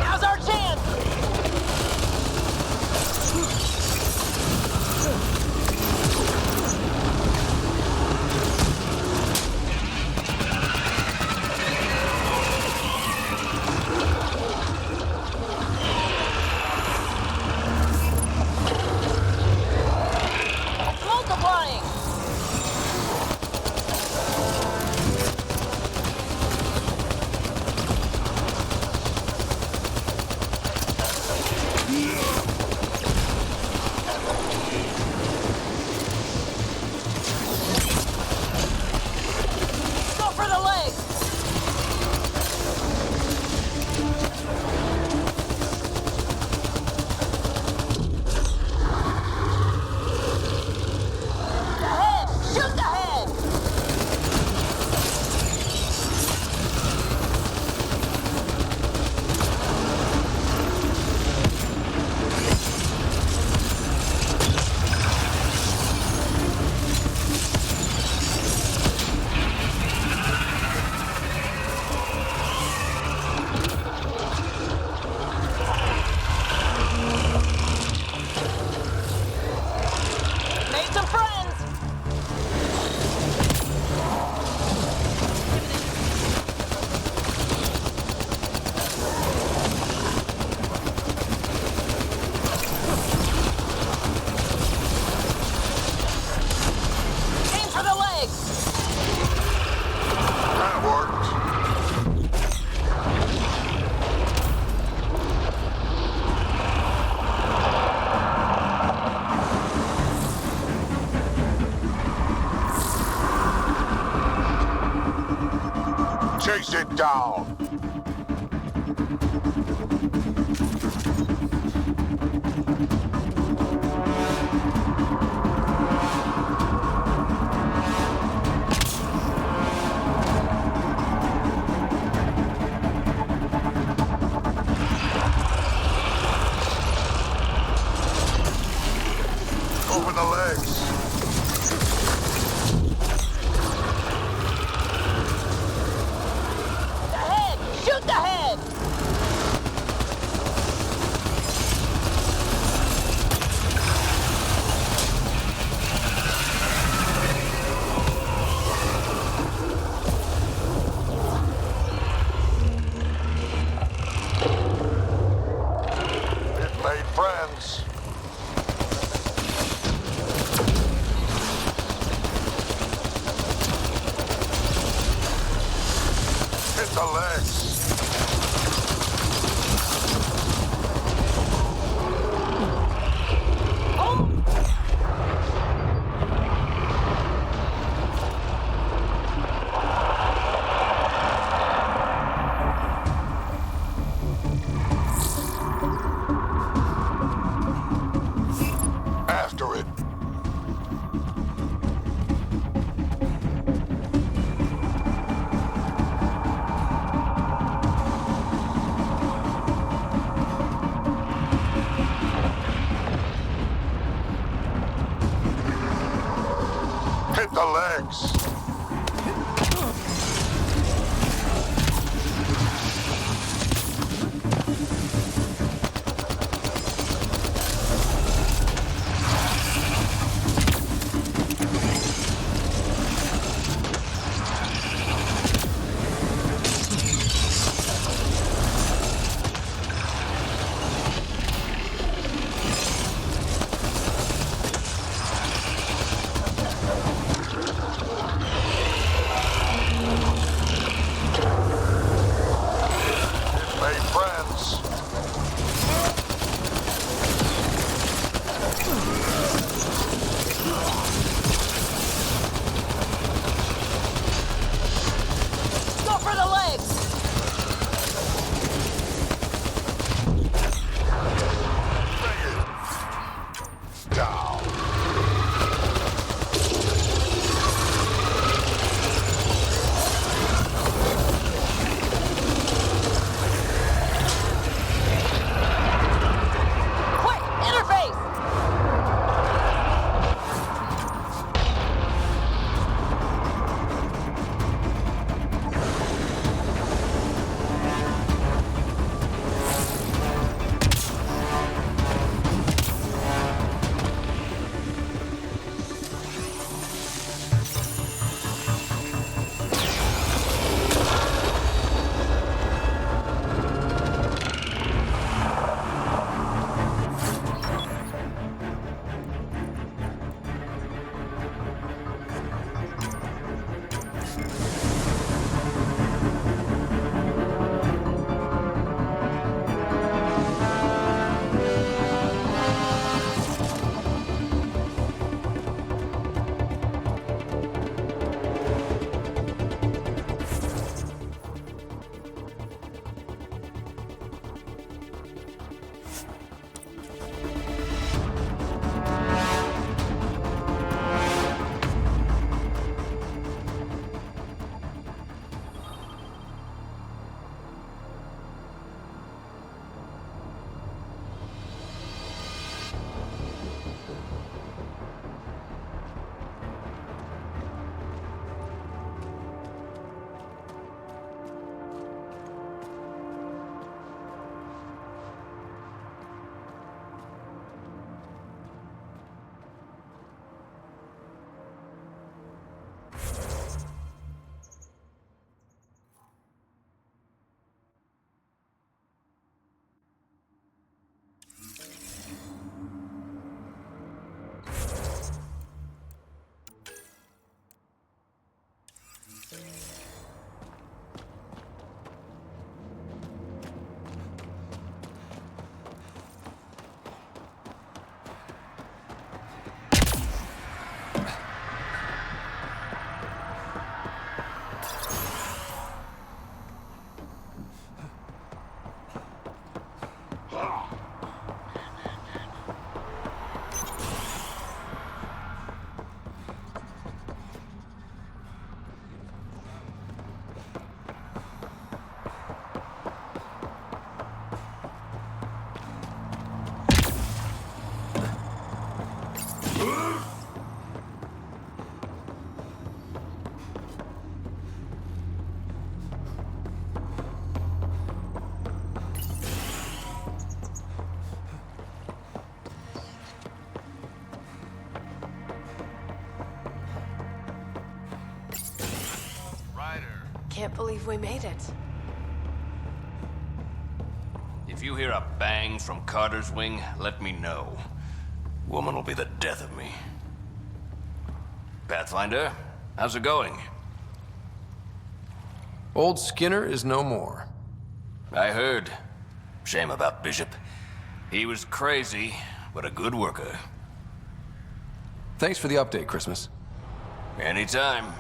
Now's our chance! It's multiplying! Go for the leg! The head! Shoot the head! Made some friends! Aim for the leg! That worked. Chase it down. Open the legs. The head! Shoot the head! It made friends. after it. Hit the legs. Go for the legs! Down. Quick, interface! Can't believe we made it. If you hear a bang from Carter's wing, let me know. Woman will be the death of me. Pathfinder, how's it going? Old Skinner is no more. I heard. Shame about Bishop. He was crazy, but a good worker. Thanks for the update, Christmas. Anytime.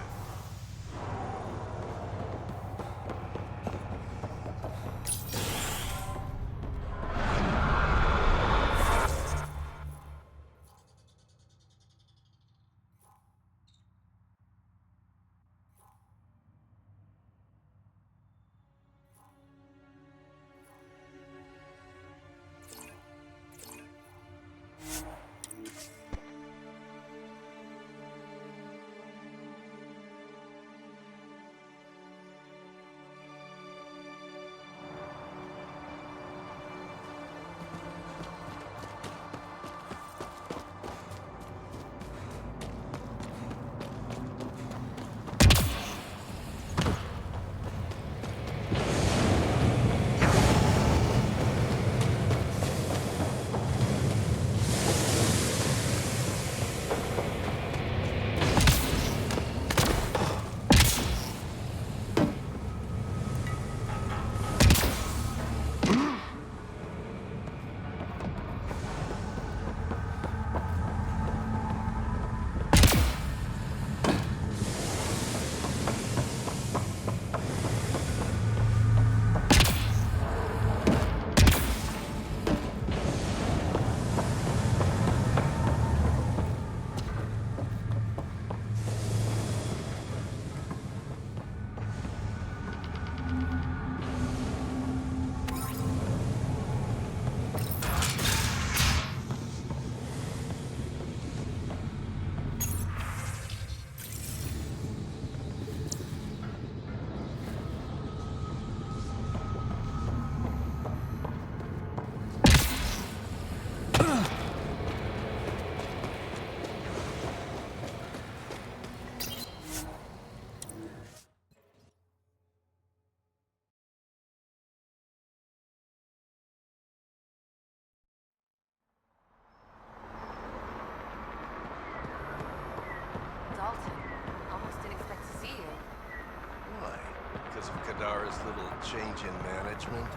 Kadara's little change in management?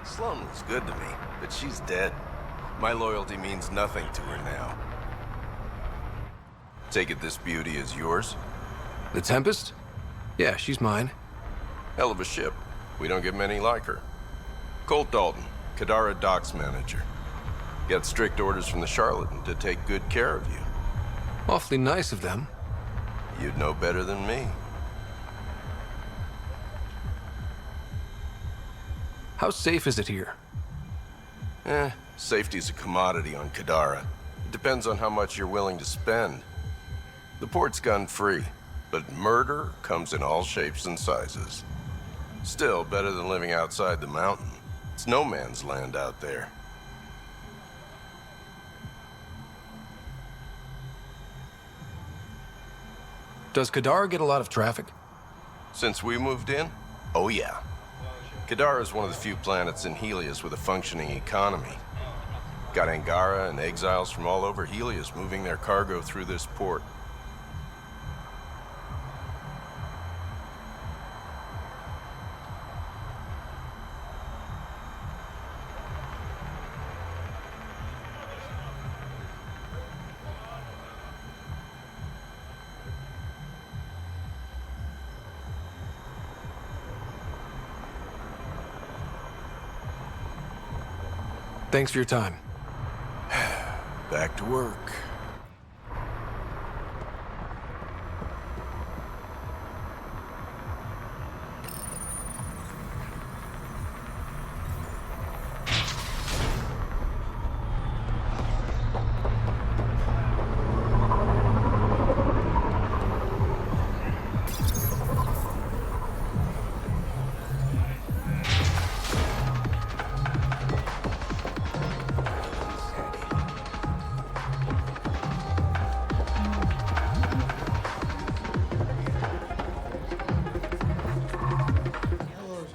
Sloan was good to me, but she's dead. My loyalty means nothing to her now. Take it this beauty is yours? The Tempest? Yeah, she's mine. Hell of a ship. We don't get many like her. Colt Dalton, Kadara Docks manager. Got strict orders from the Charlatan to take good care of you. Awfully nice of them. You'd know better than me. How safe is it here? Safety's a commodity on Kadara. It depends on how much you're willing to spend. The port's gun-free, but murder comes in all shapes and sizes. Still, better than living outside the mountain. It's no man's land out there. Does Kadara get a lot of traffic? Since we moved in? Oh yeah. Kadara is one of the few planets in Helios with a functioning economy. Got Angara and exiles from all over Helios moving their cargo through this port. Thanks for your time. Back to work.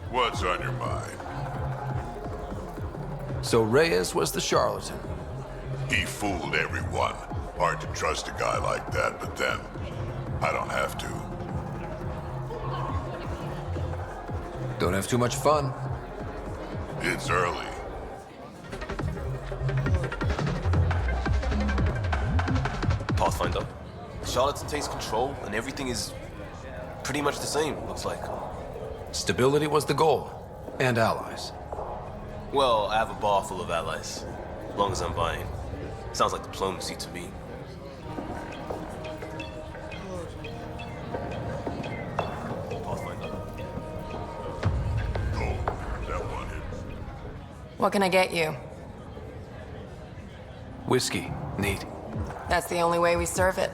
What's on your mind? So Reyes was the charlatan. He fooled everyone. Hard to trust a guy like that, but then, I don't have to. Don't have too much fun. It's early. Pathfinder. Charlatan takes control, and everything is pretty much the same, looks like. Stability was the goal. And allies. Well, I have a bar full of allies. As long as I'm buying. Sounds like diplomacy to me. Pathfinder. Oh, that one hit. What can I get you? Whiskey. Neat. That's the only way we serve it.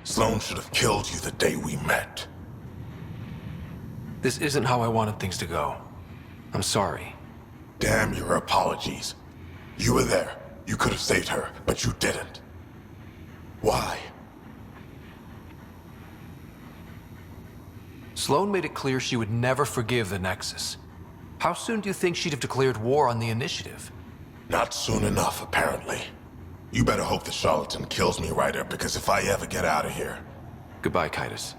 Sloan should have killed you the day we met. This isn't how I wanted things to go. I'm sorry. Damn your apologies. You were there. You could have saved her, but you didn't. Why? Sloan made it clear she would never forgive the Nexus. How soon do you think she'd have declared war on the Initiative? Not soon enough, apparently. You better hope the charlatan kills me, Ryder, because if I ever get out of here... Goodbye, Kitus.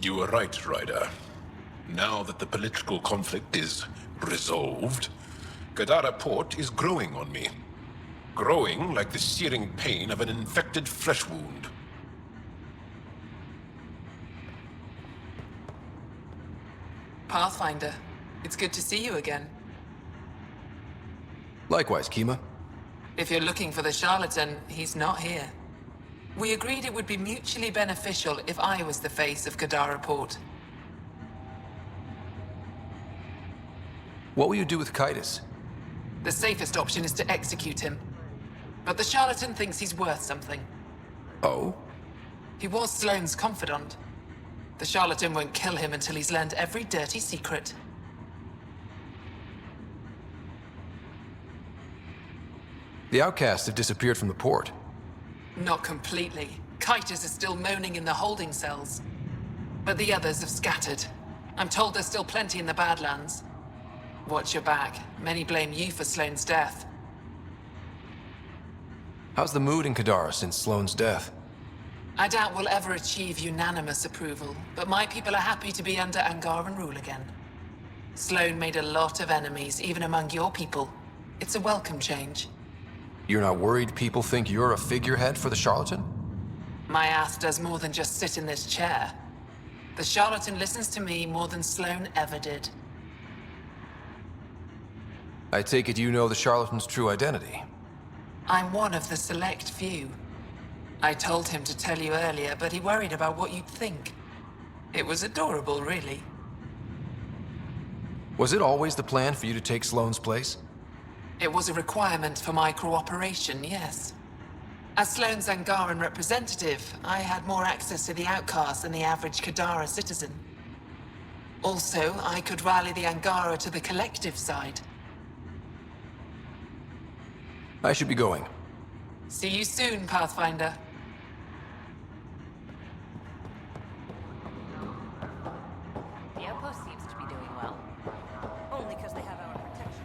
You were right, Ryder. Now that the political conflict is resolved, Kadara Port is growing on me. Growing like the searing pain of an infected flesh wound. Pathfinder, it's good to see you again. Likewise, Kima. If you're looking for the charlatan, he's not here. We agreed it would be mutually beneficial if I was the face of Kadara Port. What will you do with Kaitis? The safest option is to execute him. But the charlatan thinks he's worth something. Oh? He was Sloane's confidant. The charlatan won't kill him until he's learned every dirty secret. The outcasts have disappeared from the port. Not completely. Kaitis is still moaning in the holding cells. But the others have scattered. I'm told there's still plenty in the Badlands. Watch your back. Many blame you for Sloane's death. How's the mood in Kadara since Sloane's death? I doubt we'll ever achieve unanimous approval, but my people are happy to be under Angaran rule again. Sloane made a lot of enemies, even among your people. It's a welcome change. You're not worried people think you're a figurehead for the charlatan? My ass does more than just sit in this chair. The charlatan listens to me more than Sloane ever did. I take it you know the charlatan's true identity. I'm one of the select few. I told him to tell you earlier, but he worried about what you'd think. It was adorable, really. Was it always the plan for you to take Sloane's place? It was a requirement for my cooperation, yes. As Sloane's Angaran representative, I had more access to the outcasts than the average Kadara citizen. Also, I could rally the Angara to the collective side. I should be going. See you soon, Pathfinder. The outpost seems to be doing well. Only because they have our protection.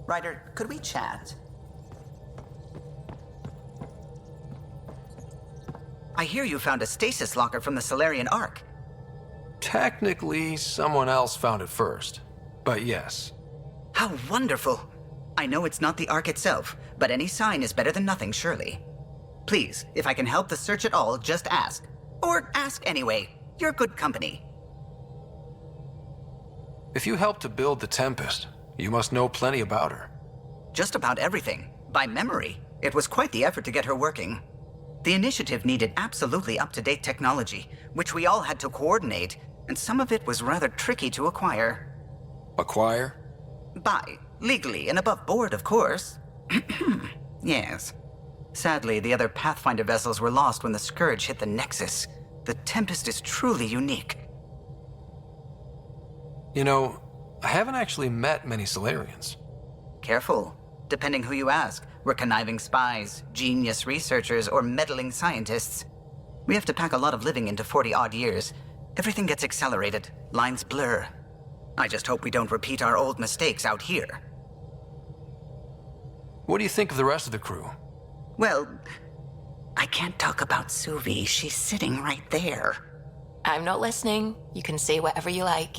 Ryder, could we chat? I hear you found a stasis locker from the Solarian Ark. Technically, someone else found it first. But yes. How wonderful! I know it's not the Ark itself, but any sign is better than nothing, surely. Please, if I can help the search at all, just ask. Or ask anyway. You're good company. If you helped to build the Tempest, you must know plenty about her. Just about everything. By memory. It was quite the effort to get her working. The initiative needed absolutely up-to-date technology, which we all had to coordinate, and some of it was rather tricky to acquire. Acquire? Buy. Legally and above board, of course. Yes. Sadly, the other Pathfinder vessels were lost when the Scourge hit the Nexus. The Tempest is truly unique. You know, I haven't actually met many Solarians. Careful. Depending who you ask, we're conniving spies, genius researchers, or meddling scientists. We have to pack a lot of living into 40-odd years. Everything gets accelerated, lines blur. I just hope we don't repeat our old mistakes out here. What do you think of the rest of the crew? Well, I can't talk about Suvi. She's sitting right there. I'm not listening. You can say whatever you like.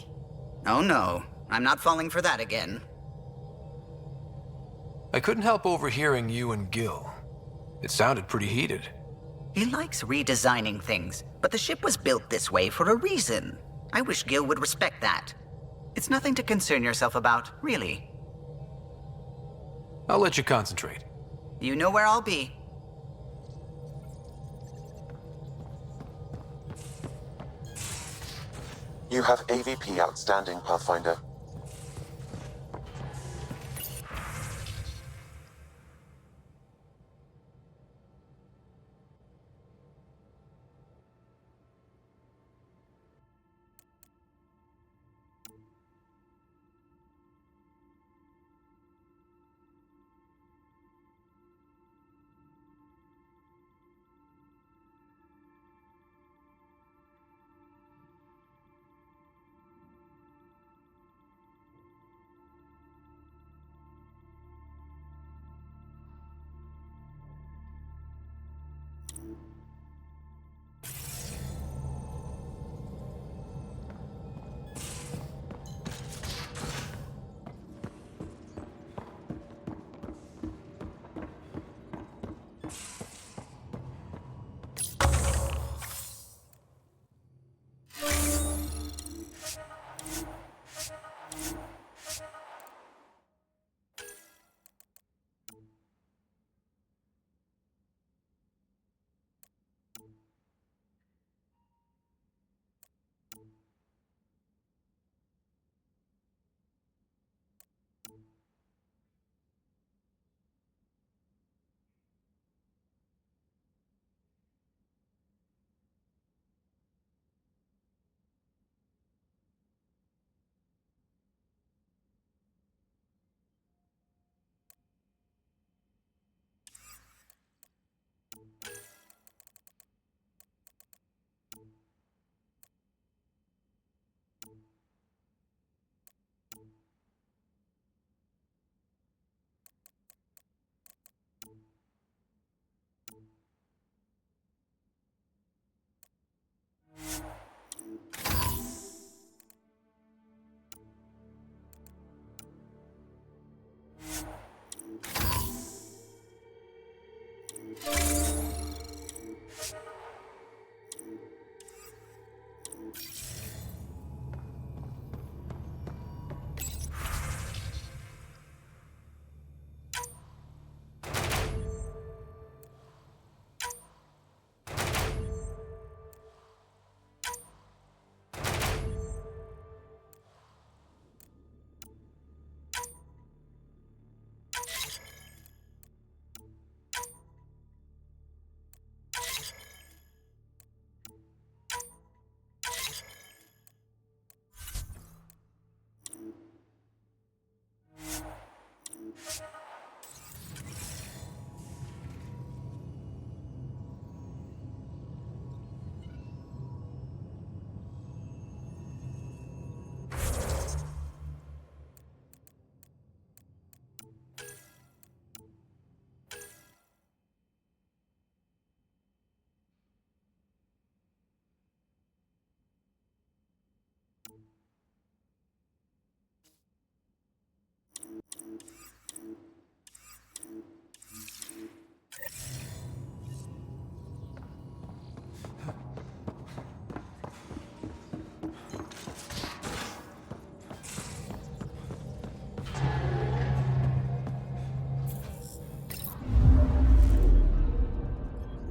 Oh no, I'm not falling for that again. I couldn't help overhearing you and Gil. It sounded pretty heated. He likes redesigning things, but the ship was built this way for a reason. I wish Gil would respect that. It's nothing to concern yourself about, really. I'll let you concentrate. You know where I'll be. You have AVP outstanding, Pathfinder.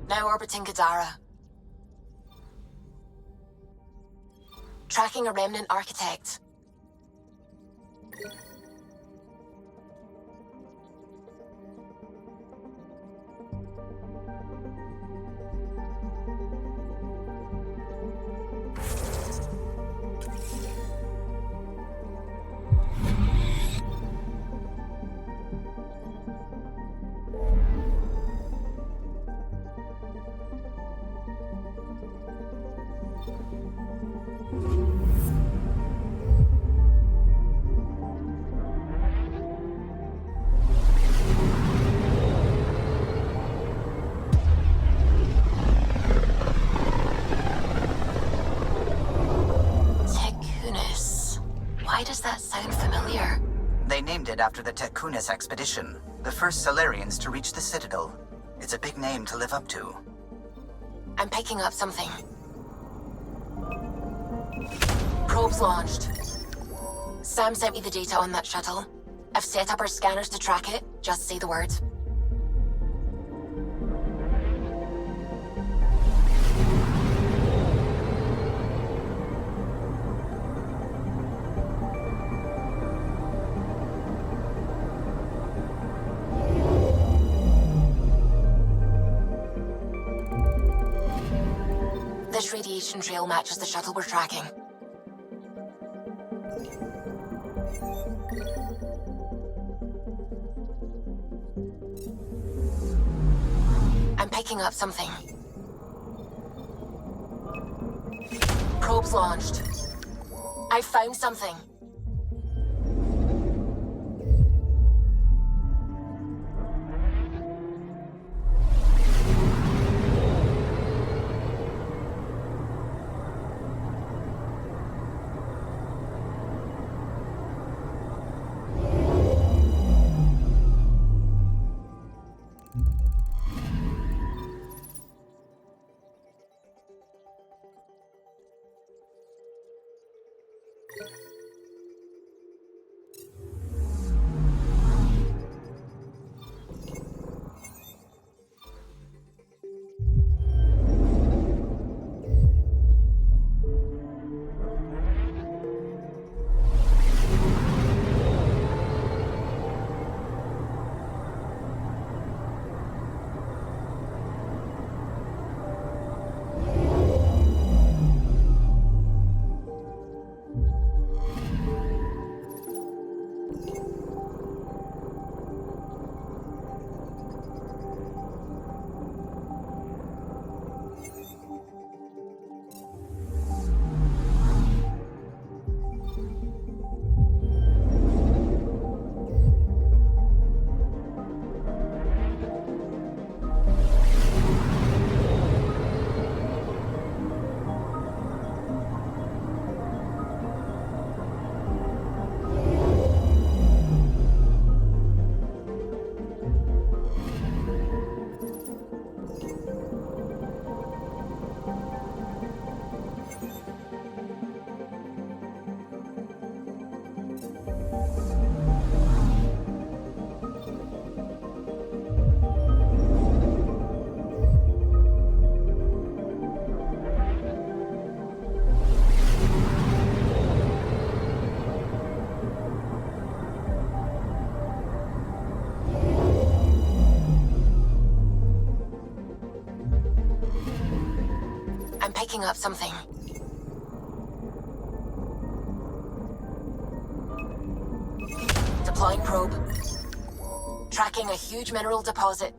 Now orbiting Gadara. Tracking a remnant architect. Why does that sound familiar? They named it after the Tekunis expedition, the first Solarians to reach the Citadel. It's It's a big name to live up to. I'm picking up something. Probes launched. Sam sent me the data on that shuttle. I've set up our scanners to track it. Just say the word. This radiation trail matches the shuttle we're tracking. I'm picking up something. Probes launched. I found something. I'm picking up something. Deploying probe. Tracking a huge mineral deposit.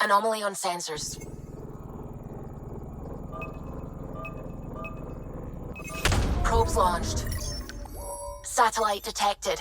Anomaly on sensors. Probes launched. Satellite detected.